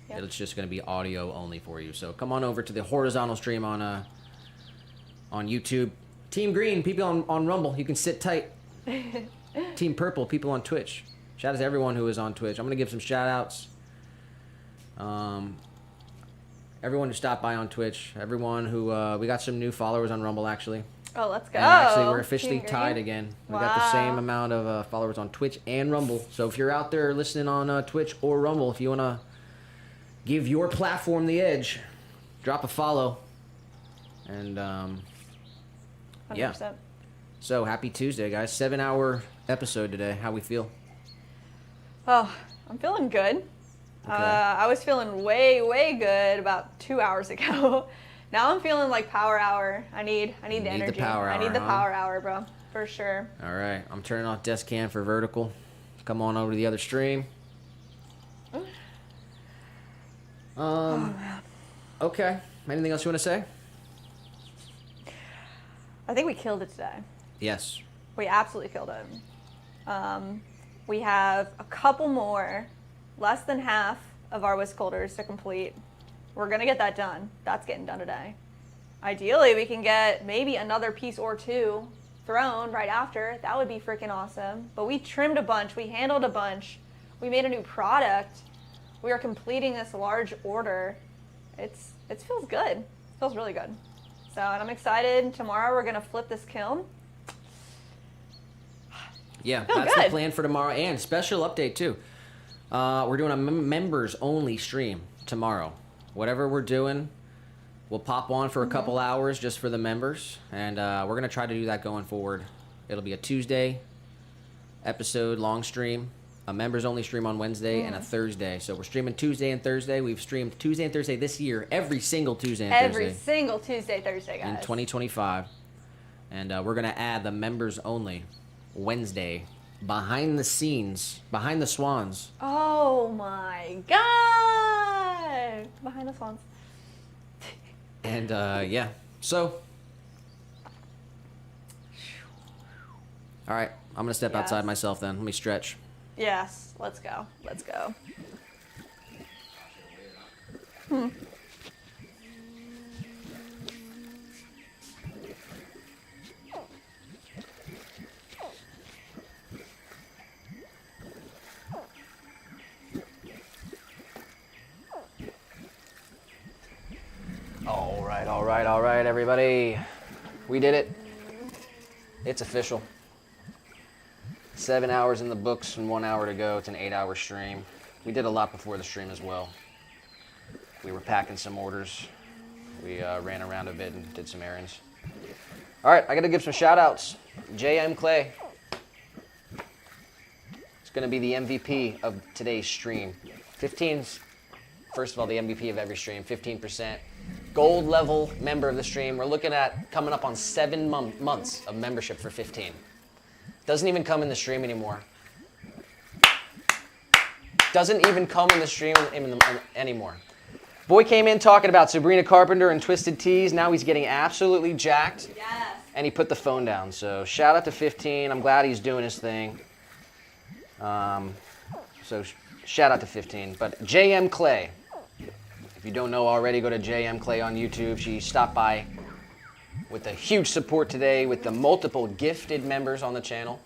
Yep. It's just going to be audio only for you. So come on over to the horizontal stream on YouTube. Team Green, people on Rumble, you can sit tight. Team Purple, people on Twitch. Shout out to everyone who is on Twitch. I'm going to give some shout outs. Everyone who stopped by on Twitch. Everyone who, we got some new followers on Rumble actually. Oh, let's go. And actually, we're officially Team tied Green. again. We got the same Wow. amount of followers on Twitch and Rumble. So if you're out there listening on Twitch or Rumble, if you want to give your platform the edge, drop a follow. And 100%. yeah. So happy Tuesday, guys. 7-hour episode today. How we feel? Oh, I'm feeling good. Okay. I was feeling way, way good about 2 hours ago. Now I'm feeling like power hour. I need the need the energy. power I need hour, the huh? power hour, bro. For sure. All right. I'm turning off desk cam for vertical. Come on over to the other stream. Okay. Anything else you want to say? I think we killed it today. Yes. We absolutely killed it. We have a couple more, less than half of our whisk holders to complete. We're gonna get that done. That's getting done today. Ideally, we can get maybe another piece or two thrown right after. That would be freaking awesome. But we trimmed a bunch, we handled a bunch, we made a new product. We are completing this large order. It feels good. Feels really good. So, and I'm excited. Tomorrow we're gonna flip this kiln. Yeah, Feel that's good. the plan for tomorrow. And special update too. We're doing a members only stream tomorrow. Whatever we're doing, we'll pop on for a couple hours just for the members, and we're gonna try to do that going forward. It'll be a Tuesday episode, long stream, a members only stream on Wednesday, and a Thursday. So we're streaming Tuesday and Thursday. We've streamed Tuesday and Thursday this year, every single Tuesday and Every Thursday single Tuesday, Thursday, guys. in 2025. And we're gonna add the members only Wednesday, behind the scenes, behind the Swans. Oh my god! Behind the Swans. And yeah, so all right, I'm gonna step outside myself then. Let me stretch. Yes, let's go. Let's go. All right, everybody. We did it. It's official. 7 hours in the books and 1 hour to go. It's an 8-hour stream. We did a lot before the stream as well. We were packing some orders. We ran around a bit and did some errands. All right, I got to give some shout outs. JM Clay. It's going to be the MVP of today's stream. 15's, first of all, the MVP of every stream, 15%. Gold level member of the stream. We're looking at coming up on 7 months of membership for 15. Doesn't even come in the stream anymore. Doesn't even come in the stream anymore. Boy came in talking about Sabrina Carpenter and Twisted Teas. Now he's getting absolutely jacked. Yes. And he put the phone down. So shout out to 15. I'm glad he's doing his thing. So shout out to 15. But JM Clay. If you don't know already, go to JM Clay on YouTube. She stopped by with a huge support today with the multiple gifted members on the channel,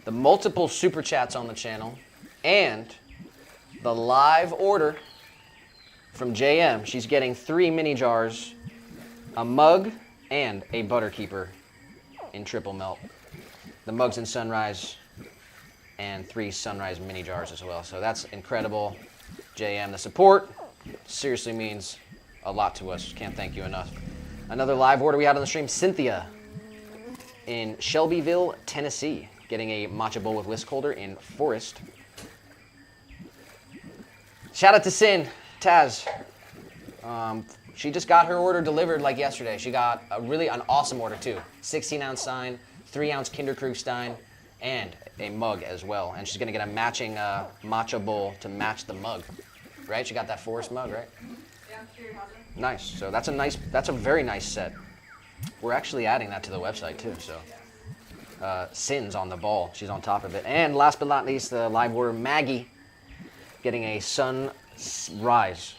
the multiple super chats on the channel, and the live order from JM. She's getting 3 mini jars, a mug, and a butter keeper in triple melt. The mugs in Sunrise and 3 Sunrise mini jars as well. So that's incredible. JM, the support seriously means a lot to us. Can't thank you enough. Another live order we had on the stream, Cynthia in Shelbyville, Tennessee, getting a matcha bowl with whisk holder in Forest. Shout out to Sin, Taz. She just got her order delivered like yesterday. She got an awesome order too. 16-ounce stein, 3-ounce Kinderkrug stein, and a mug as well. And she's gonna get a matching matcha bowl to match the mug. Right? She got that Forest mug, right? Yeah, I'm sure you have it. Nice. So that's a very nice set. We're actually adding that to the website too. So Sin's on the ball. She's on top of it. And last but not least, the live order, Maggie, getting a Sunrise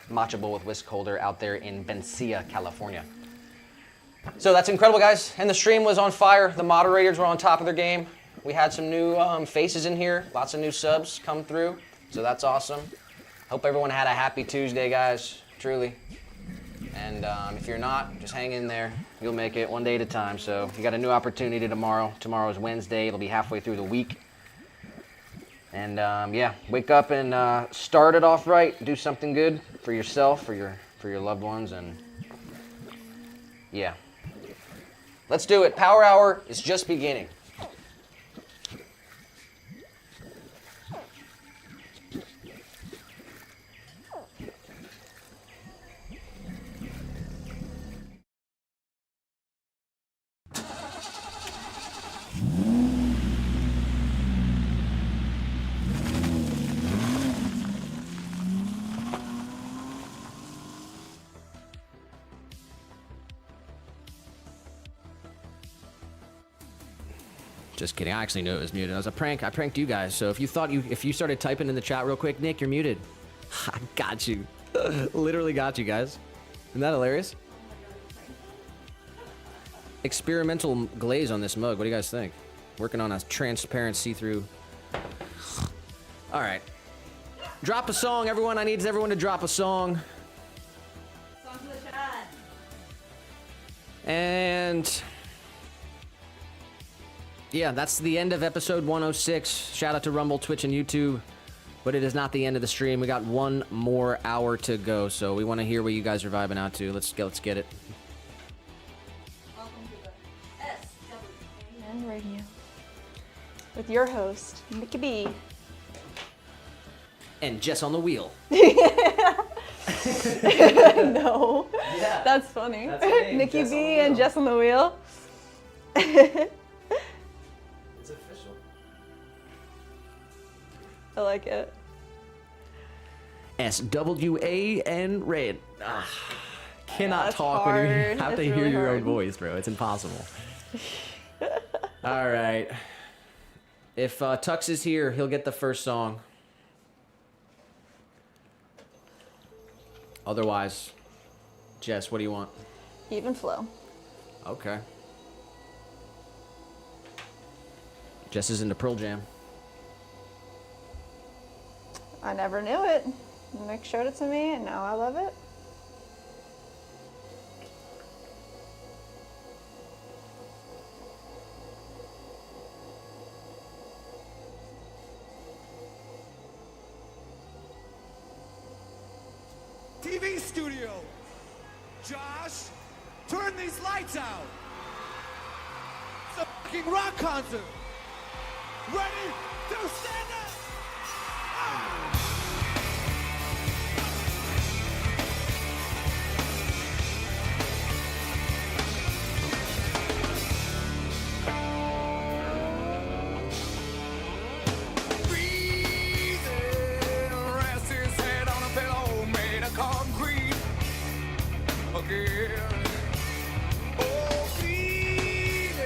matcha bowl with whisk holder out there in Benicia, California. So that's incredible, guys. And the stream was on fire. The moderators were on top of their game. We had some new faces in here. Lots of new subs come through. So that's awesome. Hope everyone had a happy Tuesday, guys. Truly. And if you're not, just hang in there. You'll make it one day at a time. So you got a new opportunity tomorrow. Tomorrow is Wednesday. It'll be halfway through the week. And yeah, wake up and start it off right. Do something good for yourself, for your loved ones, and yeah. Let's do it. Power Hour is just beginning. Just kidding. I actually knew it was muted. It was a prank. I pranked you guys. So if you started typing in the chat real quick, Nick, you're muted. I got you. Literally got you guys. Isn't that hilarious? Experimental glaze on this mug. What do you guys think? Working on a transparent see-through. All right. Drop a song, everyone. I need everyone to drop a song. Song to the chat. And yeah, that's the end of episode 106. Shout out to Rumble, Twitch, and YouTube. But it is not the end of the stream. We got one more hour to go, so we want to hear what you guys are vibing out to. Let's get it. Welcome to the SWN Radio with your host, Nikki B. And Jess on the wheel. No. Yeah. That's funny. That's her name, Nikki Jess on the B and wheel. Jess on the wheel. It's official. I like it. SWA and red. Cannot that's talk when you hard. have It's to hear really your own hard. voice, bro. It's impossible. All right. If Tux is here, he'll get the first song. Otherwise, Jess, what do you want? Even flow. Okay. Jess is into Pearl Jam. I never knew it. Nick showed it to me, and now I love it. TV studio. Josh, turn these lights out. It's a fucking rock concert. Ready to stand up. Breathing, rest his head on a pillow made of concrete. Again. Oh, feeling,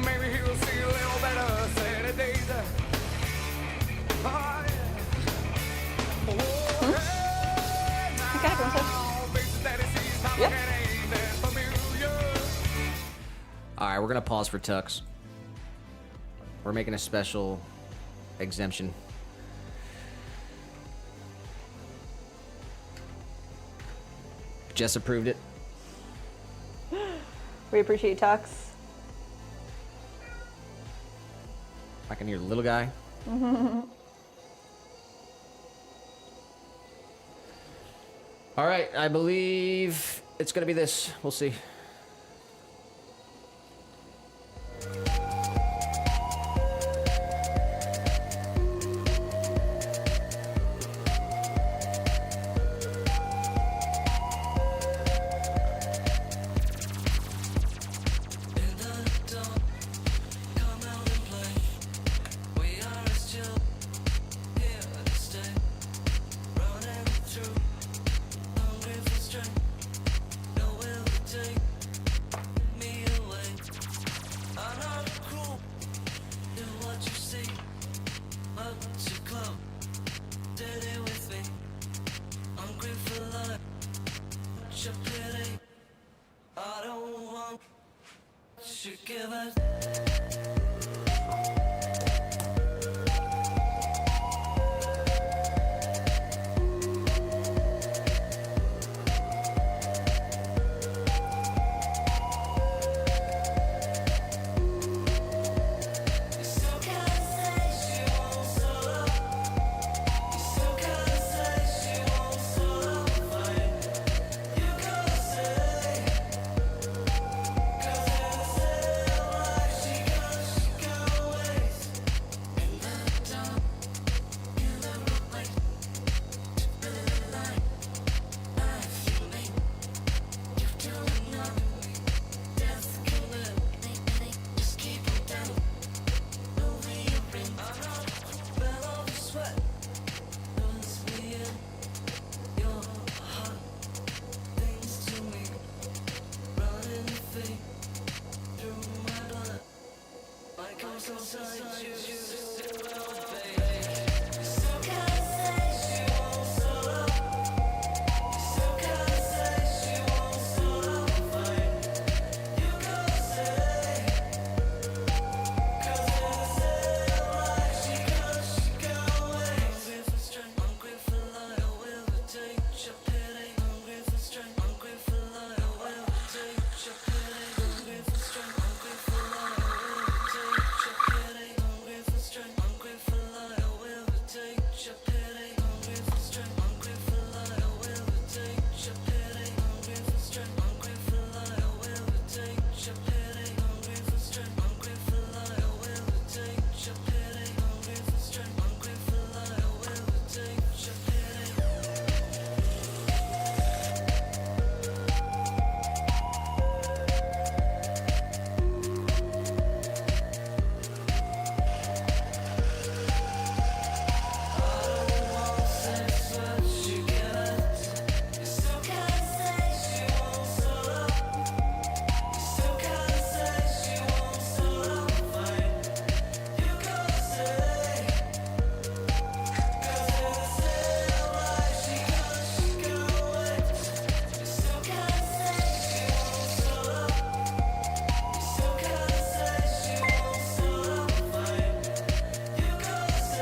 maybe he'll see a little better Saturdays. Oh, yeah. Oh, hey, Okay, go ahead. now, faces that he sees, now Yep. it ain't that familiar. All right, we're gonna pause for Tux. We're making a special exemption. Jess approved it. We appreciate Tux. I can hear little guy. All right, I believe it's gonna be this. We'll see.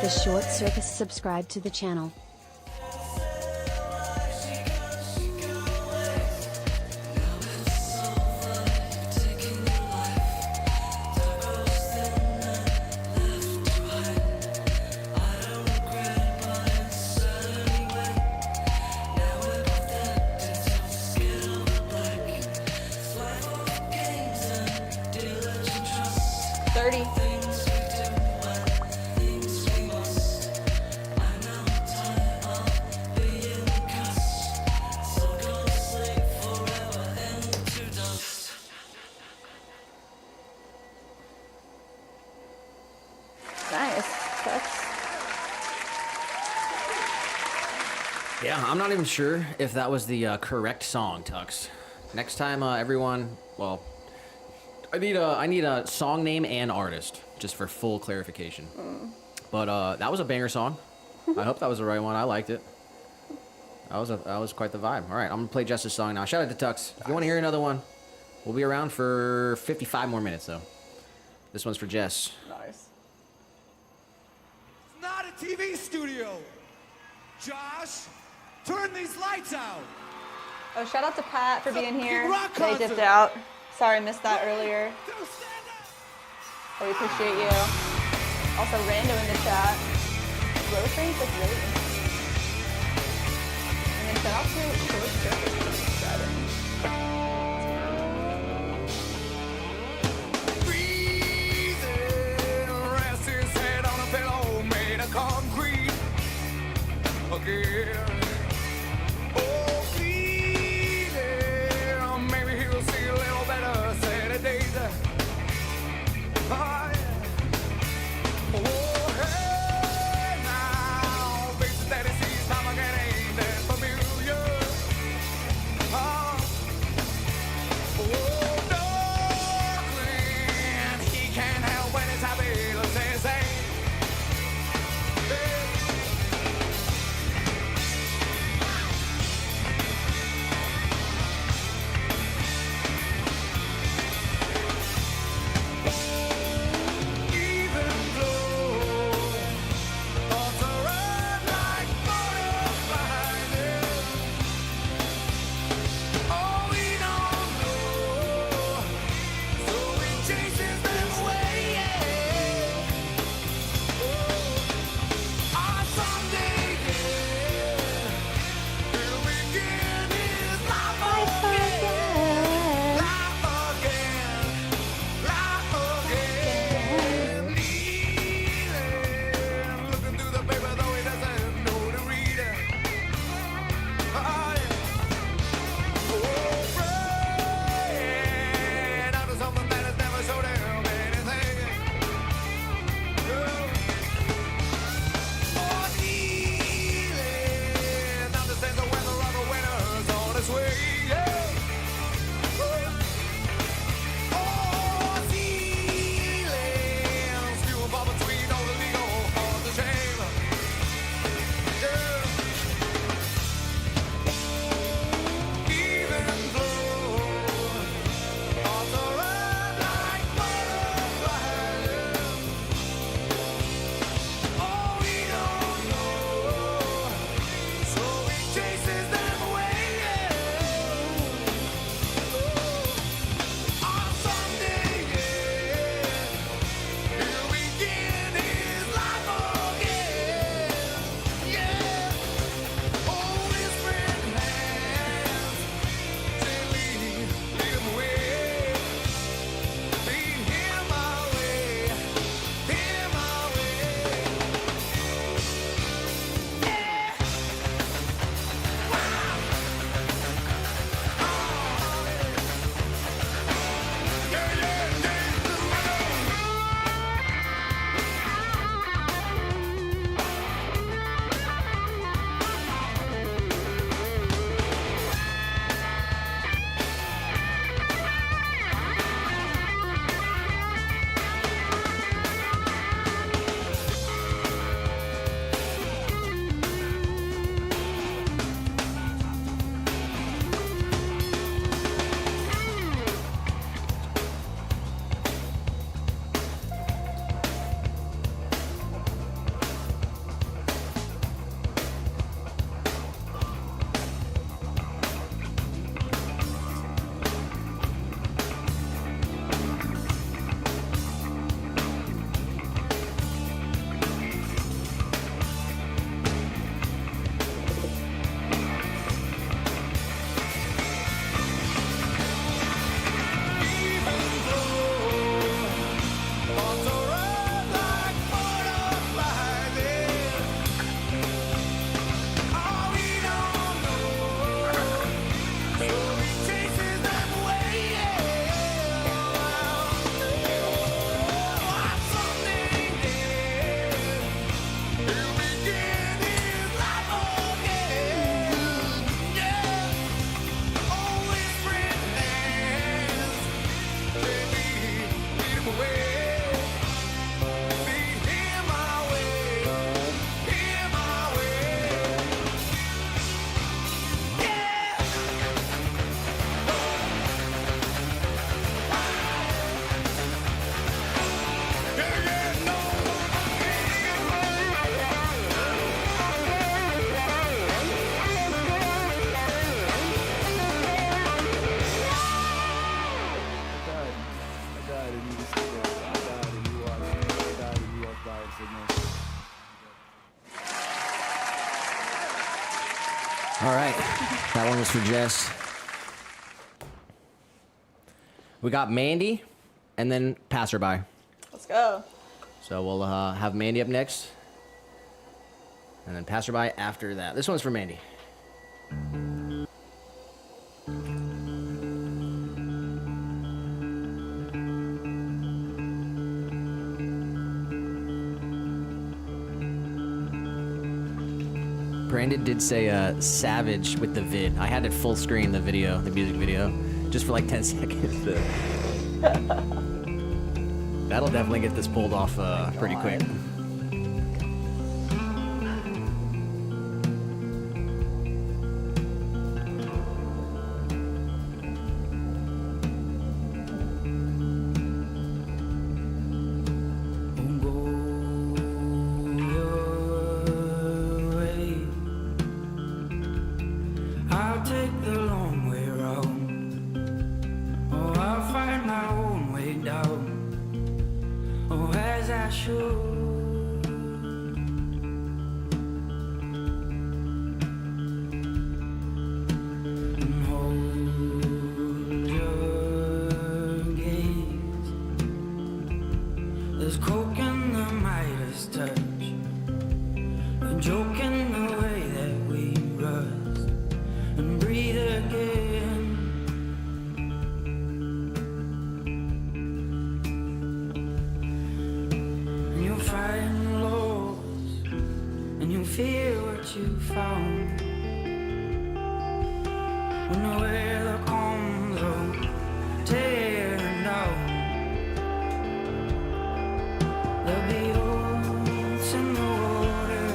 The Short Circus subscribe to the channel. Nice. Yeah, I'm not even sure if that was the correct song, Tux. Next time, everyone, well, I need a song name and artist, just for full clarification. But that was a banger song. I hope that was the right one. I liked it. That was quite the vibe. All right, I'm gonna play Jess's song now. Shout out to Tux. If you want to hear another one, we'll be around for 55 more minutes though. This one's for Jess. Nice. It's not a TV studio. Josh, turn these lights out. Oh, shout out to Pat for being here. rock They concert. dipped out. Sorry, I missed that earlier. Don't stand up. We appreciate you. Also, Rando in the chat. Road train's like really interesting. And then shout out to Short Circus for subscribing. Breathing, rest his head on a pillow made of concrete. Again. Oh, bleeding. Maybe he'll see a little better Saturdays. Oh, yeah. Oh, hey, now. Faces that he sees time again ain't that familiar. Oh, darling. He can't help when it's happy. Let's say, died and you were still there. I died and you watched. I died and you walked by and said no. All right, that one was for Jess. We got Mandy, and then Passerby. Let's go. So we'll have Mandy up next, and then Passerby after that. This one's for Mandy. Brandon did say savage with the vid. I had it full screen, the video, the music video, just for like 10 seconds. That'll definitely get this pulled off pretty quick. I'll take the long way round. Oh, I'll find my own way down. Oh, as I should. And hold your gaze. There's coke in the Midas touch. A joke in the way that we rust and breathe again. And you'll find lows, and you'll feel what you found. When the weather comes on, tearing down, there'll be oats in the water,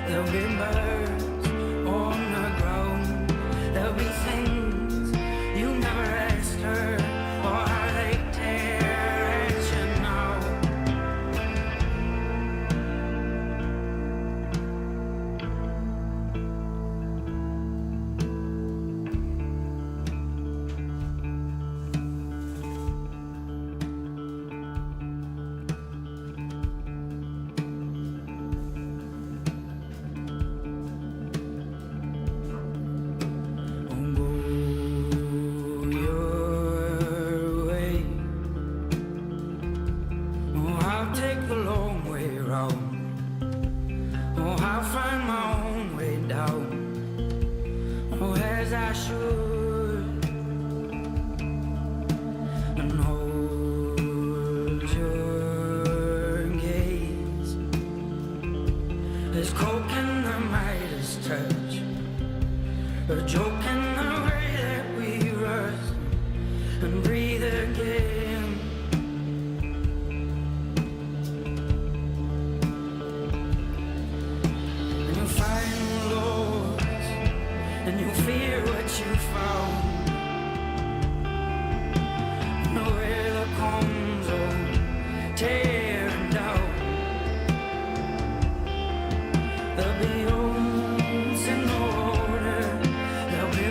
there'll be birds on the ground. There'll be things you never asked her, or how they tear at you now. There's coke in the Midas touch, a joke in the way that we rust and breathe again. And you'll find lows, and you'll fear what you found. And the weather comes on, tearing down. There'll be oats in the water, there'll be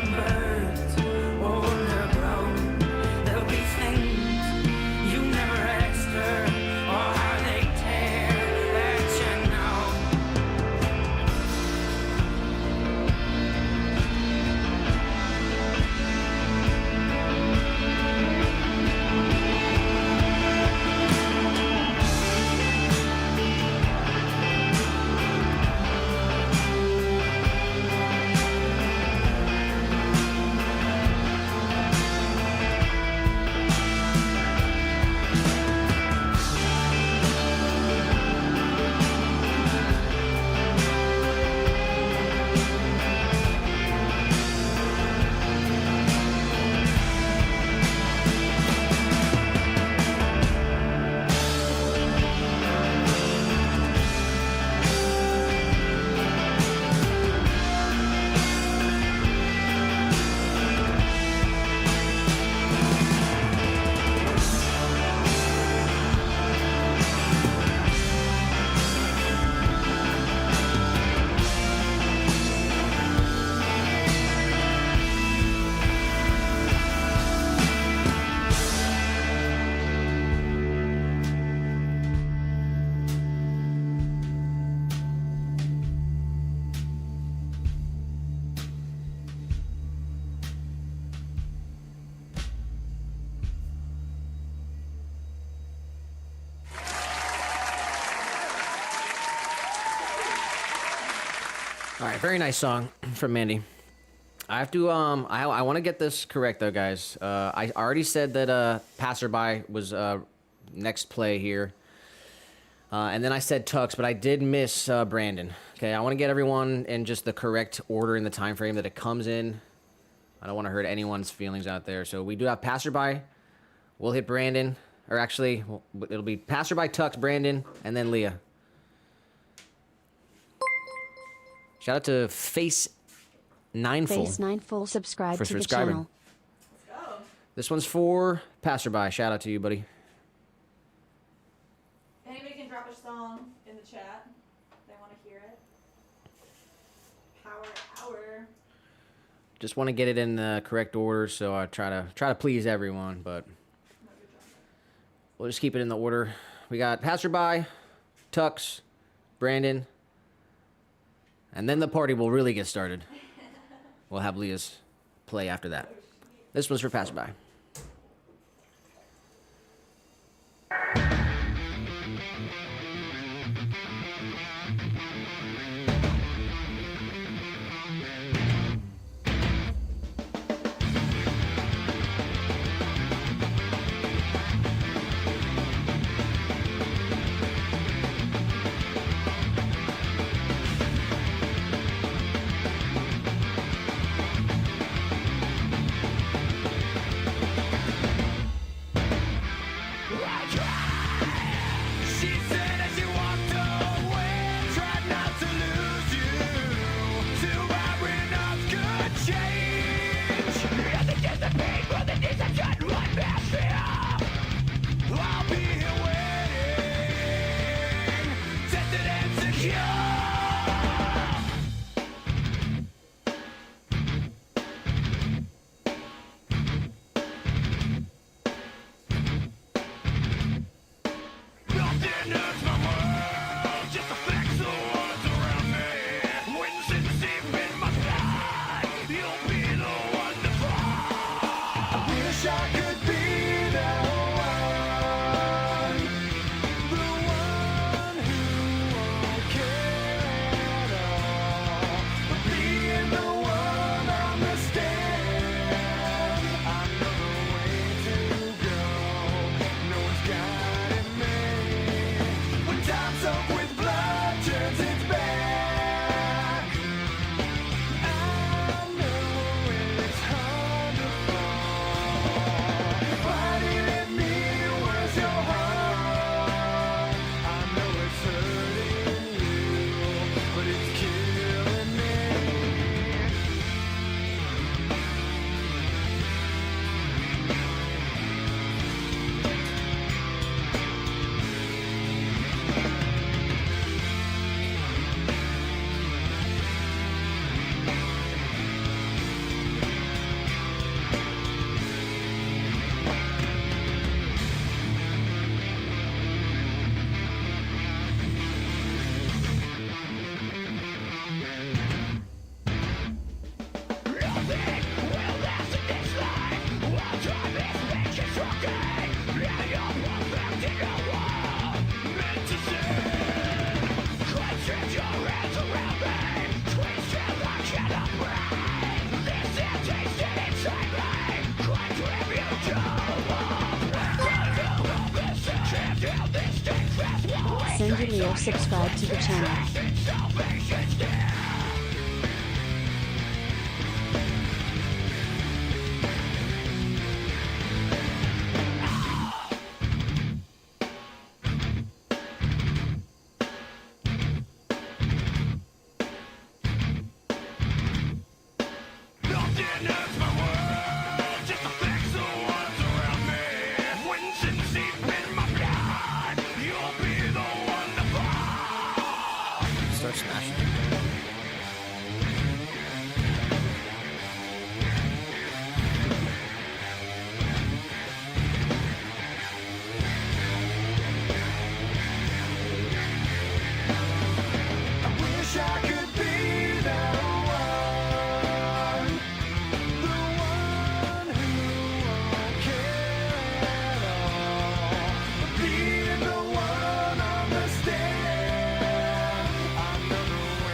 All right, very nice song from Mandy. I have to I want to get this correct though, guys. I already said that Passerby was next play here. And then I said Tux, but I did miss Brandon. Okay, I want to get everyone in just the correct order in the time frame that it comes in. I don't want to hurt anyone's feelings out there. So we do have Passerby. We'll hit Brandon. Or actually, it'll be Passerby, Tux, Brandon, and then Leah. Shout out to Face 9 Full. Face 9 Full subscribe For to the subscribing. channel. Let's go. This one's for Passerby. Shout out to you, buddy. Anybody can drop a song in the chat if they want to hear it. Power hour. Just want to get it in the correct order, so I try to please everyone, but we'll just keep it in the order. We got Passerby, Tux, Brandon, and then the party will really get started. We'll have Leah's play after that. This one's for Passerby. She said as she walked away, tried not to lose you. Too bad we're not good change. Nothing gets the pain, but the deception run past fear. I'll be here waiting, tested and secure. Nothing hurts my world, just the facts of what's around me. Witnesses deep in my blood, you'll be the one to fall. I wish I could be the one who won't care at all. But being the one on the stand, I know the way to go. No one's guiding me. When time's up with blood turns its back, I know it's hard to fall. Fighting in me, where's your heart? I know it's hurting you, but it's killing me. Nothing will last in this life. While time is reconstructing, and you're perfecting a world meant to sin. Clench your hands around me, squeeze till I cannot breathe. This is tasted inside me, climb to every Sandy Leo subscribe to the channel. Nothing hurts my world, just the facts of what's around me. Witnesses deep in my blood, you'll be the one to fall. Start smashing. I wish I could be the one who won't care at all. Being the one on the stand, I know the way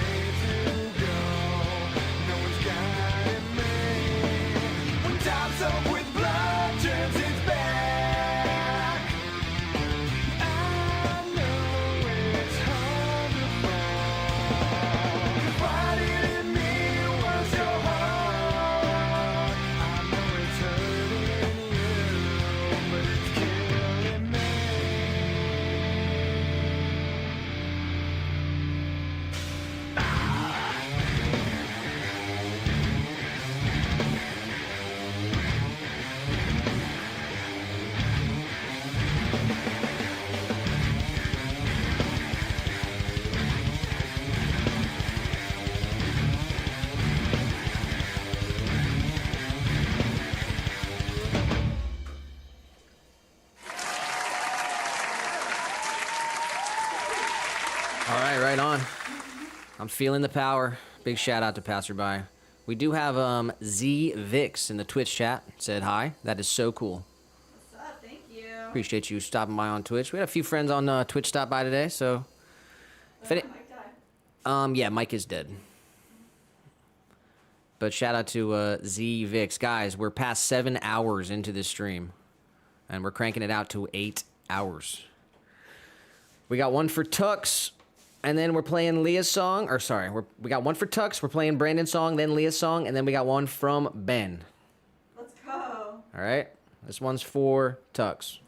All right, right on. I'm feeling the power. Big shout out to Passerby. We do have Z Vix in the Twitch chat. Said hi. That is so cool. What's up? Thank you. Appreciate you stopping by on Twitch. We had a few friends on Twitch stop by today, so. If it, Mike died. yeah, Mike is dead. But shout out to Z Vix. Guys, we're past 7 hours into this stream. And we're cranking it out to 8 hours. We got one for Tux. And then we're playing Leah's song. Or sorry, we got one for Tux. We're playing Brandon's song, then Leah's song. And then we got one from Ben. Let's go. All right? This one's for Tux.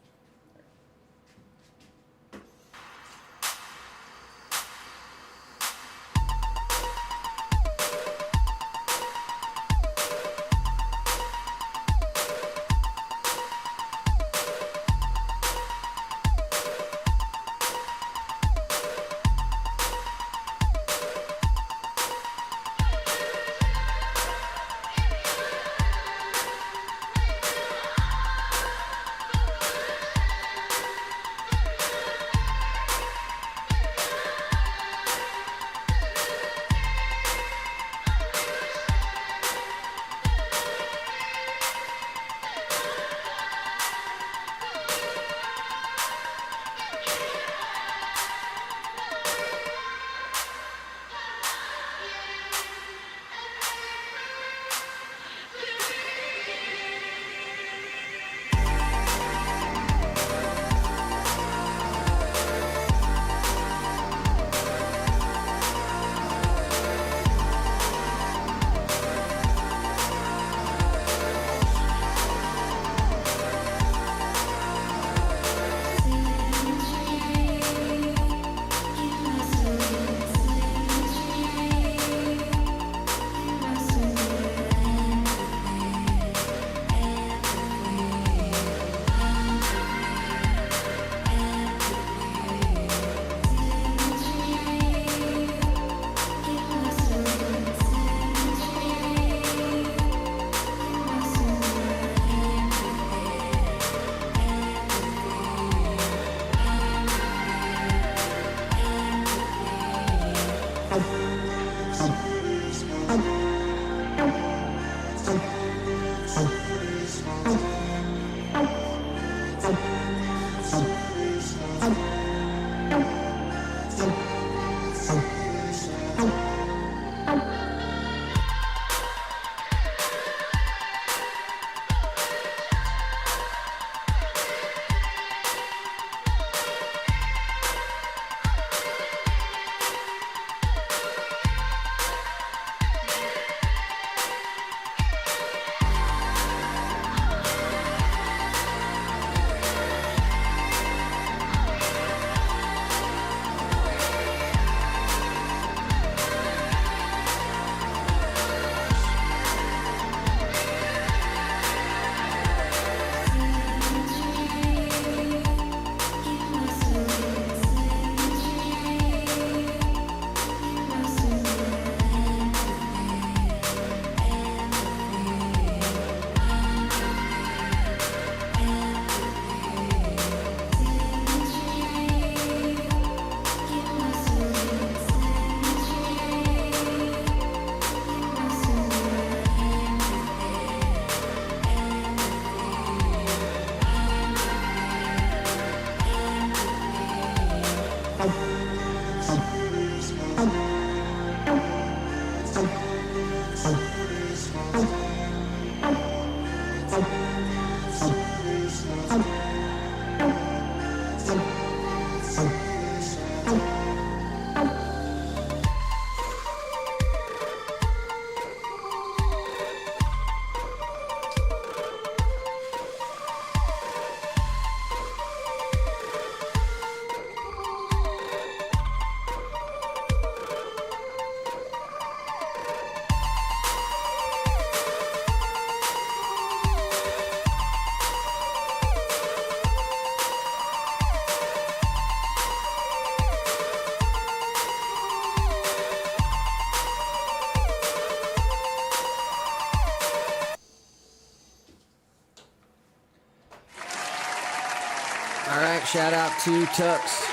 All right, shout out to Tux.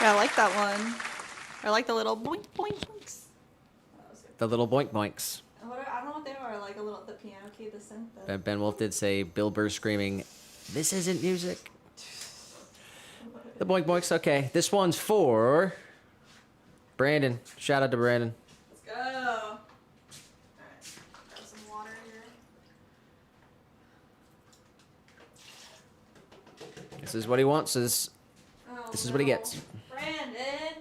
Yeah, I like that one. Or like the little boink boink boinks. The little boink boinks. I don't know what they are. Like a little the piano key, the synth. Ben Wolf did say Bill Burr screaming, "This isn't music." The boink boinks. Okay, this one's for Brandon. Shout out to Brandon. Let's go. All right, grab some water here. This is what he wants. This is what he gets. Brandon.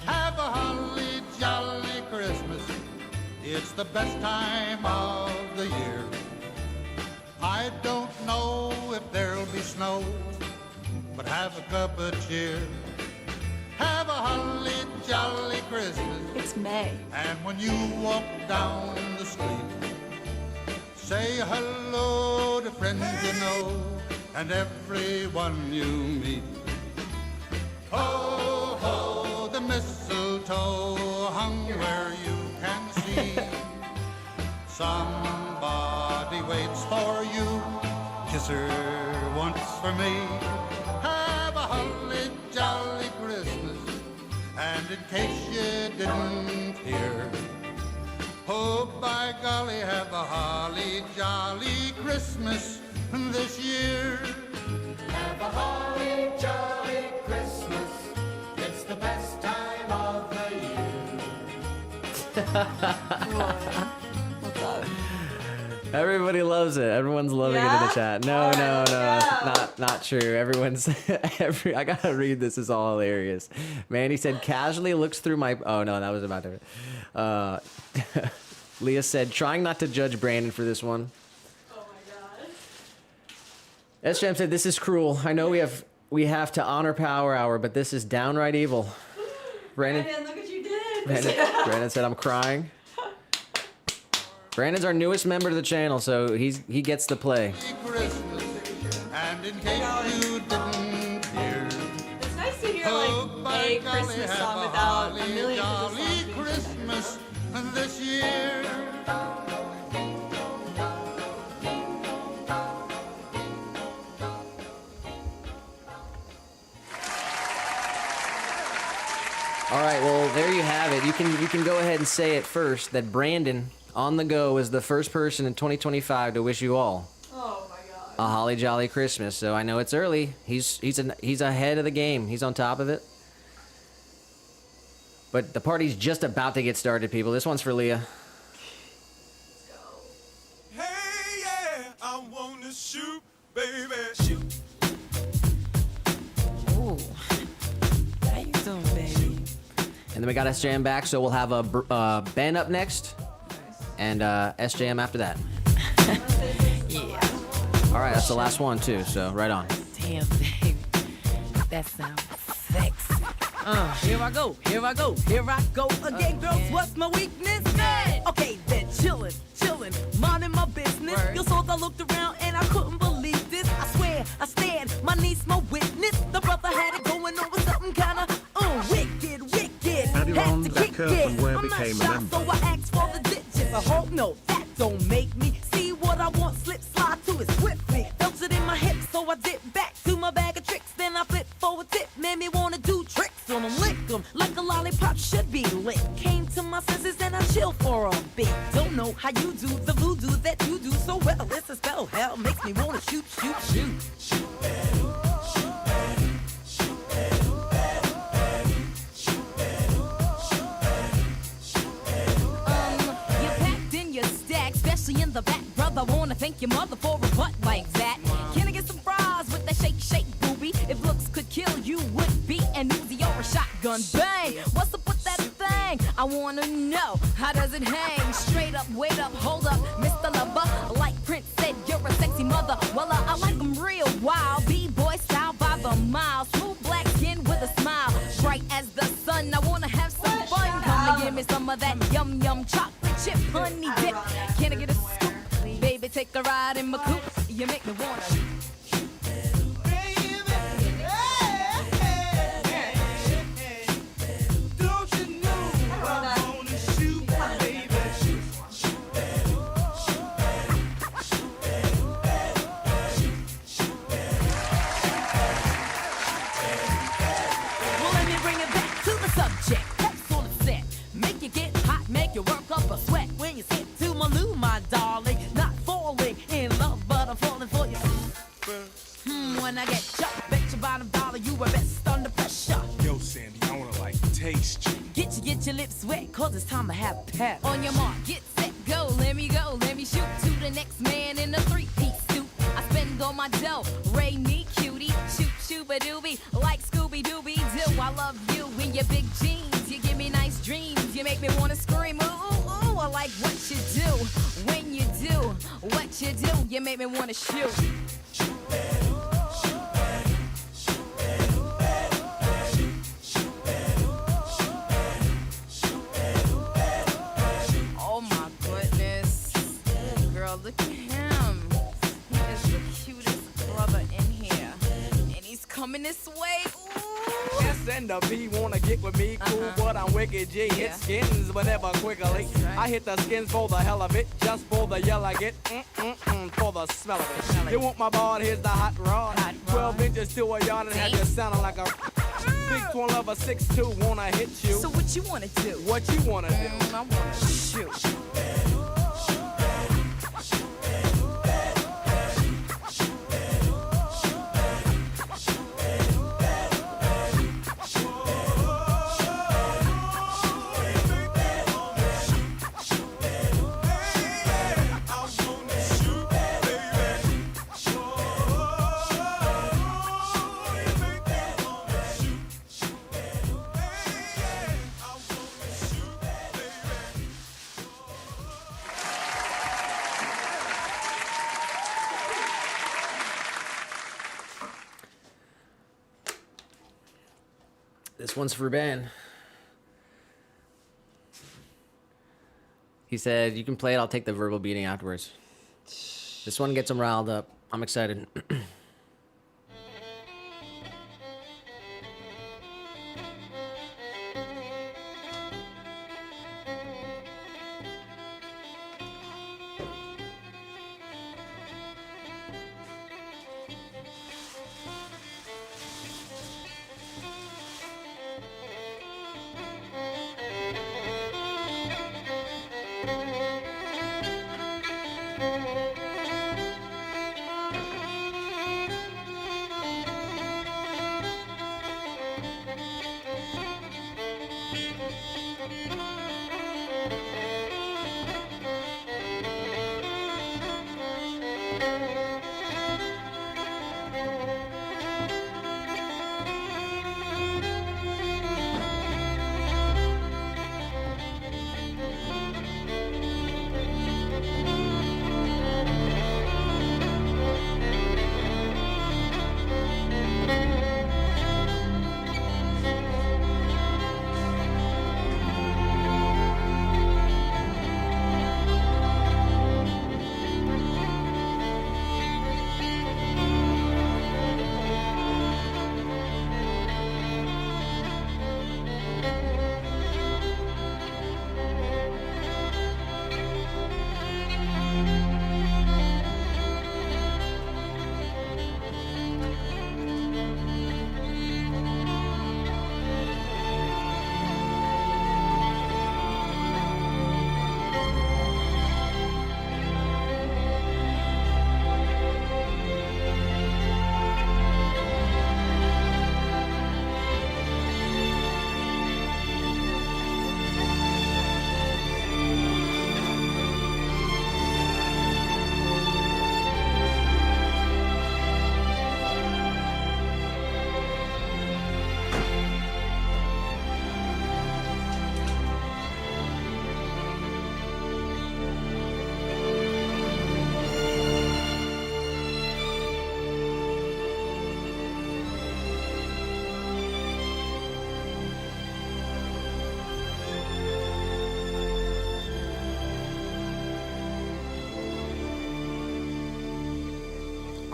Have a holly jolly Christmas. It's the best time of the year. I don't know if there'll be snow, but have a cup of cheer. Have a holly jolly Christmas. It's May. And when you walk down the street, say hello to friends you know and everyone you meet. Ho, ho, the mistletoe hung where you can see. Somebody waits for you, kiss her once for me. Have a holly jolly Christmas, and in case you didn't hear, oh, by golly, have a holly jolly Christmas this year. Have a holly jolly Christmas. It's the best time of the year. What's up? Everybody loves it. Everyone's loving it in the chat. No, not true. Everyone's I gotta read this. Is all hilarious. Mandy said casually looks through my. Oh no, that was about to. Leah said trying not to judge Brandon for this one. Oh my god. SJM said this is cruel. I know we have to honor Power Hour, but this is downright evil. Brandon, look what you did. Brandon said I'm crying. Brandon's our newest member to the channel, so he gets to play. Christmas, and in case you didn't hear, It's nice to hear oh, like by a golly, Christmas have song a without a holly million of jolly the songs being Christmas this year. All right, well there you have it. You can go ahead and say it first that Brandon on the go is the first person in 2025 to wish you all Oh my god. a holly jolly Christmas. So I know it's early. He's ahead of the game. He's on top of it. But the party's just about to get started, people. This one's for Leah. Hey, yeah, I wanna shoot, baby, shoot. Ooh. How you doing, baby? And then we got SJM back, so we'll have Ben up next and SJM after that. Yeah. All right, that's the last one too, so right on. Damn, baby. That sounds sexy. Here I go again, girls. What's my weakness? Okay, then chillin', minding my business. You saw I looked around and I couldn't believe this. I swear, I stared, my niece, my witness. The brother had it going on with something kinda wicked. Had you on to that kick curve it. and where I'm not became a shy, member? so I asked for the digits. I hope no, that don't make me see what I want. Slip, slide to it swiftly. Felt it in my hips, so I dip back to my bag of tricks. Then I flip for a tip, made me wanna do tricks on them, lick them like a lollipop should be lit. Came to my senses and I chill for a bit. Don't know how you do the voodoo that you do so well. It's a spell, hell makes me wanna shoot. You packed in your stack, especially in the back, brother. Wanna thank your mother for a butt like that. Can I get some fries with that shake, booby? If looks could kill, you would be an Uzi or a shotgun. Bang! What's up with that thing? I wanna know, how does it hang? Straight up, wait up, hold up, Mr. Lover. Like Prince said, you're a sexy mother. Well, I like them real wild. B-boy style by the mile. Smooth black skin with a smile. Bright as the sun, I wanna have some fun. Come and give me some of that yum chocolate chip honey dip. Can I get a scoop? Baby, take a ride in my coupe. You make me wanna. Don't you know our best under pressure. Yo, Sandy, I wanna like taste you. Get your lips wet, cause it's time to have pep. On your mark, get set, go, let me shoot to the next man in a three-piece suit. I spend all my dough, ray me cutie, shoot-shooba-dooby, like Scooby-Dooby-Doo. I love you in your big jeans, you give me nice dreams, you make me wanna scream, ooh, ooh, ooh. I like what you do, when you do, what you do, you make me wanna shoot. Oh my goodness. Girl, look at him. He is the cutest brother in here. And he's coming this way. Ooh. S and the P wanna get with me, cool, but I'm wicked G. Hit skins, but never quickly. Right. I hit the skins for the hell of it, just for the yell I get, for the smell of it. You want my ball, here's the hot rod. Hot rod. 12 inches to a yard and had you sounding like a big twin lover, 6'2", wanna hit you. So what you wanna do? What you wanna do? I wanna shoot. This one's for Ben. He said, you can play it, I'll take the verbal beating afterwards. This one gets him riled up. I'm excited.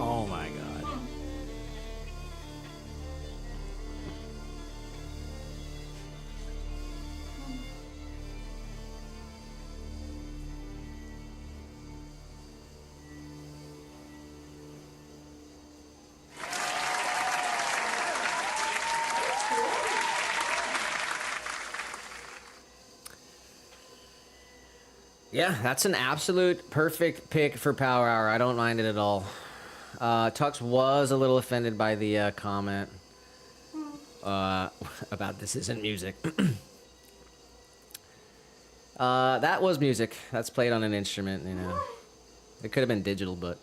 Oh my god. Yeah, that's an absolute perfect pick for Power Hour. I don't mind it at all. Tux was a little offended by the comment. about This Isn't Music. That was music. That's played on an instrument, you know. It could have been digital, but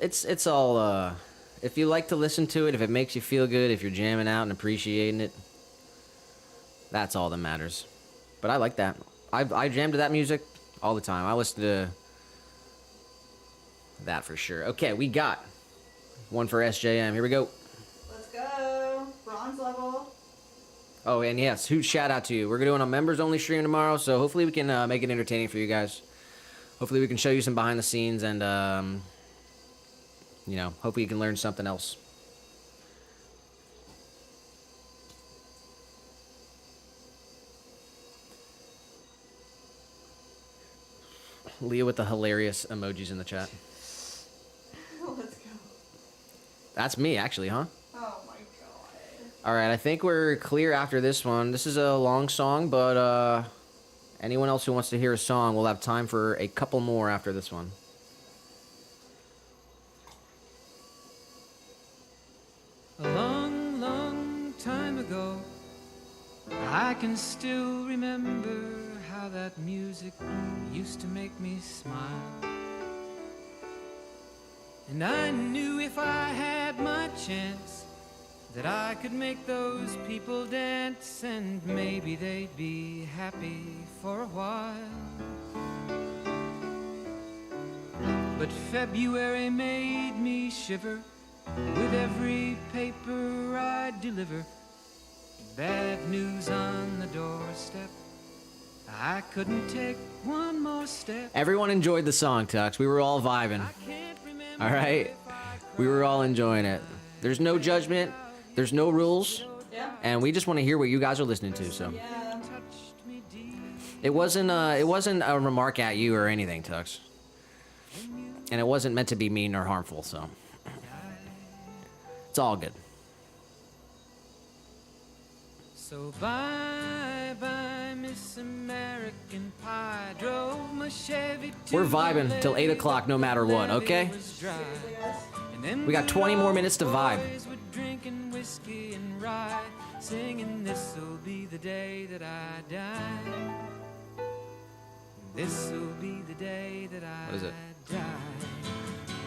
it's all if you like to listen to it, if it makes you feel good, if you're jamming out and appreciating it, that's all that matters. But I like that. I jam to that music all the time. I listen to that for sure. Okay, we got one for SJM. Here we go. Let's go. Bronze level. Oh, and yes, huge shout out to you. We're doing a members only stream tomorrow, so hopefully we can make it entertaining for you guys. Hopefully we can show you some behind the scenes and, you know, hopefully you can learn something else. Leah with the hilarious emojis in the chat. Let's go. That's me, actually, huh? Oh my god. All right, I think we're clear after this one. This is a long song, but anyone else who wants to hear a song, we'll have time for a couple more after this one. A long, long time ago, I can still remember how that music used to make me smile. And I knew if I had my chance that I could make those people dance, and maybe they'd be happy for a while. But February made me shiver with every paper I deliver. Bad news on the doorstep. I couldn't take one more step. Everyone enjoyed the song, Tux. We were all vibing. I can't remember. All right? We were all enjoying it. There's no judgment. There's no rules. Yeah. And we just want to hear what you guys are listening to, so. Yeah. Touched me deep. It wasn't a remark at you or anything, Tux. And it wasn't meant to be mean or harmful, so. It's all good. So bye-bye, Miss American Pie. Drove my Chevy to We're vibing the till 8 o'clock no matter what, levee okay? was dry. And them We got 20 more minutes to vibe. boys were drinking whiskey and rye, singing this'll be the day that I die. This'll be the day that I What is it? die.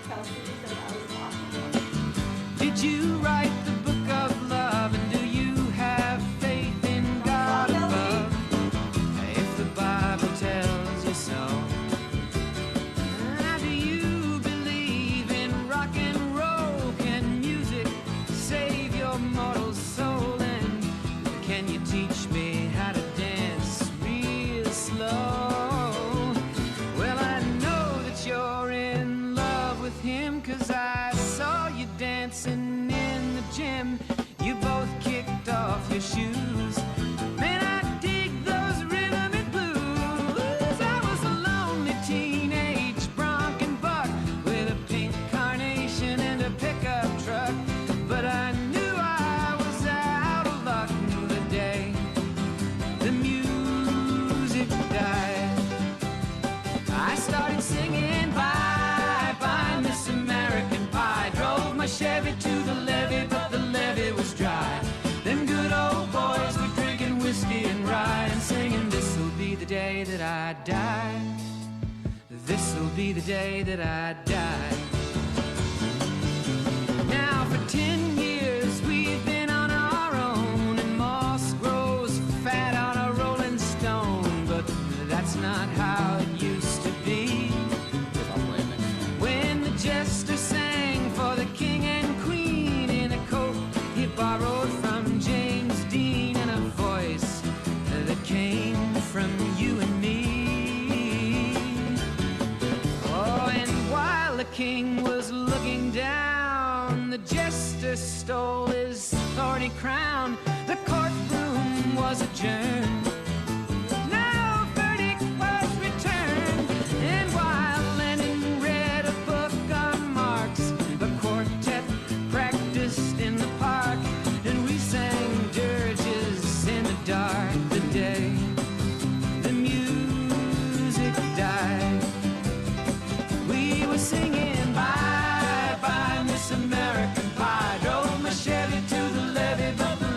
Kelsey said that was awesome. Did you write the book of love, and do you have faith in God above? If the Bible tells you so. Do you believe in rock and roll? Can music save your mortal soul? And can you teach me how to dance real slow? Well, I know that you're in love with him, 'cause I saw you dancing in the gym. You both kicked off your shoes. Man, I dig those rhythm and blues. I was a lonely teenage bronc and buck with a pink carnation and a pickup truck. But I knew I was out of luck the day the music died. I started singing bye bye, Miss American Pie. Drove my Chevy to the levee, but the levee was dry. Them good old boys were drinking whiskey and rye and singing, this'll be the day that I die. This'll be the day that I die. Now for 10 years we've been on our own, and moss grows fat on a rolling stone. But that's not how it used to be. When the jester sang for the king and queen in a coat he borrowed from James Dean, and a voice that came from you and me. Oh, and while the king was looking down, the jester stole his thorny crown. The courtroom was adjourned. No verdict was returned. And while Lenin read a book on Marx, the quartet practiced in the park, and we sang dirges in the dark. The day the music died, we were singing bye bye, Miss American Pie. Drove my Chevy to the levee, but the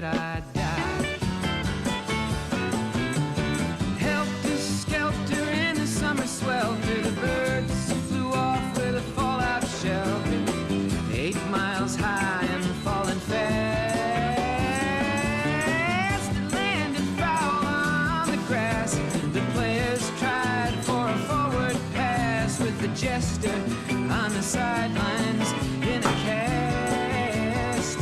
that I died. Helter skelter in the summer swelter, the birds flew off with a fallout shelter. 8 miles high and falling fast. It landed foul on the grass. The players tried for a forward pass with the jester on the sidelines in a cast.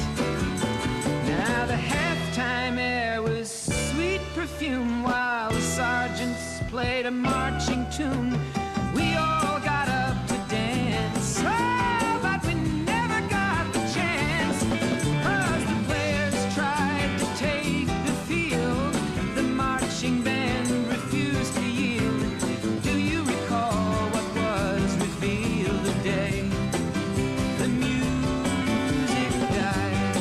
Now the halftime air was sweet perfume while the sergeants played a marching tune. We all got up to dance, oh, but we never got the chance, 'cause the players tried to take the field. The marching band refused to yield. Do you recall what was revealed the day the music died?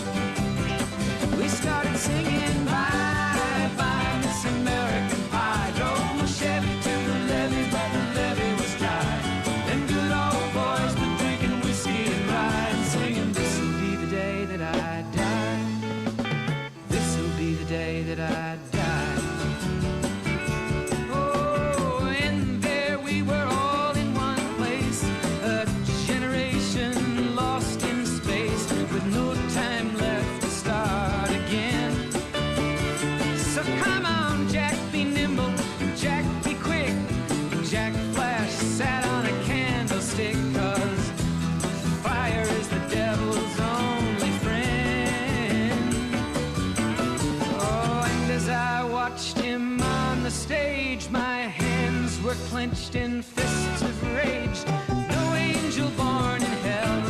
We started singing bye bye Miss American Pie. Drove my Chevy to the levee, but the levee was dry. Them good old boys were drinking whiskey and rye and singing, this'll be the day that I die. This'll be the day that I die. Oh, and there we were all in one place, a generation lost in space with no time left to start again. So come on, Jack, be nimble, Jack, be quick. Jack Flash sat on a candlestick, 'cause fire is the devil's only friend. Oh, and as I watched him on the stage, my hands were clenched in fists of rage. No angel born in hell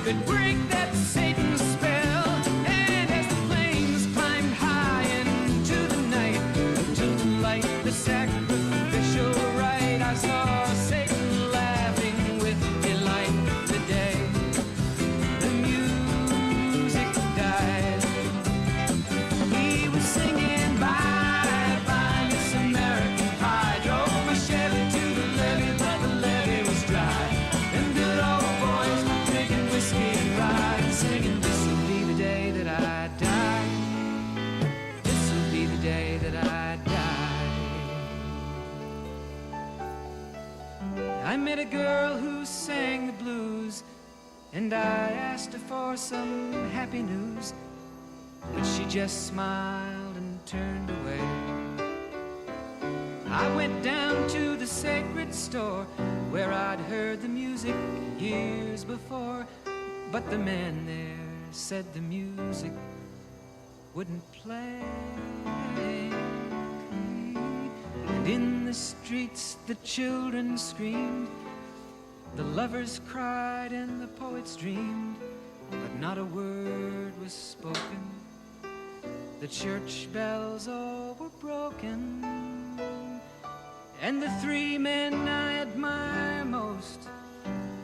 could break that Satan's spell. And as the flames climbed high into the night to light the sacrificial rite, I saw Satan laughing with delight the day the music died. He was singing bye bye Miss American Pie. Drove my Chevy to the levee, but the levee was dry. Them good old boys were drinking whiskey and rye and singing, this'll be the day that I die. This'll be the day that I die. I met a girl who sang the blues, and I asked her for some happy news, but she just smiled and turned away. I went down to the sacred store where I'd heard the music years before, but the man there said the music wouldn't play. And in the streets the children screamed, the lovers cried and the poets dreamed, but not a word was spoken. The church bells all were broken, and the 3 men I admire most,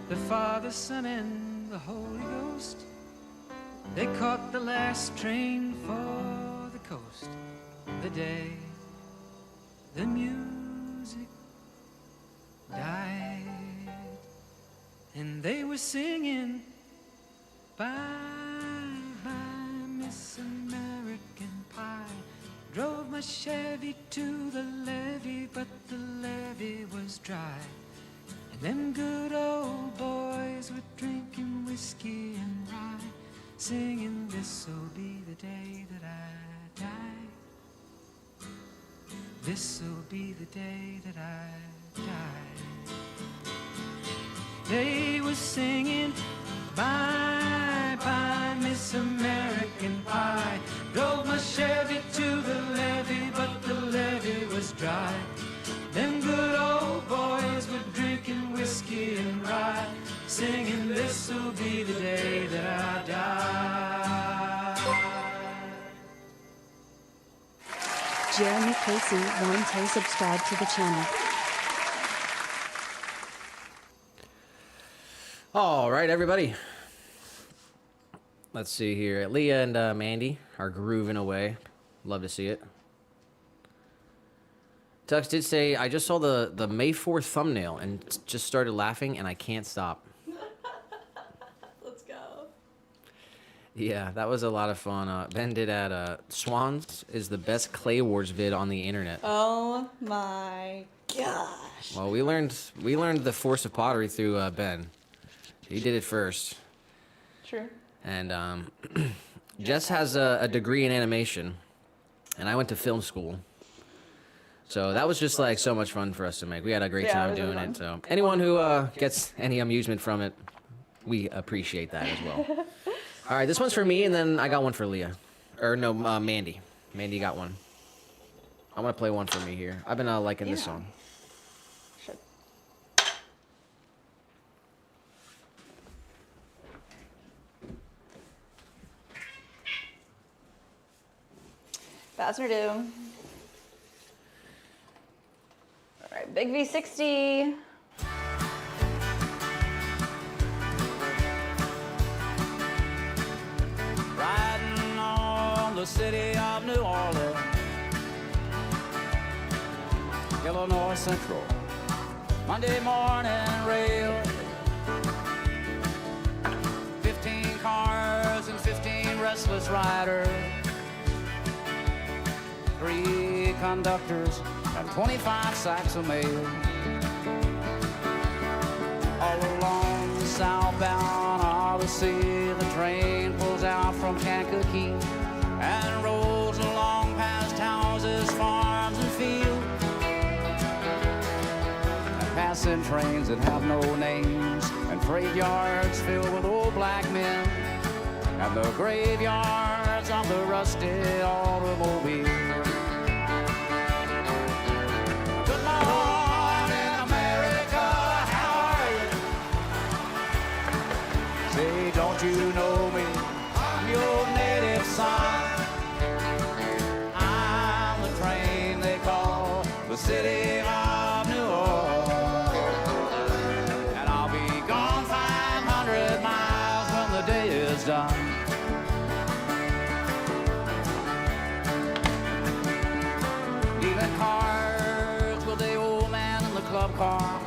the Father, Son, and the Holy Ghost, they caught the last train for the coast the day the music died. And they were singing bye bye Miss American Pie. Drove my Chevy to the levee, but the levee was dry. And them good old boys were drinking whiskey and rye, singing, this'll be the day that I die. This'll be the day that I die. They were singing bye bye Miss American Pie. Drove my Chevy to the levee, but the levee was dry. Them good old boys were drinking whiskey and rye, singing, this'll be the day that I die. Jeremy Casey, 1K, subscribe to the channel. All right, everybody. Let's see here. Leah and Mandy are grooving away. Love to see it. Tux did say, I just saw the May 4th thumbnail and just started laughing, and I can't stop. Let's go. Yeah, that was a lot of fun. Ben did at Swan's is the best Clay Wars vid on the internet. Oh my gosh. Well, we learned the force of pottery through Ben. He did it first. True. And Jess has a degree in animation, and I went to film school. So that was just like so much fun for us to make. We had a great Yeah, it time was really doing fun. it. So anyone who gets any amusement from it, we appreciate that as well. All right, this one's for me, and then I got one for Leah. Or no, Mandy. Mandy got one. I'm going to play one for me here. I've been liking this Yeah. song. Should. Fastener Doom. All right, Big V60. Riding on the city of New Orleans, Illinois Central, Monday morning rail. 15 cars and 15 restless riders, 3 conductors and 25 sacks of mail. All along the southbound Odyssey, the train pulls out from Kankakee and rolls along past houses, farms, and fields, and passing trains that have no names, and freight yards filled with old black men, and the graveyards of the rusty automobile. Good morning, America, how are you? Say, don't you know me? I'm your native son. I'm the train they call the city of New Orleans, and I'll be gone 500 miles when the day is done. Dealing cards with the old man in the club car.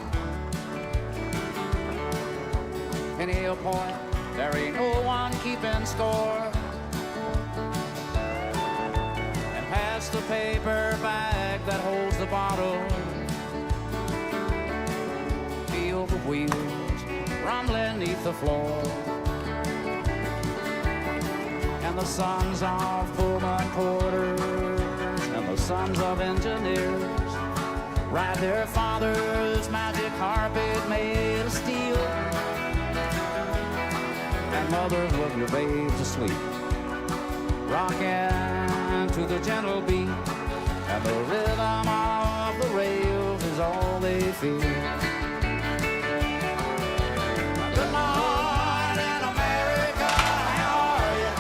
Penny a point, there ain't no one keeping score. And pass the paper bag that holds the bottle. Feel the wheels rumbling neath the floor. And the sons of Pullman porters and the sons of engineers ride their father's magic carpet made of steel. And mothers love your babes to sleep, rocking to the gentle beat, and the rhythm of the rails is all they feel. Good morning, America, how are you?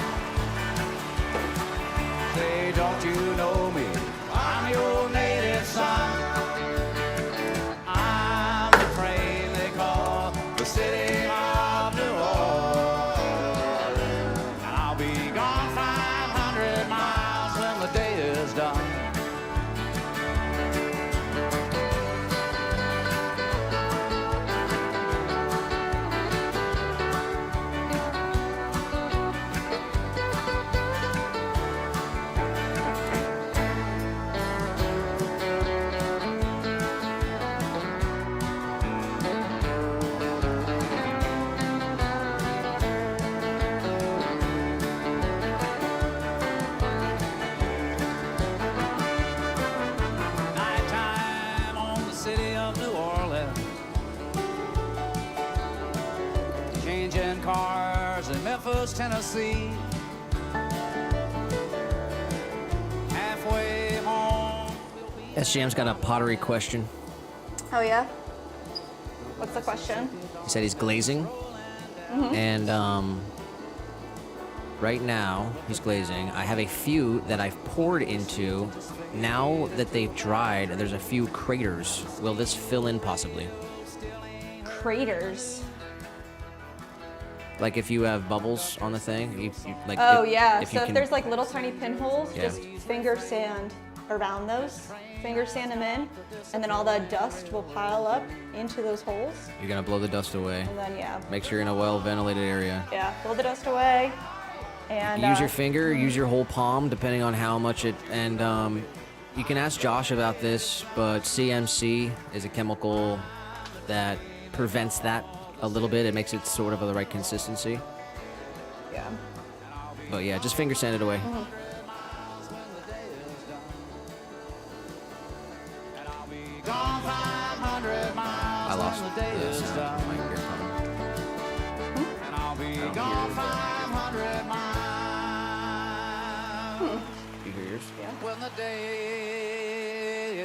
Say, don't you know me? I'm your native son. I'm the train they call the city of New Orleans, and I'll be gone 500 miles when the day is done. Nighttime on the city of New Orleans, changing cars in Memphis, Tennessee. Halfway home, we'll be SJM's got a pottery question. Oh yeah. What's the question? He said he's glazing, and right now he's glazing. I have a few that I've poured into. Now that they've dried, there's a few craters. Will this fill in possibly? Craters. Like if you have bubbles on the thing, you like. Oh if, yeah. If So you if there's like little tiny pinholes, Yeah. just finger sand around those. Finger sand them in, and then all that dust will pile up into those holes. you're gonna blow the dust away. And then yeah, Make sure you're in a well ventilated area. yeah, blow the dust away. And Use your finger, use your whole palm, depending on how much it. And you can ask Josh about this, but CMC is a chemical that prevents that a little bit. It makes it sort of the right consistency. yeah. But yeah, just finger sand it away. I lost the sound of my earphone. And I'll be gone 500 miles. You hear yours? When the day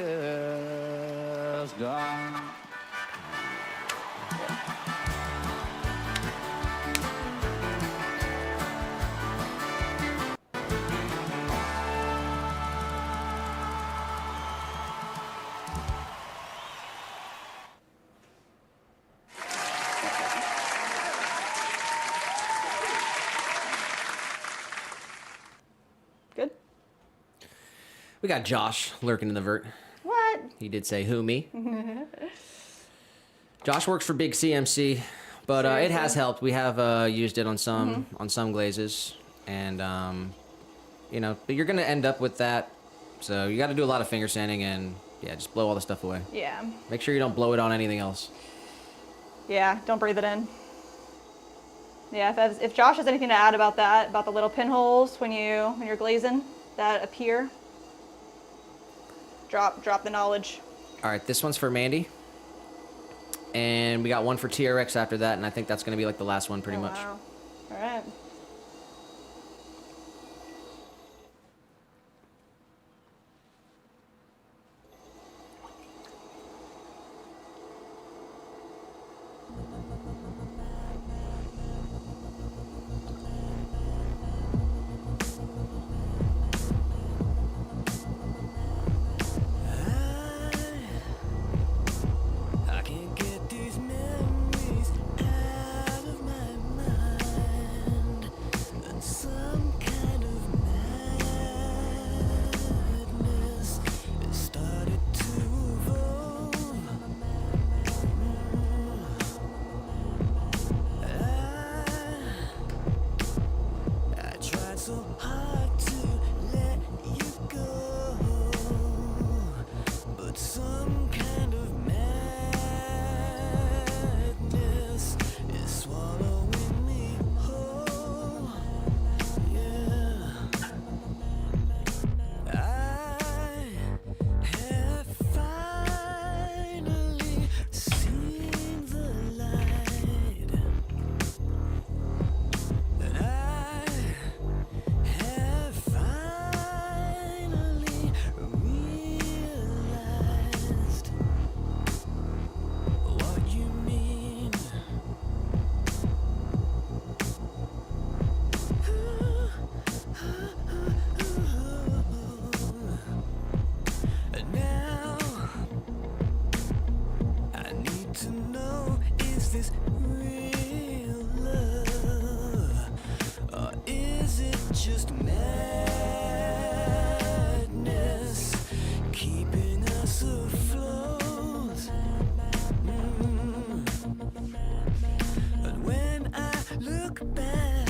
is done. Good. We got Josh lurking in the vert. What? He did say, who, me? Josh works for Big CMC, but it has helped. We have used it on some glazes, and you know, but you're gonna end up with that. So you got to do a lot of finger sanding, and yeah, just blow all the stuff away. Yeah. Make sure you don't blow it on anything else. Yeah, don't breathe it in. Yeah, if Josh has anything to add about that, about the little pinholes when you're glazing that appear, drop the knowledge. All right, this one's for Mandy, and we got one for TRX after that, and I think that's gonna be like the last one, pretty much. Wow. All right. I can't get these memories out of my mind, and some kind of madness has started to evolve. I tried so hard to let you go, but some kind of madness is swallowing me whole. Yeah, I have finally seen the light, and I have finally realized what you mean. And now I need to know, is this real love, or is it just madness keeping us afloat? But when I look back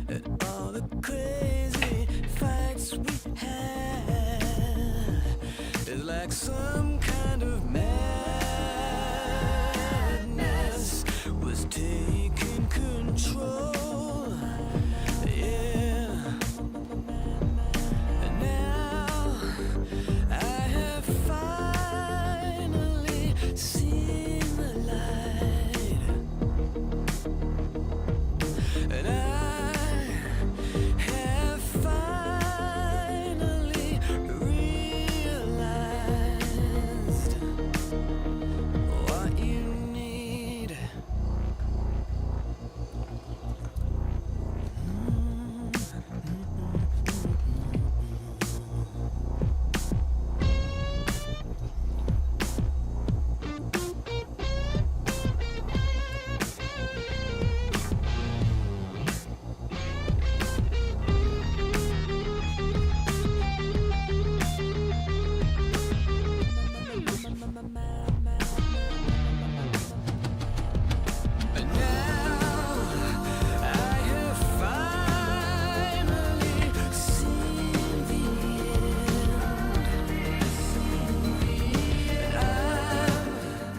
at all the crazy fights we had, it's like some kind of madness was taking control. Yeah. And now I have finally seen the light, and I have finally realized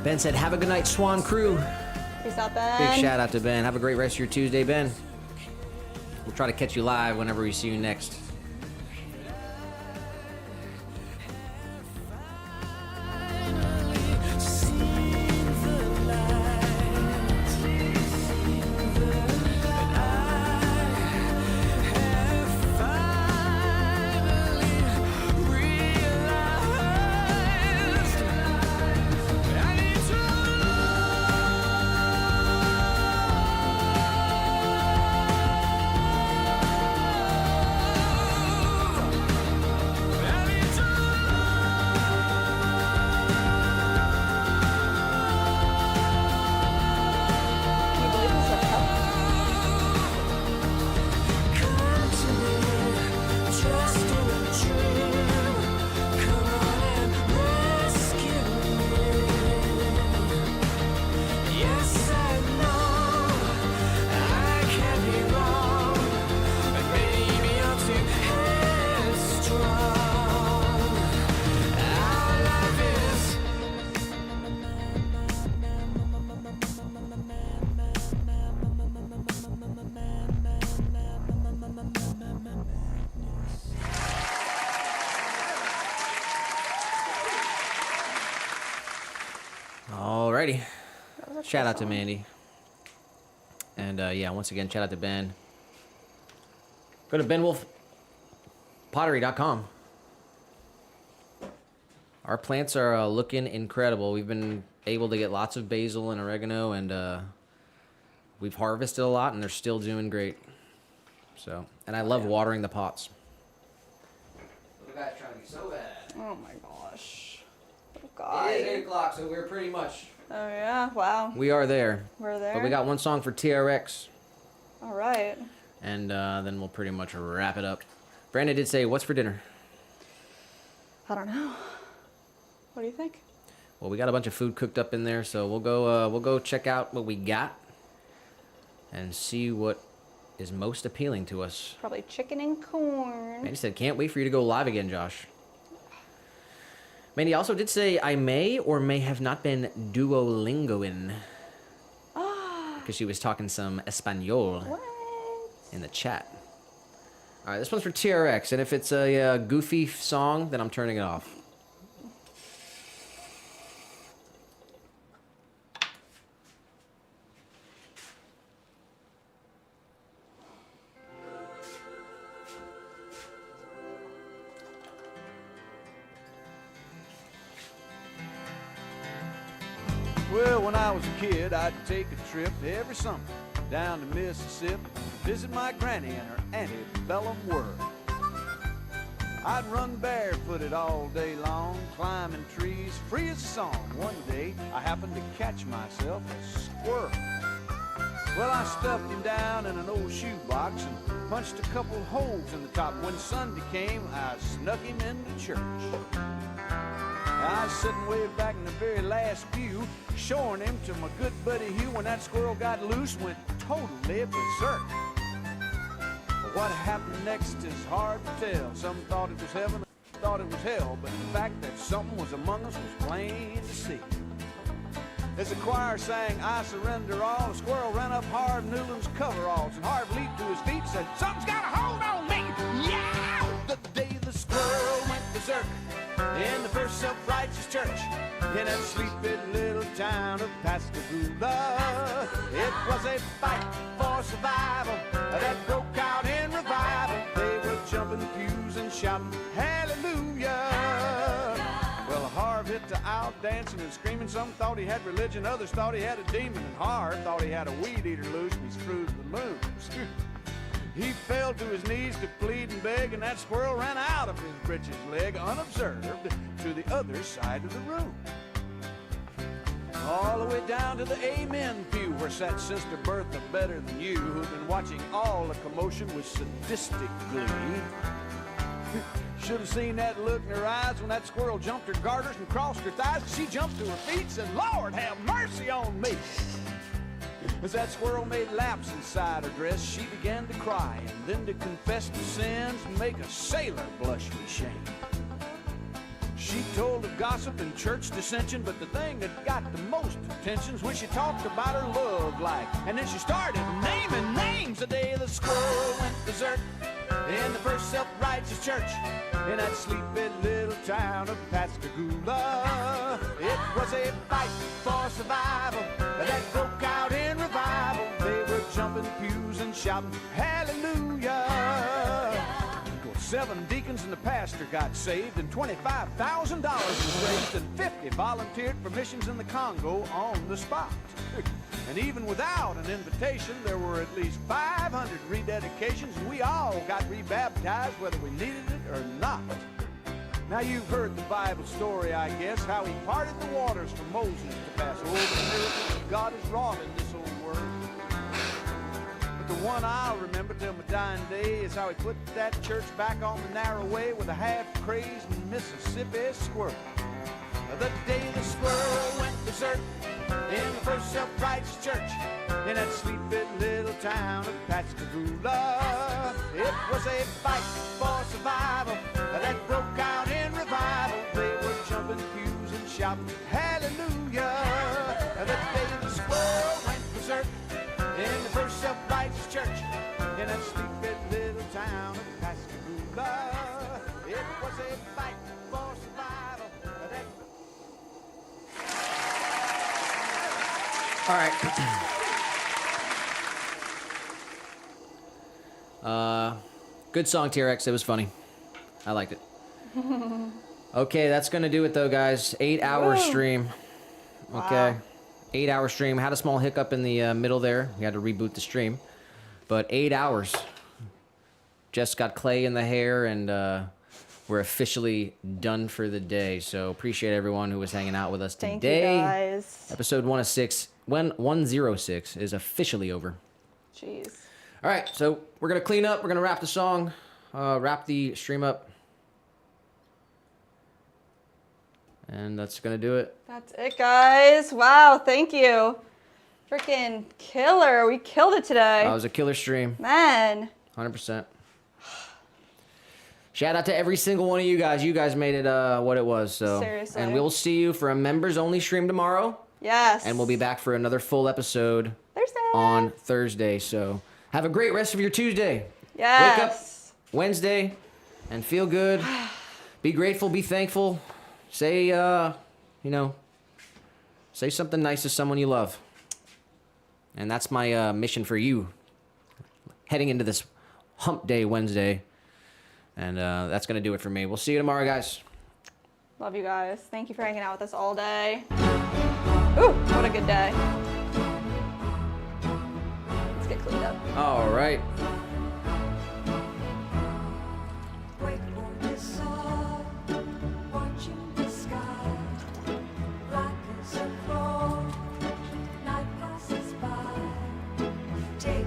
Ben said, have a good night, Swan crew. Peace out, Ben. Big shout out to Ben. Have a great rest of your Tuesday, Ben. We'll try to catch you live whenever we see you next. Can you believe this is a cup? Alrighty. That was a Shout cool out to song. Mandy. And yeah, once again, shout out to Ben. Go to benwolfpottery.com. Our plants are looking incredible. We've been able to get lots of basil and oregano, and we've harvested a lot, and they're still doing great. So, and I love watering the pots. The guy's trying to be so bad. Oh my gosh. Oh God. It is 8 o'clock, so we're pretty much... Oh yeah. Wow. We are there. We're there. But we got one song for TRX, All right. and then we'll pretty much wrap it up. Brandon did say, what's for dinner? I don't know. What do you think? Well, we got a bunch of food cooked up in there, so we'll go check out what we got and see what is most appealing to us. Probably chicken and corn. Mandy said, can't wait for you to go live again, Josh. Mandy also did say, I may or may have not been Duolingoing. Because she was talking some Espanol What? in the chat. All right, this one's for TRX, and if it's a goofy song, then I'm turning it off. Well, when I was a kid, I'd take a trip every summer down to Mississippi, visit my granny and her antebellum world. I'd run barefooted all day long, climbing trees, free as a song. One day, I happened to catch myself a squirrel. Well, I stuffed him down in an old shoebox and punched a couple holes in the top. When Sunday came, I snuck him into church. I was sitting way back in the very last pew, showing him to my good buddy Hugh. When that squirrel got loose, went totally berserk. But what happened next is hard to tell. Some thought it was heaven, thought it was hell, but the fact that something was among us was plain to see. As the choir sang, I surrender all, the squirrel ran up Harv Newland's coveralls, and Harv leaped to his feet and said, something's got a hold on me! Yeah! The day the squirrel went berserk in the first self-righteous church in that sleepy little town of Pascagoula. It was a fight for survival that broke out in revival. They were jumping pews and shouting hallelujah. Well, Harv hit the out dancing and screaming. Some thought he had religion, others thought he had a demon, and Harv thought he had a weed eater loose and he screwed the loons. He fell to his knees to plead and beg, and that squirrel ran out of his britches leg unobserved to the other side of the room. All the way down to the amen pew where sat Sister Bertha Better Than You, who'd been watching all the commotion with sadistic glee. Should have seen that look in her eyes when that squirrel jumped her garters and crossed her thighs. She jumped to her feet and said, Lord, have mercy on me. As that squirrel made laps inside her dress, she began to cry and then to confess to sins and make a sailor blush with shame. She She told of gossip and church dissension, but the thing that got the most attention is when she talked about her love life. And then she started naming names the day the squirrel went berserk in the first self-righteous church in that sleepy little town of Pascagoula. It was a fight for survival that broke out in revival. They were jumping pews and shouting hallelujah. 7 deacons and the pastor got saved, and $25,000 was raised, and 50 volunteered for missions in the Congo on the spot. And even without an invitation, there were at least 500 rededications, and we all got rebaptized whether we needed it or not. Now you've heard the Bible story, I guess, how he parted the waters for Moses to pass over the miracles God has wrought in this old world. The one I'll remember till my dying day is how he put that church back on the narrow way with a half-crazed Mississippi squirrel. The day the squirrel went berserk in the first self-righteous church in that sleepy little town of Pascagoula. It was a fight for survival that broke out in revival. They were jumping pews and shouting hallelujah. The day the squirrel went berserk in the first self-righteous church in that sleepy little town of Pascagoula. It was a fight for survival. All right. Good song, TRX. It was funny. I liked it. Okay, that's gonna do it though, guys. 8-hour stream. Okay. Wow. 8-hour stream. Had a small hiccup in the middle there. We had to reboot the stream. But 8 hours. Just got clay in the hair, and we're officially done for the day. So appreciate everyone who was hanging out with us Thank today. you guys. Episode 106 is officially over. Jeez. All right, so we're going to clean up. We're going to wrap the song, wrap the stream up. And that's going to do it. That's it, guys. Wow, thank you. Freaking killer. We killed it today. That was a killer stream. Man. 100%. Shout out to every single one of you guys. You guys made it what it was. So. Seriously. And we'll see you for a members-only stream tomorrow. Yes. And we'll be back for another full episode Thursday. on Thursday. So have a great rest of your Tuesday. Yes. Wake up Wednesday and feel good. Be grateful. Be thankful. Say, say something nice to someone you love. And that's my mission for you heading into this hump day Wednesday. And that's going to do it for me. We'll see you tomorrow, guys. Love you guys. Thank you for hanging out with us all day. Ooh, what a good day. Let's get cleaned up. All right.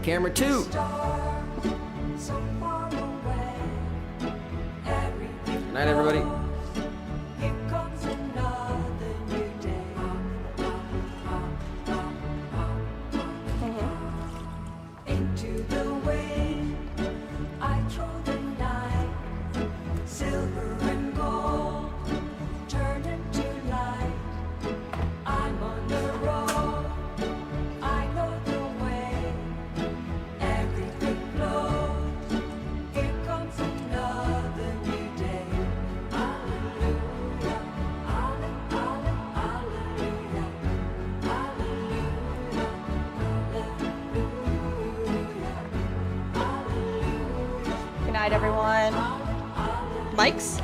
Camera 2. Good night, everybody. Into the wind, I throw the night, silver and gold, turn into light. I'm on the road, I know the way, everything flows, here comes another new day. Hallelujah, hallelujah, hallelujah, hallelujah, hallelujah. Good night, everyone. Mics?